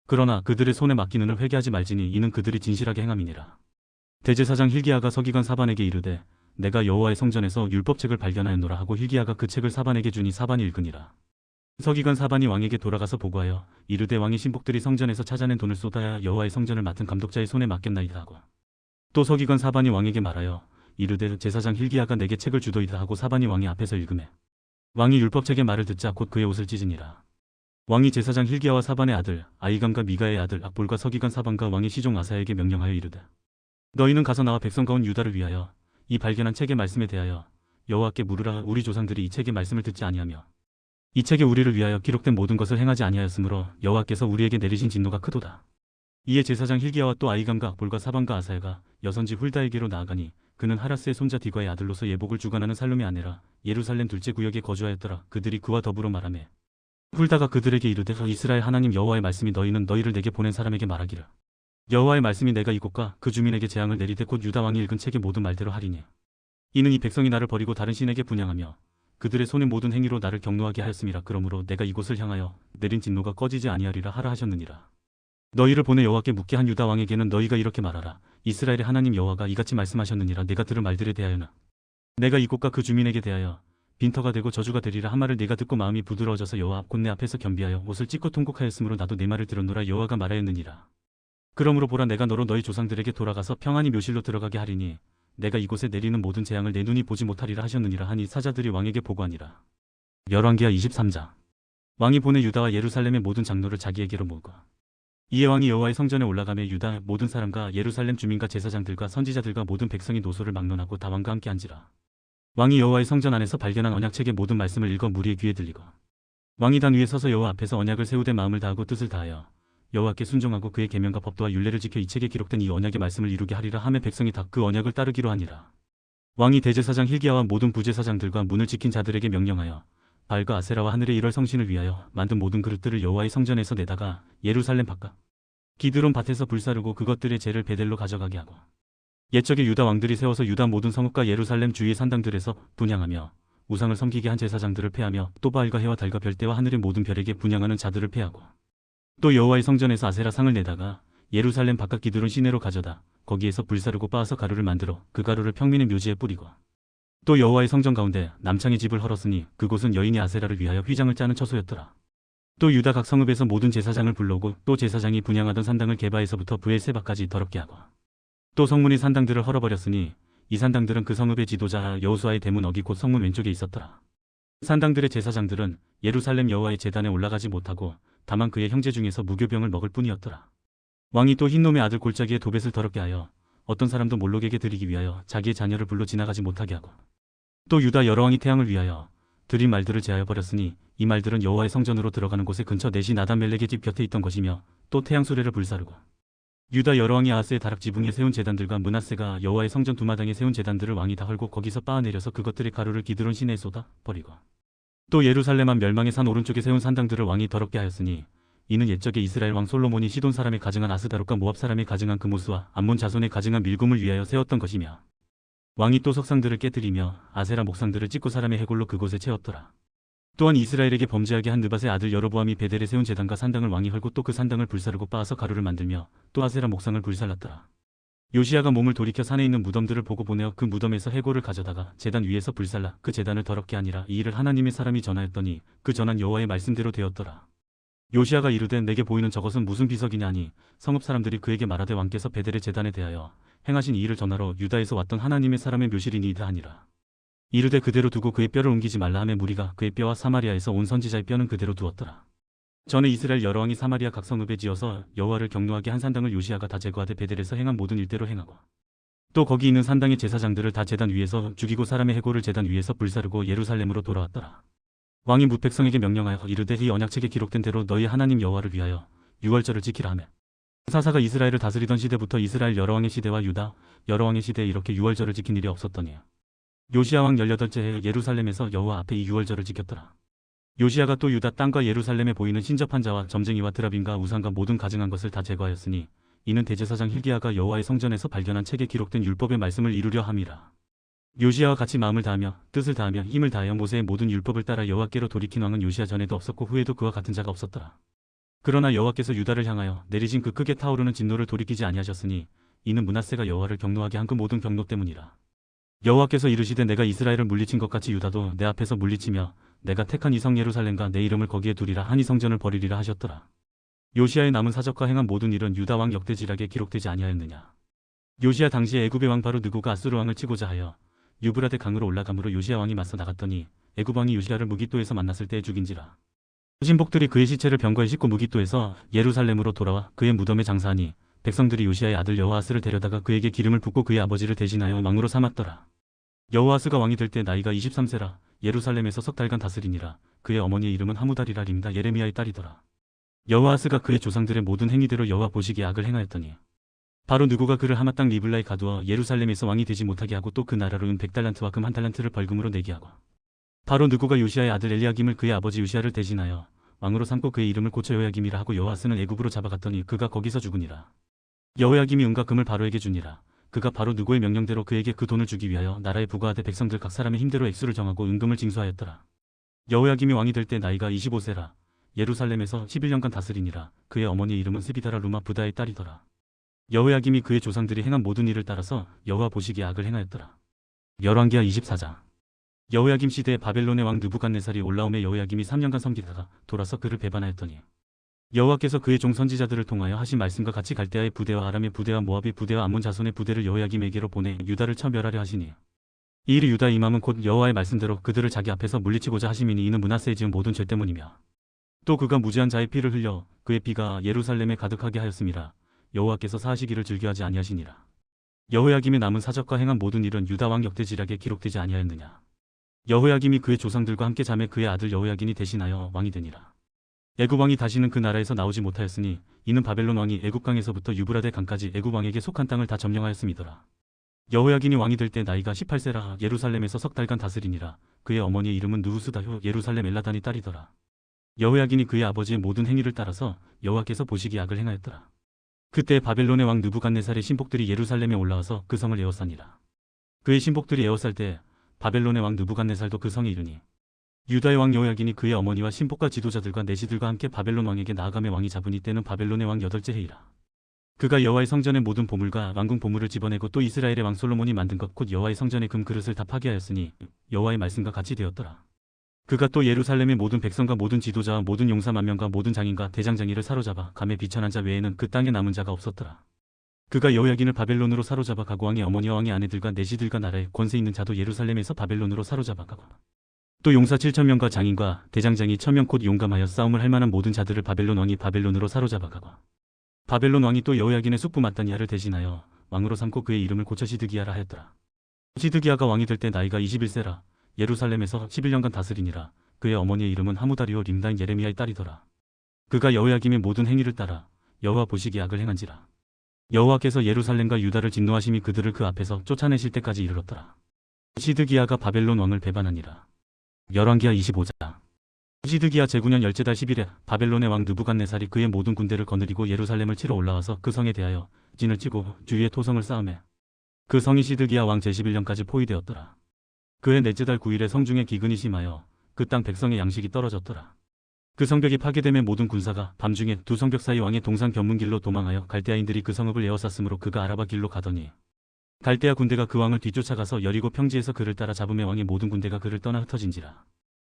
그러나 그들의 손에 맡긴 은을 회개하지 말지니 이는 그들이 진실하게 행함이니라. 대제사장 힐기야가 서기관 사반에게 이르되 내가 여호와의 성전에서 율법책을 발견하였노라 하고 힐기야가 그 책을 사반에게 주니 사반이 읽으니라. 서기관 사반이 왕에게 돌아가서 보고하여 이르되 왕의 신복들이 성전에서 찾아낸 돈을 쏟아야 여호와의 성전을 맡은 감독자의 손에 맡겼나이다 하고 또 서기관 사반이 왕에게 말하여 이르되 제사장 힐기야가 내게 책을 주도이다 하고 사반이 왕의 앞에서 읽으매 왕이 율법책의 말을 듣자 곧 그의 옷을 찢으니라. 왕이 제사장 힐기야와 사반의 아들 아이감과 미가의 아들 악볼과 서기관 사반과 왕의 시종 아사야에게 명령하여 이르되 너희는 가서 나와 백성과 온 유다를 위하여 이 발견한 책의 말씀에 대하여 여호와께 물으라. 우리 조상들이 이 책의 말씀을 듣지 아니하며 이 책에 우리를 위하여 기록된 모든 것을 행하지 아니하였으므로 여호와께서 우리에게 내리신 진노가 크도다. 이에 제사장 hil기야와 또 아히감과 악볼과 사반과 아사야가 여선지 훌다에게로 나아가니 그는 하라스의 손자 디과의 아들로서 예복을 주관하는 살룸의 아내라 예루살렘 둘째 구역에 거주하였더라. 그들이 그와 더불어 말하매 훌다가 그들에게 이르되 이스라엘 하나님 여호와의 말씀이 너희는 너희를 내게 보낸 사람에게 말하기를 여호와의 말씀이 내가 이곳과 그 주민에게 재앙을 내리되 곧 유다 왕이 읽은 책의 모든 말대로 하리니 이는 이 백성이 나를 버리고 다른 신에게 분향하며 그들의 손의 모든 행위로 나를 경노하게 하였음이라. 그러므로 내가 이곳을 향하여 내린 진노가 꺼지지 아니하리라 하라 하셨느니라. 너희를 보내 여호와께 묻게 한 유다 왕에게는 너희가 이렇게 말하라. 이스라엘의 하나님 여호와가 이같이 말씀하셨느니라. 내가 들은 말들에 대하여는 내가 이곳과 그 주민에게 대하여 빈터가 되고 저주가 되리라 한 말을 내가 듣고 마음이 부드러워져서 여호와 앞 곧 내 앞에서 겸비하여 옷을 찢고 통곡하였으므로 나도 내 말을 들었노라. 여호와가 말하였느니라. 그러므로 보라, 내가 너로 너희 조상들에게 돌아가서 평안히 묘실로 들어가게 하리니 내가 이곳에 내리는 모든 재앙을 내 눈이 보지 못하리라 하셨느니라 하니 사자들이 왕에게 보고하니라. 열왕기하 23장. 왕이 보내 유다와 예루살렘의 모든 장로를 자기에게로 모으고 이에 왕이 여호와의 성전에 올라가며 유다 모든 사람과 예루살렘 주민과 제사장들과 선지자들과 모든 백성이 노소를 막론하고 다 왕과 함께 앉으라. 왕이 여호와의 성전 안에서 발견한 언약책의 모든 말씀을 읽어 무리의 귀에 들리고 왕이 단 위에 서서 여호와 앞에서 언약을 세우되 마음을 다하고 뜻을 다하여 여호와께 순종하고 그의 계명과 법도와 율례를 지켜 이 책에 기록된 이 언약의 말씀을 이루게 하리라 하며 백성이 다 그 언약을 따르기로 하니라. 왕이 대제사장 hil기야와 모든 부제사장들과 문을 지킨 자들에게 명령하여 바알과 아세라와 하늘의 일월 성신을 위하여 만든 모든 그릇들을 여호와의 성전에서 내다가 예루살렘 바깥 기드론 밭에서 불사르고 그것들의 재를 베델로 가져가게 하고 옛적에 유다 왕들이 세워서 유다 모든 성읍과 예루살렘 주위의 산당들에서 분향하며 우상을 섬기게 한 제사장들을 패하며 또 바알과 해와 달과 별대와 하늘의 모든 별에게 분향하는 자들을 패하고 또 여호와의 성전에서 아세라 상을 내다가 예루살렘 바깥 기드론 시내로 가져다 거기에서 불사르고 빻아서 가루를 만들어 그 가루를 평민의 묘지에 뿌리고 또 여호와의 성전 가운데 남창의 집을 헐었으니 그곳은 여인이 아세라를 위하여 휘장을 짜는 처소였더라. 또 유다 각 성읍에서 모든 제사장을 불러오고 또 제사장이 분향하던 산당을 게바에서부터 브엘세바까지 더럽게 하고 또 성문의 산당들을 헐어버렸으니 이 산당들은 그 성읍의 지도자 여호수아의 대문 어기 곧 성문 왼쪽에 있었더라. 산당들의 제사장들은 예루살렘 여호와의 제단에 올라가지 못하고 다만 그의 형제 중에서 무교병을 먹을 뿐이었더라. 왕이 또 흰놈의 아들 골짜기에 도벳을 더럽게 하여 어떤 사람도 몰록에게 드리기 위하여 자기의 자녀를 불러 지나가지 못하게 하고 또 유다 여러 왕이 태양을 위하여 드린 말들을 제하여 버렸으니 이 말들은 여호와의 성전으로 들어가는 곳의 근처 넷이 나단멜렉의 집 곁에 있던 것이며 또 태양 수레를 불사르고 유다 여러 왕이 아하스의 다락 지붕에 세운 제단들과 므낫세가 여호와의 성전 두마당에 세운 제단들을 왕이 다 헐고 거기서 빻아내려서 그것들의 가루를 기드론 시내에 쏟아 버리고 또 예루살렘 한 멸망의 산 오른쪽에 세운 산당들을 왕이 더럽게 하였으니 이는 옛적에 이스라엘 왕 솔로몬이 시돈 사람에 가증한 아스다롯과 모압 사람에 가증한 그모스와 암몬 자손에 가증한 밀금을 위하여 세웠던 것이며 왕이 또 석상들을 깨뜨리며 아세라 목상들을 찢고 사람의 해골로 그곳에 채웠더라. 또한 이스라엘에게 범죄하게 한 느밧의 아들 여로보암이 베델에 세운 제단과 산당을 왕이 헐고 또 그 산당을 불사르고 빻아서 가루를 만들며 또 아세라 목상을 불살랐더라. 요시야가 몸을 돌이켜 산에 있는 무덤들을 보고 보내어 그 무덤에서 해골을 가져다가 제단 위에서 불살라 그 제단을 더럽게 하니라. 이 일을 하나님의 사람이 전하였더니 그 전한 여호와의 말씀대로 되었더라. 요시야가 이르되 내게 보이는 저것은 무슨 비석이냐 하니 성읍 사람들이 그에게 말하되 왕께서 베델의 제단에 대하여 행하신 이 일을 전하러 유다에서 왔던 하나님의 사람의 묘실이니이다 하니라. 이르되 그대로 두고 그의 뼈를 옮기지 말라 하며 무리가 그의 뼈와 사마리아에서 온 선지자의 뼈는 그대로 두었더라. 전에 이스라엘 여러 왕이 사마리아 각 성읍에 지어서 여호와를 경노하게 한 산당을 요시야가 다 제거하되 베델에서 행한 모든 일대로 행하고 또 거기 있는 산당의 제사장들을 다 제단 위에서 죽이고 사람의 해골을 제단 위에서 불사르고 예루살렘으로 돌아왔더라. 왕이 뭇 백성에게 명령하여 이르되 이 언약책에 기록된 대로 너희 하나님 여호와를 위하여 유월절을 지키라 하며 사사가 이스라엘을 다스리던 시대부터 이스라엘 여러 왕의 시대와 유다 여러 왕의 시대에 이렇게 유월절을 지킨 일이 없었더니 요시야 왕 18째 해에 예루살렘에서 여호와 앞에 이 유월절을 지켰더라. 요시야가 또 유다 땅과 예루살렘에 보이는 신접한 자와 점쟁이와 드라빔과 우상과 모든 가증한 것을 다 제거하였으니 이는 대제사장 hil기야가 여호와의 성전에서 발견한 책에 기록된 율법의 말씀을 이루려 함이라. 요시야와 같이 마음을 다하며 뜻을 다하며 힘을 다하여 모세의 모든 율법을 따라 여호와께로 돌이킨 왕은 요시야 전에도 없었고 후에도 그와 같은 자가 없었더라. 그러나 여호와께서 유다를 향하여 내리신 그 크게 타오르는 진노를 돌이키지 아니하셨으니 이는 므낫세가 여호와를 경노하게 한 그 모든 경노 때문이라. 여호와께서 이르시되 내가 이스라엘을 물리친 것 같이 유다도 내 앞에서 물리치며 내가 택한 이 성 예루살렘과 내 이름을 거기에 두리라 하니 성전을 버리리라 하셨더라. 요시야의 남은 사적과 행한 모든 일은 유다 왕 역대지략에 기록되지 아니하였느냐. 요시야 당시에 애굽의 왕 바로 느고가 아수르 왕을 치고자 하여 유브라데 강으로 올라감으로 요시야 왕이 맞서 나갔더니 애굽 왕이 요시야를 무깃도에서 만났을 때에 죽인지라. 신복들이 그의 시체를 병거에 싣고 무깃도에서 예루살렘으로 돌아와 그의 무덤에 장사하니 백성들이 요시야의 아들 여호아스를 데려다가 그에게 기름을 붓고 그의 아버지를 대신하여 왕으로 삼았더라. 여호아스가 왕이 될 때 나이가 23세라 예루살렘에서 석 달간 다스리니라. 그의 어머니의 이름은 하무달이라 림다 예레미야의 딸이더라. 여호아스가 그의 조상들의 모든 행위대로 여호와 보시기에 악을 행하였더니 바로 누구가 그를 하마 땅 리블라에 가두어 예루살렘에서 왕이 되지 못하게 하고 또 그 나라로 은 100달란트와 금 1달란트를 벌금으로 내게 하고 바로 누구가 요시야의 아들 엘리야김을 그의 아버지 요시야를 대신하여 왕으로 삼고 그의 이름을 고쳐 여호야김이라 하고 여호아스는 애굽으로 잡아갔더니 그가 거기서 죽으니라. 여호야김이 은과 금을 바로에게 주니라. 그가 바로 누구의 명령대로 그에게 그 돈을 주기 위하여 나라에 부과하되 백성들 각 사람의 힘대로 액수를 정하고 은금을 징수하였더라. 여호야김이 왕이 될 때 나이가 25세라 예루살렘에서 11년간 다스리니라. 그의 어머니의 이름은 스비다라 루마 부다의 딸이더라. 여호야김이 그의 조상들이 행한 모든 일을 따라서 여호와 보시기에 악을 행하였더라. 열왕기하 24장. 여호야김 시대에 바벨론의 왕 느부갓네살이 올라오매 여호야김이 3년간 섬기다가 돌아서 그를 배반하였더니 여호와께서 그의 종 선지자들을 통하여 하신 말씀과 같이 갈대아의 부대와 아람의 부대와 모압의 부대와 암몬 자손의 부대를 여호야김에게로 보내 유다를 쳐 멸하려 하시니 이 일이 유다의 임함은 곧 여호와의 말씀대로 그들을 자기 앞에서 물리치고자 하심이니 이는 므낫세의 지은 모든 죄 때문이며 또 그가 무지한 자의 피를 흘려 그의 피가 예루살렘에 가득하게 하였음이라. 여호와께서 사하시기를 즐겨하지 아니하시니라. 여호야김의 남은 사적과 행한 모든 일은 유다 왕 역대지략에 기록되지 아니하였느냐. 여호야김이 그의 조상들과 함께 잠에 그의 아들 여호야긴이 대신하여 왕이 되니라. 애굽 왕이 다시는 그 나라에서 나오지 못하였으니 이는 바벨론 왕이 애굽 강에서부터 유브라데 강까지 애굽 왕에게 속한 땅을 다 점령하였음이더라. 여호야긴이 왕이 될 때 나이가 18세라 예루살렘에서 석 달간 다스리니라. 그의 어머니의 이름은 느후스다효 예루살렘 엘라단의 딸이더라. 여호야긴이 그의 아버지의 모든 행위를 따라서 여호와께서 보시기에 악을 행하였더라. 그때 바벨론의 왕 느부갓네살의 신복들이 예루살렘에 올라와서 그 성을 에워싸니라. 그의 신복들이 에워쌀 때 바벨론의 왕 느부갓네살도 그 성에 이르니 유다의 왕 여호야긴이 그의 어머니와 신복과 지도자들과 내시들과 함께 바벨론 왕에게 나아가매 왕이 잡으니 때는 바벨론의 왕 8째 해이라. 그가 여호와의 성전의 모든 보물과 왕궁 보물을 집어내고 또 이스라엘의 왕 솔로몬이 만든 것 곧 여호와의 성전의 금 그릇을 다 파괴하였으니 여호와의 말씀과 같이 되었더라. 그가 또 예루살렘의 모든 백성과 모든 지도자와 모든 용사 만명과 모든 장인과 대장장이를 사로잡아 감에 비천한 자 외에는 그 땅에 남은 자가 없었더라. 그가 여호야긴을 바벨론으로 사로잡아 가고 왕의 어머니와 왕의 아내들과 내시들과 나라에 권세 있는 자도 예루살렘에서 바벨론으로 사로잡아 가고 또 용사 7,000명과 장인과 대장장이 1,000명 곧 용감하여 싸움을 할 만한 모든 자들을 바벨론 왕이 바벨론으로 사로잡아 가고 바벨론 왕이 또 여호야긴의 숙부 마따니아를 대신하여 왕으로 삼고 그의 이름을 고쳐 시드기야라 하였더라. 시드기야가 왕이 될 때 나이가 21세라 예루살렘에서 11년간 다스리니라. 그의 어머니의 이름은 하무다리오 림다인 예레미야의 딸이더라. 그가 여호야김의 모든 행위를 따라 여호와 보시기에 악을 행한지라. 여호와께서 예루살렘과 유다를 진노하심이 그들을 그 앞에서 쫓아내실 때까지 이르렀더라. 시드기야가 바벨론 왕을 배반하니라. 열왕기하 25장. 시드기야 제9년 열째 달 10일에 바벨론의 왕 느부갓네살이 그의 모든 군대를 거느리고 예루살렘을 치러 올라와서 그 성에 대하여 진을 치고 주위에 토성을 쌓음해 그 성이 시드기야 왕 제11년까지 포위되었더라. 그의 넷째 달 9일에 성중에 기근이 심하여 그 땅 백성의 양식이 떨어졌더라. 그 성벽이 파괴됨에 모든 군사가 밤중에 두 성벽 사이 왕의 동상 견문길로 도망하여 갈대아인들이 그 성읍을 에워쌌으므로 그가 아라바 길로 가더니 갈대아 군대가 그 왕을 뒤쫓아가서 여리고 평지에서 그를 따라 잡음에 왕의 모든 군대가 그를 떠나 흩어진지라.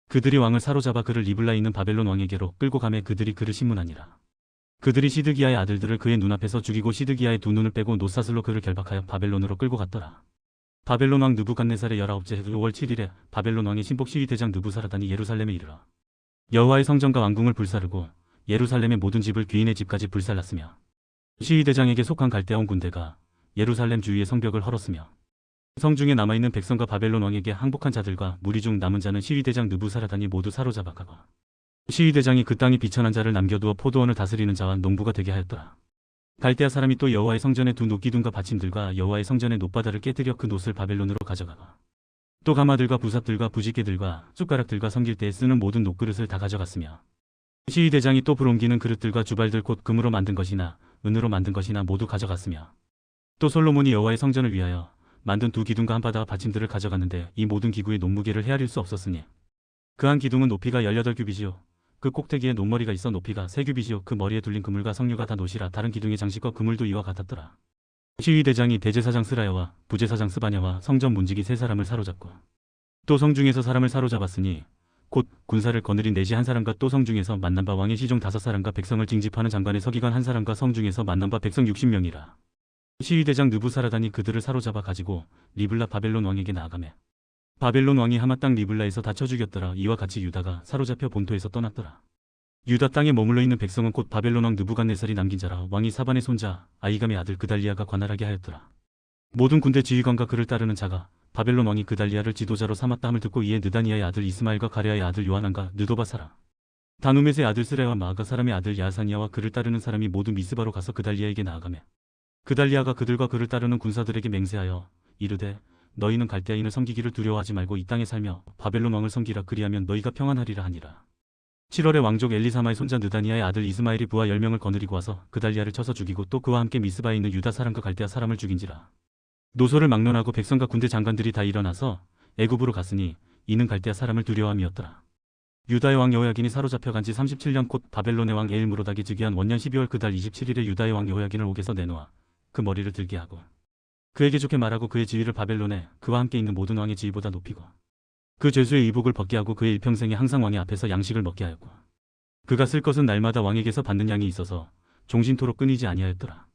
그들이 왕을 사로잡아 그를 리블라에 있는 바벨론 왕에게로 끌고 가매 그들이 그를 신문하니라. 그들이 시드기야의 아들들을 그의 눈앞에서 죽이고 시드기야의 두 눈을 빼고 노사슬로 그를 결박하여 바벨론으로 끌고 갔더라. 바벨론 왕 느부갓네살의 19째 5월 7일에 바벨론 왕의 신복 시위대장 느부사라단이 예루살렘에 이르러 여호와의 성전과 왕궁을 불사르고 예루살렘의 모든 집을 귀인의 집까지 불살랐으며 시위대장에게 속한 갈대아온 군대가 예루살렘 주위의 성벽을 헐었으며 성중에 남아있는 백성과 바벨론 왕에게 항복한 자들과 무리 중 남은 자는 시위대장 느부사라단이 모두 사로잡아가고 시위대장이 그 땅에 비천한 자를 남겨두어 포도원을 다스리는 자와 농부가 되게 하였더라. 갈대아 사람이 또 여호와의 성전의 두 놋기둥과 받침들과 여호와의 성전의 놋바다를 깨뜨려 그 놋을 바벨론으로 가져가고 또 가마들과 부삽들과 부집개들과 숟가락들과 섬길 때에 쓰는 모든 놋그릇을 다 가져갔으며 시위대장이 또 불옮기는 그릇들과 주발들 곧 금으로 만든 것이나 은으로 만든 것이나 모두 가져갔으며 또 솔로몬이 여호와의 성전을 위하여 만든 두 기둥과 한 바다와 받침들을 가져갔는데 이 모든 기구의 놋무게를 헤아릴 수 없었으니 그 한 기둥은 높이가 18규빗이요 그 꼭대기에 놋머리가 있어 높이가 3규빗이요 그 머리에 둘린 그물과 석류가 다 놋이라 다른 기둥의 장식과 그물도 이와 같았더라. 시위대장이 대제사장 스라야와 부제사장 스바냐와 성전 문지기 3사람을 사로잡고 또 성중에서 사람을 사로잡았으니 곧 군사를 거느린 내시 한 사람과 또 성중에서 만난 바 왕의 시종 5사람과 백성을 징집하는 장관의 서기관 한 사람과 성중에서 만난 바 백성 60명이라. 시위대장 느부사라단이 그들을 사로잡아 가지고 리블라 바벨론 왕에게 나아가매 바벨론 왕이 하마 땅 리블라에서 다쳐 죽였더라. 이와 같이 유다가 사로잡혀 본토에서 떠났더라. 유다 땅에 머물러 있는 백성은 곧 바벨론 왕 느부갓네살이 남긴 자라. 왕이 사반의 손자 아이감의 아들 그달리아가 관할하게 하였더라. 모든 군대 지휘관과 그를 따르는 자가 바벨론 왕이 그달리아를 지도자로 삼았다 함을 듣고 이에 느다니아의 아들 이스마엘과 가레아의 아들 요하난과 느도바사라 다누멧의 아들 스레와 마아가 사람의 아들 야사니아와 그를 따르는 사람이 모두 미스바로 가서 그달리아에게 나아가매 그달리아가 그들과 그를 따르는 군사들에게 맹세하여 이르되 너희는 갈대아인을 섬기기를 두려워하지 말고 이 땅에 살며 바벨론 왕을 섬기라 그리하면 너희가 평안하리라 하니라. 7월에 왕족 엘리사마의 손자 느다니아의 아들 이스마엘이 부하 10명을 거느리고 와서 그달리아를 쳐서 죽이고 또 그와 함께 미스바에 있는 유다 사람과 갈대아 사람을 죽인지라. 노소를 막론하고 백성과 군대 장관들이 다 일어나서 애굽으로 갔으니 이는 갈대아 사람을 두려워함이었더라. 유다의 왕 여호야긴이 사로잡혀간 지 37년 곧 바벨론의 왕 에일무로닥이 즉위한 원년 12월 그 달 27일에 유다의 왕 여호야긴을 옥에서 내놓아 그 머리를 들게 하고 그에게 좋게 말하고 그의 지위를 바벨론에 그와 함께 있는 모든 왕의 지위보다 높이고 그 죄수의 의복을 벗게 하고 그의 일평생에 항상 왕의 앞에서 양식을 먹게 하였고 그가 쓸 것은 날마다 왕에게서 받는 양이 있어서 종신토록 끊이지 아니하였더라.